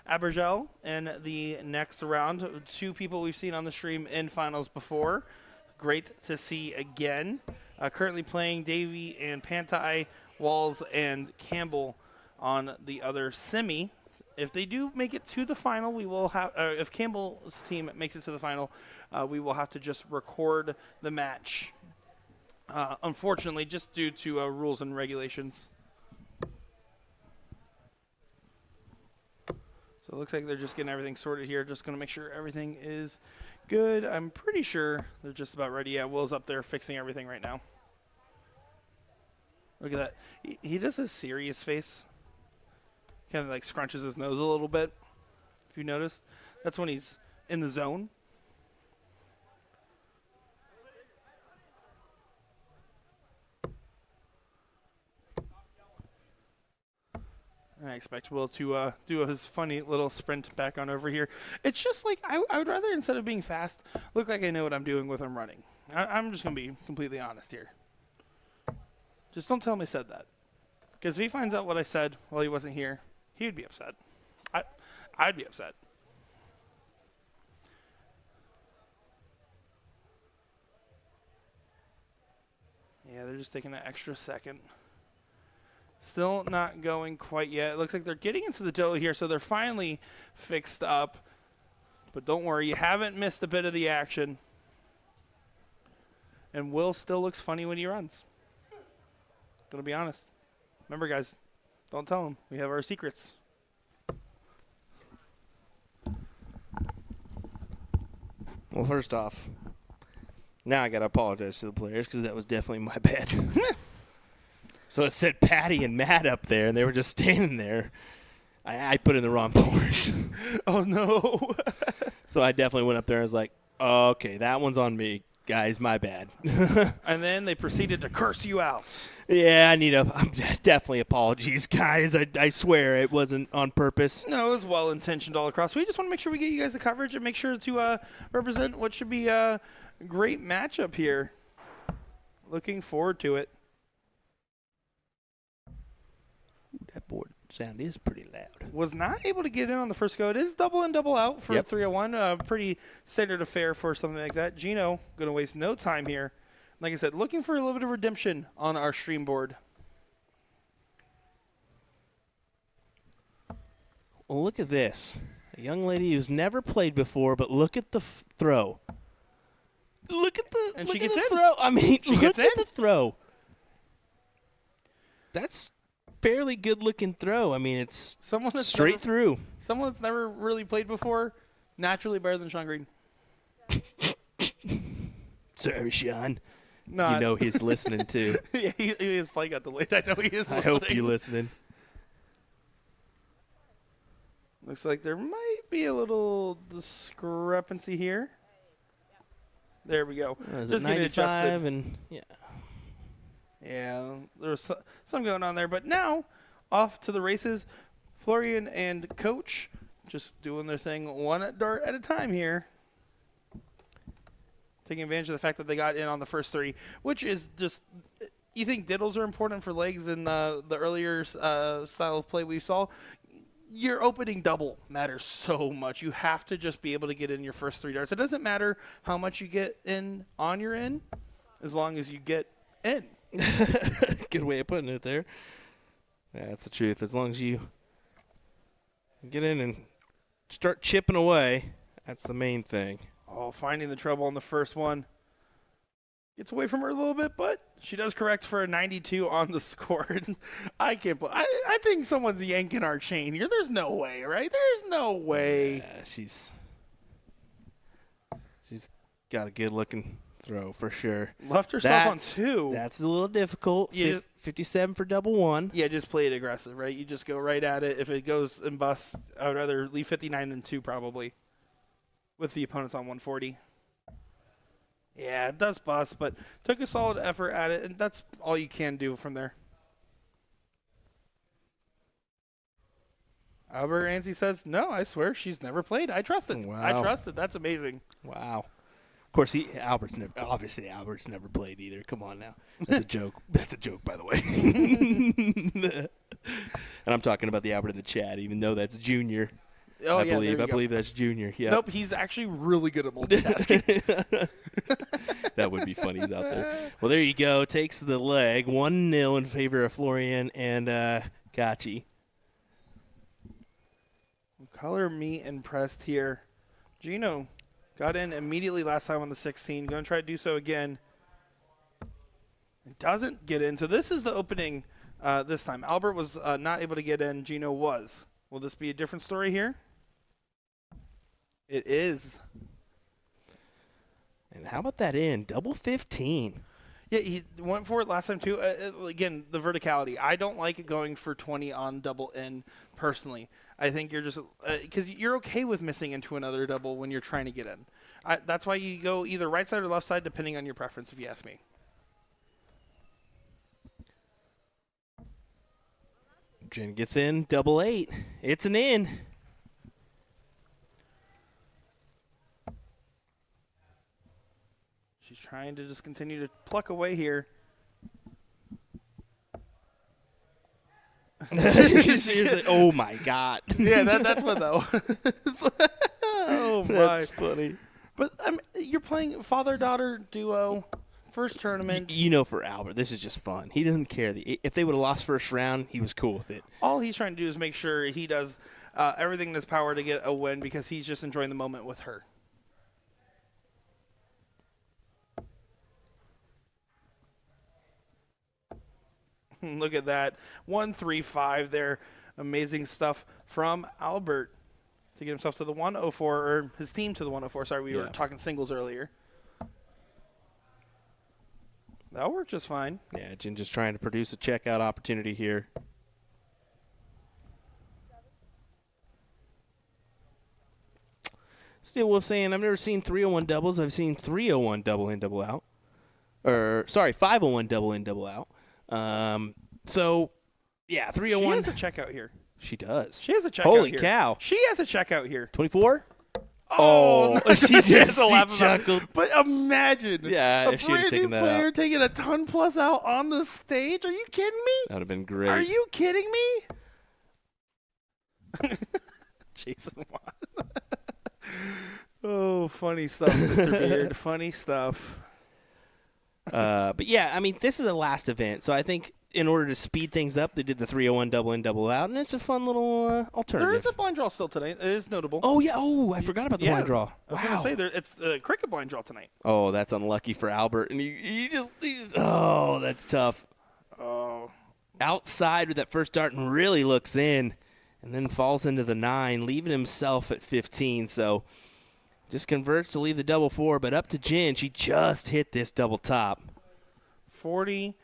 Abergel in the next round. 2 people we've seen on the stream in finals before. Great to see again. Currently playing Davey and Pantai, Walls, and Campbell on the other semi. If they do make it to the final, we will have. If Campbell's team makes it to the final, we will have to just record the match. Unfortunately, just due to rules and regulations. So it looks like they're just getting everything sorted here. Just going to make sure everything is good. I'm pretty sure they're just about ready. Yeah, Will's up there fixing everything right now. Look at that. He does his serious face. Kind of like scrunches his nose a little bit, if you noticed. That's when he's in the zone. I expect Will to do his funny little sprint back on over here. It's just like I would rather, instead of being fast, look like I know what I'm doing with him running. I'm just going to be completely honest here. Just don't tell me I said that. Because if he finds out what I said while he wasn't here, he would be upset. I'd be upset. Yeah, they're just taking an extra second. Still not going quite yet. It looks like they're getting into the dough here, so they're finally fixed up. But don't worry, you haven't missed a bit of the action. And Will still looks funny when he runs. Gonna be honest. Remember, guys, don't tell him. We have our secrets. Well, first off, now I got to apologize to the players because that was definitely my bad. So it said Patty and Matt up there, and they were just standing there. I put in the wrong port. Oh, no. So I definitely went up there and was like, oh, okay, that one's on me. Guys, my bad. And then they proceeded to curse you out. Yeah, I'm definitely apologies, guys. I swear it wasn't on purpose. No, it was well-intentioned all across. We just want to make sure we get you guys the coverage and make sure to represent what should be a great matchup here. Looking forward to it. That board sound is pretty loud. Was not able to get in on the first go. It is double in, double out for 301. Pretty standard affair for something like that. Gino going to waste no time here. Like I said, looking for a little bit of redemption on our stream board. Well, look at this. A young lady who's never played before, but look at the throw. Look at the and look she gets at the in. throw. I mean, she gets look in. at the throw. That's fairly good-looking throw. I mean, it's someone that's straight through. Someone that's never really played before, naturally better than Sean Green. Sorry, Sean. No, you know he's listening too. Yeah, his flight got delayed. I know he is listening. I hope you're listening. Looks like there might be a little discrepancy here. There we go. Just 95 and yeah. Yeah, there's some going on there. But now, off to the races. Florian and Coach just doing their thing one dart at a time here. Taking advantage of the fact that they got in on the first three, which is just, you think diddles are important for legs in the earlier style of play we saw? Your opening double matters so much. You have to just be able to get in your first three darts. It doesn't matter how much you get in on your end, as long as you get in. Good way of putting it there. Yeah, that's the truth. As long as you get in and start chipping away, that's the main thing. Oh, finding the trouble on the first one. Gets away from her a little bit, but she does correct for a 92 on the score. I can't believe. I think someone's yanking our chain here. There's no way, right? There's no way. Yeah, she's got a good-looking throw for sure. Left herself on two. That's a little difficult. 57 for double one. Yeah, just play it aggressive, right? You just go right at it. If it goes and busts, I would rather leave 59 than 2 probably with the opponents on 140. Yeah, it does bust, but took a solid effort at it, and that's all you can do from there. Albert Anzi says, no, I swear she's never played. I trust it. Wow. I trust it. That's amazing. Wow. Of course, Albert's never played either. Come on now. That's a joke. That's a joke, by the way. And I'm talking about the Albert in the chat, even though that's junior. Oh, I yeah, believe that's junior. Yeah. Nope, he's actually really good at multitasking. That would be funny. He's out there. Well, there you go. Takes the leg. 1-0 in favor of Florian and Gachi. Color me impressed here. Gino got in immediately last time on the 16. Going to try to do so again. It doesn't get in. So this is the opening this time. Albert was not able to get in. Gino was. Will this be a different story here? It is. And how about that in? Double 15. Yeah, he went for it last time too. Again, the verticality. I don't like it going for 20 on double N personally. I think you're just because you're okay with missing into another double when you're trying to get in. That's why you go either right side or left side, depending on your preference, if you ask me. Jen gets in, double 8. It's an in. She's trying to just continue to pluck away here. Seriously, oh my God. Yeah, that's what though. Oh my, That's funny. But you're playing father-daughter duo, first tournament. You know, for Albert, this is just fun. He doesn't care. If they would have lost first round, he was cool with it. All he's trying to do is make sure he does everything in his power to get a win because he's just enjoying the moment with her. Look at that. 1-3-5 there. Amazing stuff from Albert to get himself to the 104, or his team to the 104. Sorry, we were talking singles earlier. That worked just fine. Yeah, Jen just trying to produce a checkout opportunity here. Steel Wolf saying, I've never seen 301 doubles. I've seen 301 double in, double out. Or, sorry, 501 double in, double out. So, yeah, 301. She has a checkout here. She does. She has a checkout Holy here. cow. She has a checkout here. 24? Oh, no, she just chuckled. But imagine if she had taken that player out. taking a ton plus out on the stage. Are you kidding me? That would have been great. Are you kidding me? Jason Watt. Oh, funny stuff, Mr. Beard. Funny stuff. But yeah, I mean, this is the last event, so I think in order to speed things up, they did the 301 double in, double out, and it's a fun little alternative. There is a blind draw still today. It is notable. Oh yeah, I forgot about the blind draw. I was going to say it's the cricket blind draw tonight. Oh, that's unlucky for Albert, and he just oh, that's tough. Oh, outside with that first dart and really looks in, and then falls into the 9, leaving himself at 15. So just converts to leave the double 4, but up to Jen. She just hit this double top. 40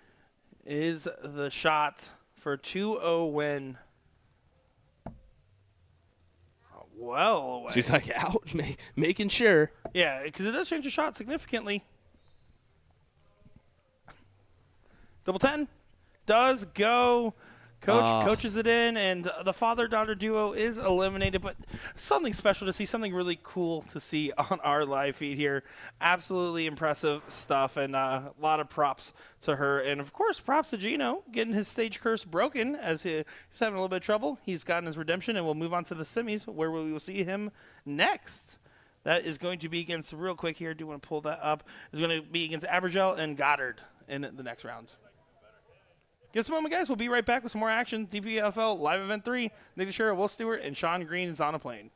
is the shot for a 2-0 win. Well away. She's like out, making sure. Yeah, because it does change the shot significantly. Double 10 does go. Coach coaches it in, and the father-daughter duo is eliminated. But something special to see, something really cool to see on our live feed here. Absolutely impressive stuff, and a lot of props to her. And, of course, props to Gino getting his stage curse broken as he was having a little bit of trouble. He's gotten his redemption, and we'll move on to the semis where we will see him next. That is going to be against, real quick here, do want to pull that up, is going to be against Abergel and Goddard in the next round. Give us a moment, guys. We'll be right back with some more action. DPFL Live Event 3. Dichiria, Will Stuart, and Sean Green is on a plane.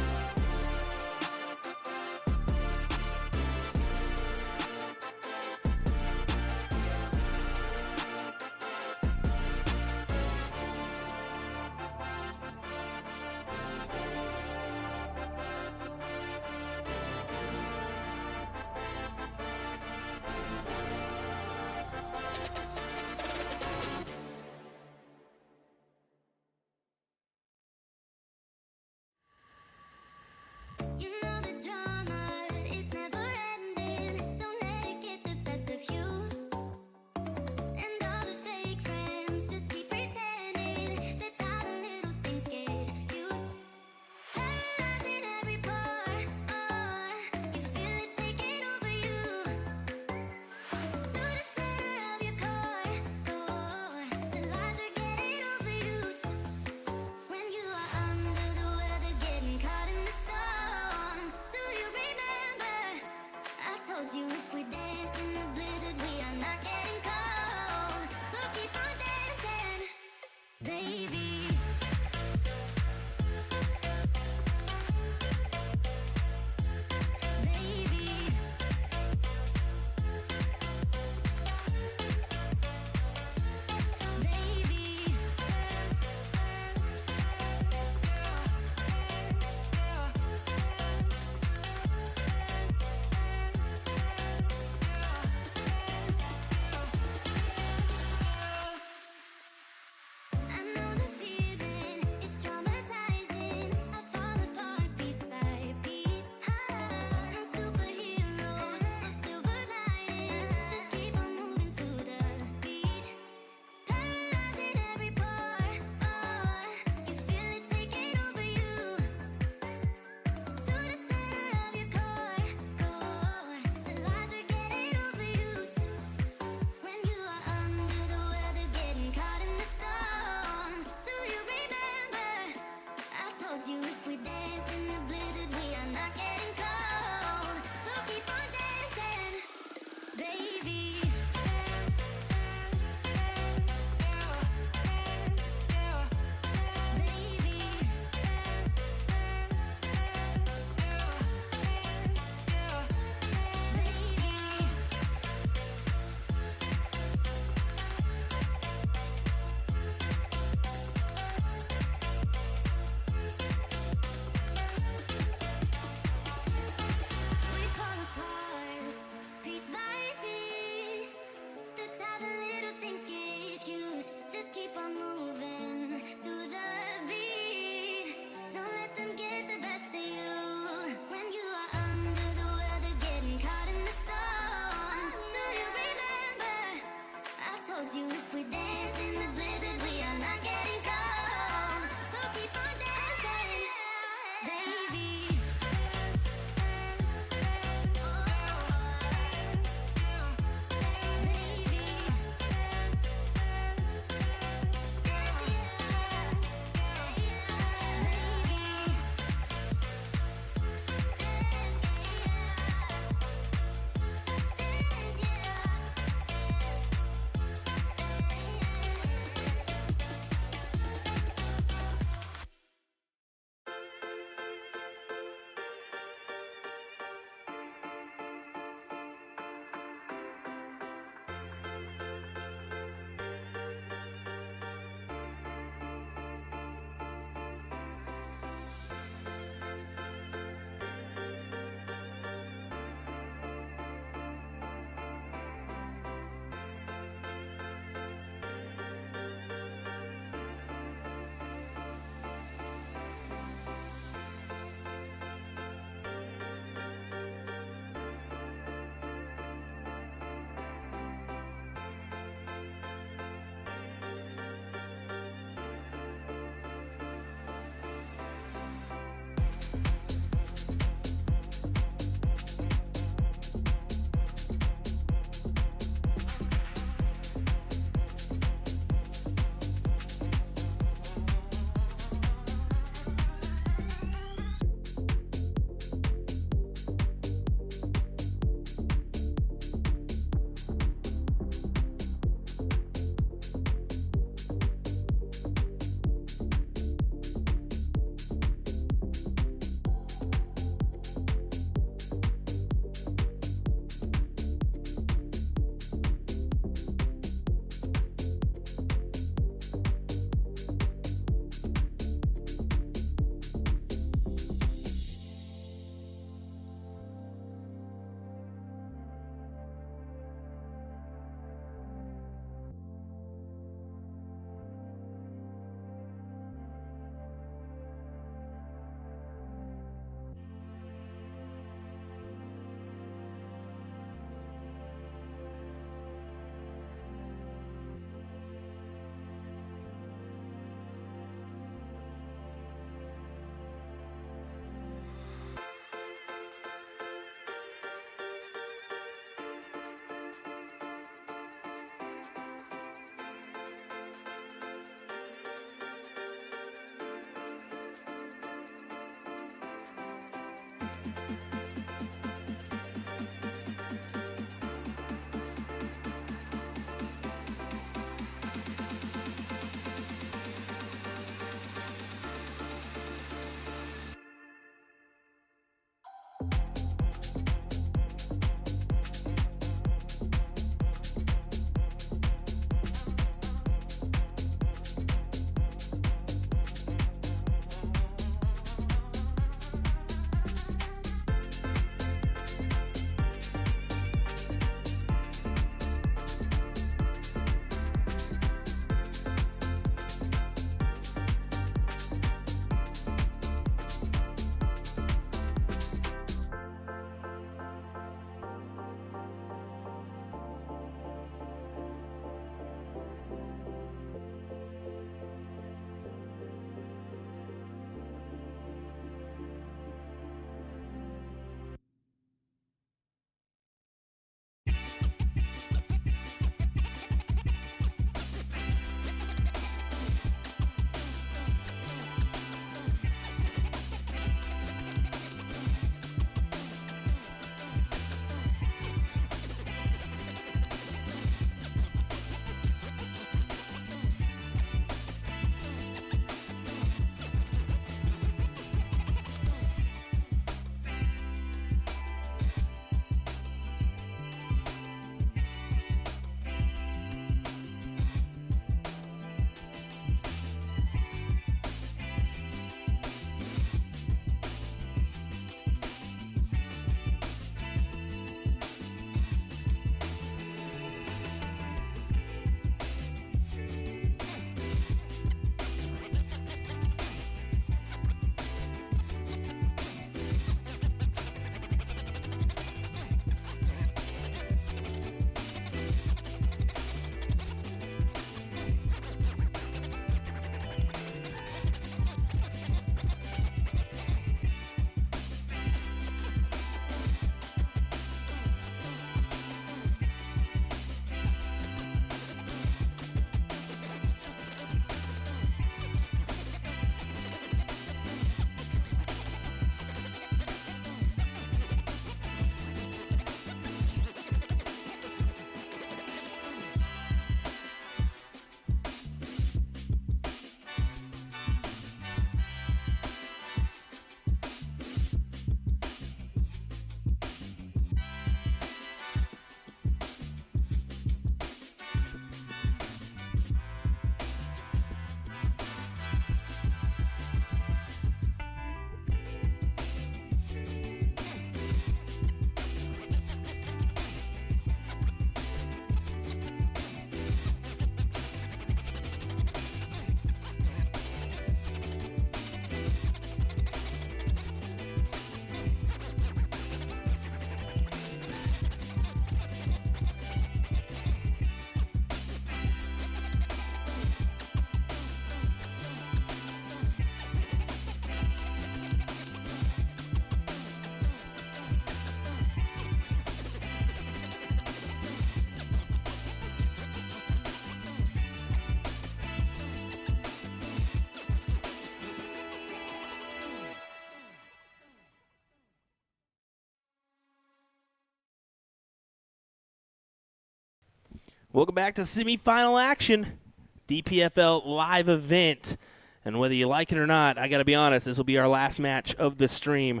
Welcome back to semifinal action, DPFL Live Event. And whether you like it or not, I got to be honest, this will be our last match of the stream.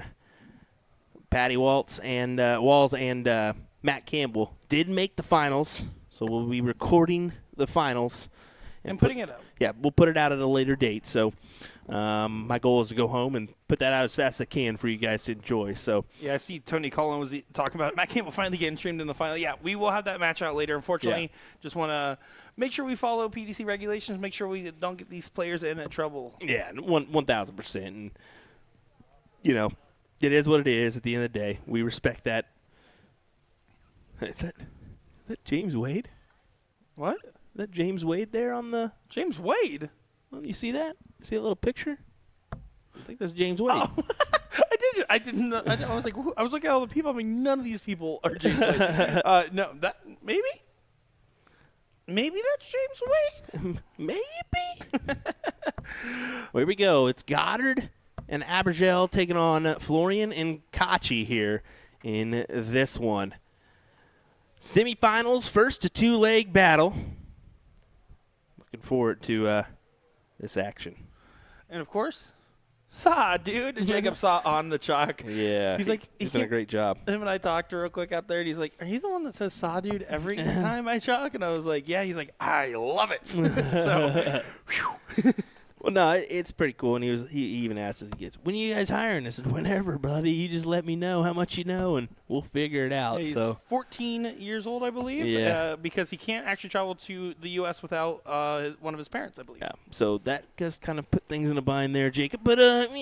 Patty Walls and Matt Campbell did make the finals, so we'll be recording the finals. And putting it up. Yeah, we'll put it out at a later date. So my goal is to go home and put that out as fast as I can for you guys to enjoy. So yeah, I see Tony Cullen was talking about it. Matt Campbell finally getting streamed in the final. Yeah, we will have that match out later. Unfortunately, just want to make sure we follow PDC regulations, make sure we don't get these players in trouble. Yeah, 1,000%. And, you know, it is what it is at the end of the day. We respect that. Is that James Wade? What? Is that James Wade there on the... James Wade? Well, you see that? See that little picture? I think that's James Wade. Oh. I didn't know. I was like, I was looking at all the people. I mean, none of these people are James Wade. No, that maybe that's James Wade. Maybe. Here we go. It's Goddard and Abergel taking on Florian and Kachi here in this one. Semifinals, first to two-leg battle. Looking forward to this action. And, of course, dude. Jacob saw on the chalk. Yeah. He's like, he's done a great job. Him and I talked real quick out there, and he's like, are you the one that says dude, every time I chalk? And I was like, yeah. He's like, I love it. So, whew. Well, no, it's pretty cool. And he even asked us, when are you guys hiring? I said, whenever, buddy. You just let me know how much you know, and we'll figure it out. He's so 14 years old, I believe. Yeah. Because he can't actually travel to the U.S. without one of his parents, I believe. Yeah. So that does kind of put things in a bind there, Jacob. But, hit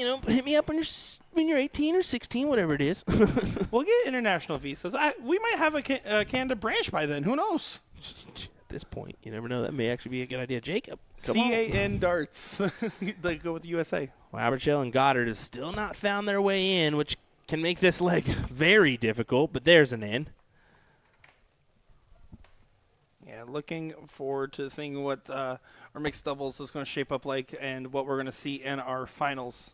me up when you're 18 or 16, whatever it is. We'll get international visas. We might have a Canada branch by then. Who knows? At this point, you never know. That may actually be a good idea. Jacob, CAN darts. They go with the USA. Well, Abergel and Goddard have still not found their way in, which can make this leg very difficult, but there's an in. Yeah, looking forward to seeing what our mixed doubles is going to shape up like and what we're going to see in our finals.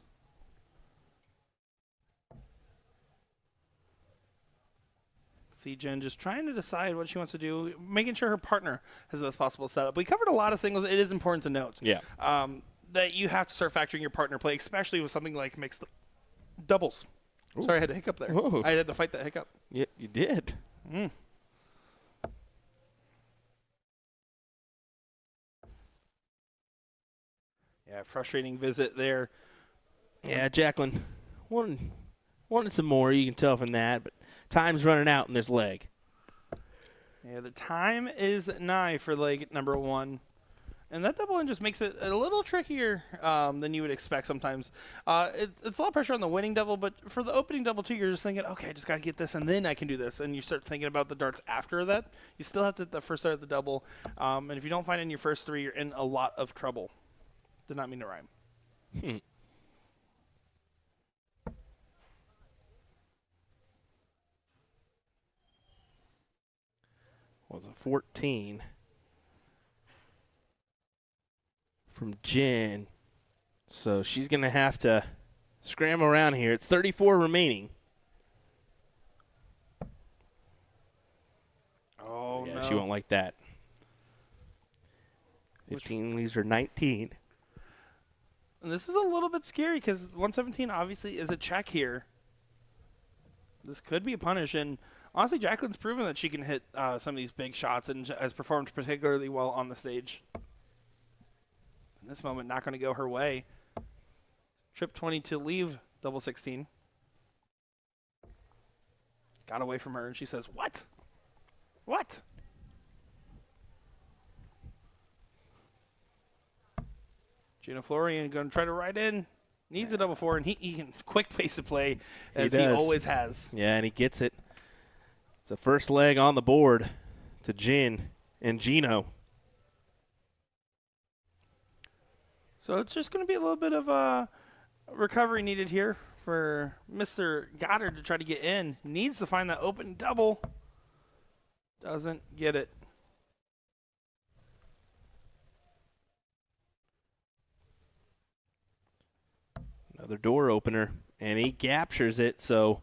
See Jen just trying to decide what she wants to do, making sure her partner has the best possible setup. We covered a lot of singles. It is important to note that you have to start factoring your partner play, especially with something like mixed doubles. Ooh. Sorry, I had a hiccup there. Ooh. I had to fight that hiccup. Yeah, you did. Mm. Yeah, frustrating visit there. Yeah, Jacqueline wanted some more. You can tell from that, but time's running out in this leg. Yeah, the time is nigh for leg number one. And that double in just makes it a little trickier than you would expect sometimes. It's a lot of pressure on the winning double, but for the opening double, too, you're just thinking, okay, I just got to get this, and then I can do this. And you start thinking about the darts after that. You still have to the first start of the double. And if you don't find it in your first three, you're in a lot of trouble. Did not mean to rhyme. Was a 14 from Jen. So she's going to have to scramble around here. It's 34 remaining. Oh, yeah, no. She won't like that. 15 leaves her 19. And this is a little bit scary because 117 obviously is a check here. This could be a punish, and honestly, Jacqueline's proven that she can hit some of these big shots and has performed particularly well on the stage. In this moment, not going to go her way. Trip 20 to leave double 16. Got away from her, and she says, what? What? Gino Florian going to try to ride in. Needs a double four, and he can quick pace of play as he always has. Yeah, and he gets it. It's a first leg on the board to Jin and Gino. So it's just going to be a little bit of recovery needed here for Mr. Goddard to try to get in. Needs to find that open double. Doesn't get it. Another door opener, and he captures it, so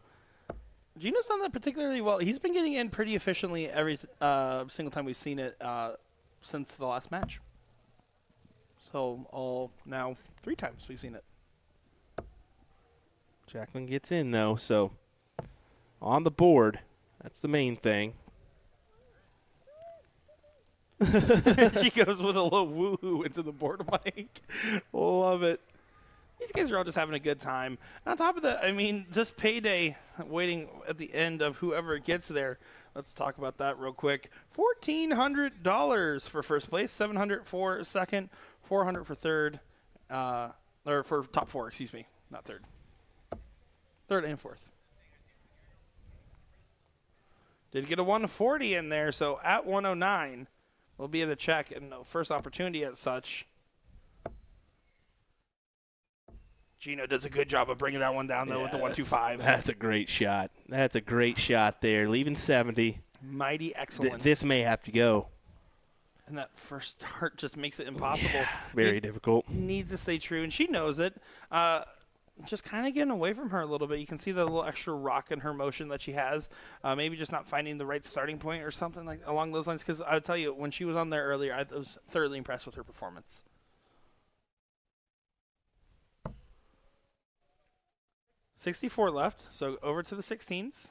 Gino's done that particularly well. He's been getting in pretty efficiently every single time we've seen it since the last match. So now 3 times we've seen it. Jacqueline gets in, though, so on the board, that's the main thing. She goes with a little woo-hoo into the board mic. Love it. These guys are all just having a good time. And on top of that, I mean, just payday waiting at the end of whoever gets there. Let's talk about that real quick. $1,400 for first place, $700 for second, $400 for third, or for top 4, excuse me, not third. Third and fourth. Did get a 140 in there, so at 109, we'll be in the check and no first opportunity as such. Gino does a good job of bringing that one down, though, with the 125. That's a great shot. That's a great shot there, leaving 70. Mighty excellent. This may have to go. And that first start just makes it impossible. Yeah, very difficult. Needs to stay true, and she knows it. just kind of getting away from her a little bit. You can see the little extra rock in her motion that she has. Maybe just not finding the right starting point or something like along those lines. Because I'll tell you, when she was on there earlier, I was thoroughly impressed with her performance. .64 left, so over to the 16s.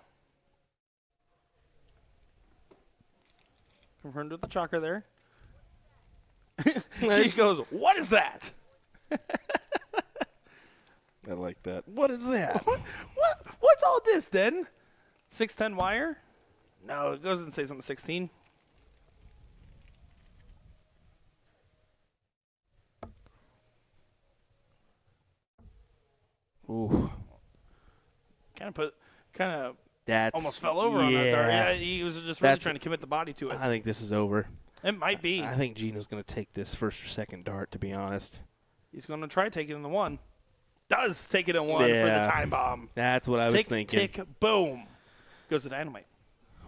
Confirmed with the chalker there. She goes, "What is that?" I like that. What is that? What's all this then? 610 wire? No, it goes and stays on the 16. Ooh. That's almost fell over on that dart. Yeah, he was just really trying to commit the body to it. I think this is over. It might be. I think Gino's going to take this first or second dart, to be honest. He's going to try taking it in the 1. Does take it in 1 for the time bomb. That's what I was thinking. Tick, boom. Goes the dynamite.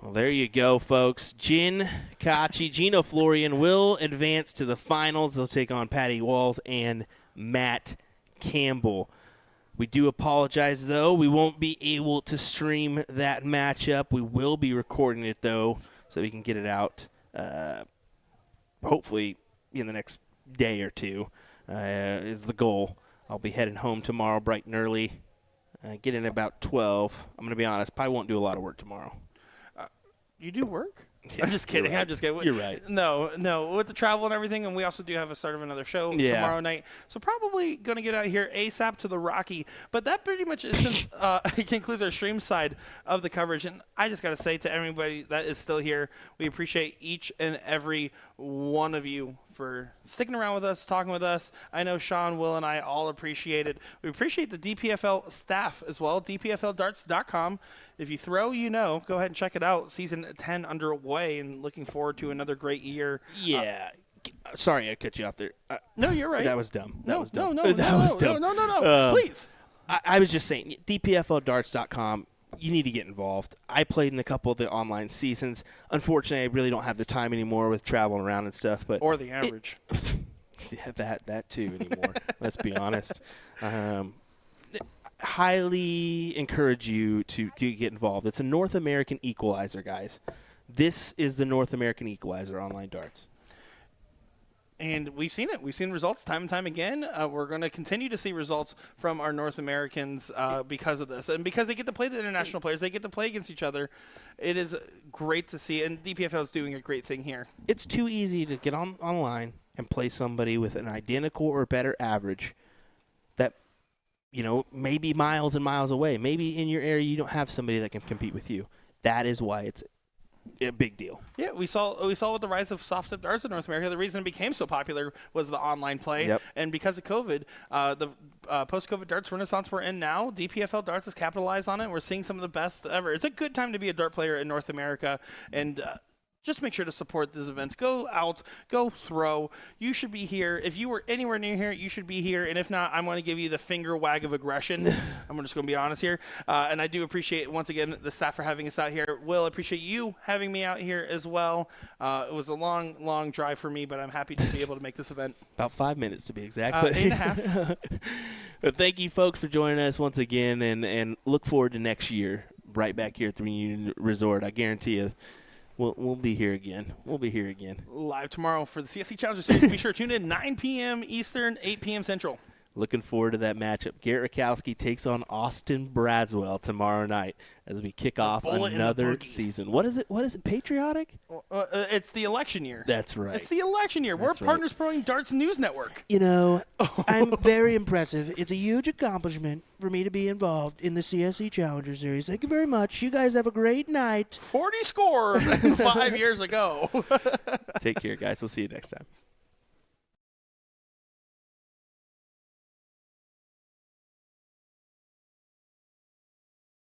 Well, there you go, folks. Gino Florian will advance to the finals. They'll take on Patty Walls and Matt Campbell. We do apologize, though. We won't be able to stream that matchup. We will be recording it, though, so we can get it out hopefully in the next day or two is the goal. I'll be heading home tomorrow bright and early. Get in about 12. I'm going to be honest, probably won't do a lot of work tomorrow. You do work? Yeah, I'm just kidding. Right. I'm just kidding. You're right. No. With the travel and everything, and we also do have a start of another show tomorrow night. So probably going to get out here ASAP to the Rocky. But that pretty much is concludes our stream side of the coverage. And I just got to say to everybody that is still here, we appreciate each and every one of you for sticking around with us, talking with us. I know Sean, Will, and I all appreciate it. We appreciate the DPFL staff as well, dpfldarts.com. If you throw, go ahead and check it out. Season 10 underway, and looking forward to another great year. Yeah. Sorry I cut you off there. No, you're right. That was dumb. No, was dumb. No. Please. I was just saying, dpfldarts.com. You need to get involved. I played in a couple of the online seasons. Unfortunately, I really don't have the time anymore with traveling around and stuff. Or the average. That too anymore. Let's be honest. Highly encourage you to get involved. It's a North American equalizer, guys. This is the North American equalizer online darts. And we've seen it. We've seen results time and time again. We're going to continue to see results from our North Americans because of this. And because they get to play the international players, they get to play against each other. It is great to see. And DPFL is doing a great thing here. It's too easy to get online and play somebody with an identical or better average that, maybe miles and miles away. Maybe in your area you don't have somebody that can compete with you. That is why it's a big deal. Yeah, we saw with the rise of soft tip darts in North America, the reason it became so popular was the online play. Yep. And because of COVID, the post-COVID darts renaissance we're in now, DPFL Darts has capitalized on it. We're seeing some of the best ever. It's a good time to be a dart player in North America, and just make sure to support these events. Go out, go throw. You should be here. If you were anywhere near here, you should be here. And if not, I'm going to give you the finger wag of aggression. I'm just going to be honest here. And I do appreciate, once again, the staff for having us out here. Will, I appreciate you having me out here as well. It was a long, long drive for me, but I'm happy to be able to make this event. About 5 minutes to be exact. 8.5. But thank you, folks, for joining us once again. And look forward to next year, right back here at the Reunion Resort. I guarantee you. We'll be here again. Live tomorrow for the CSC Challenger Series. Be sure to tune in 9 p.m. Eastern, 8 p.m. Central. Looking forward to that matchup. Garrett Rakowski takes on Austin Braswell tomorrow night as we kick off another season. What is it? Patriotic? It's the election year. That's right. It's the election year. We're Partners Promoting Darts News Network. I'm very impressive. It's a huge accomplishment for me to be involved in the CSC Challenger Series. Thank you very much. You guys have a great night. 40 scored 5 years ago. Take care, guys. We'll see you next time.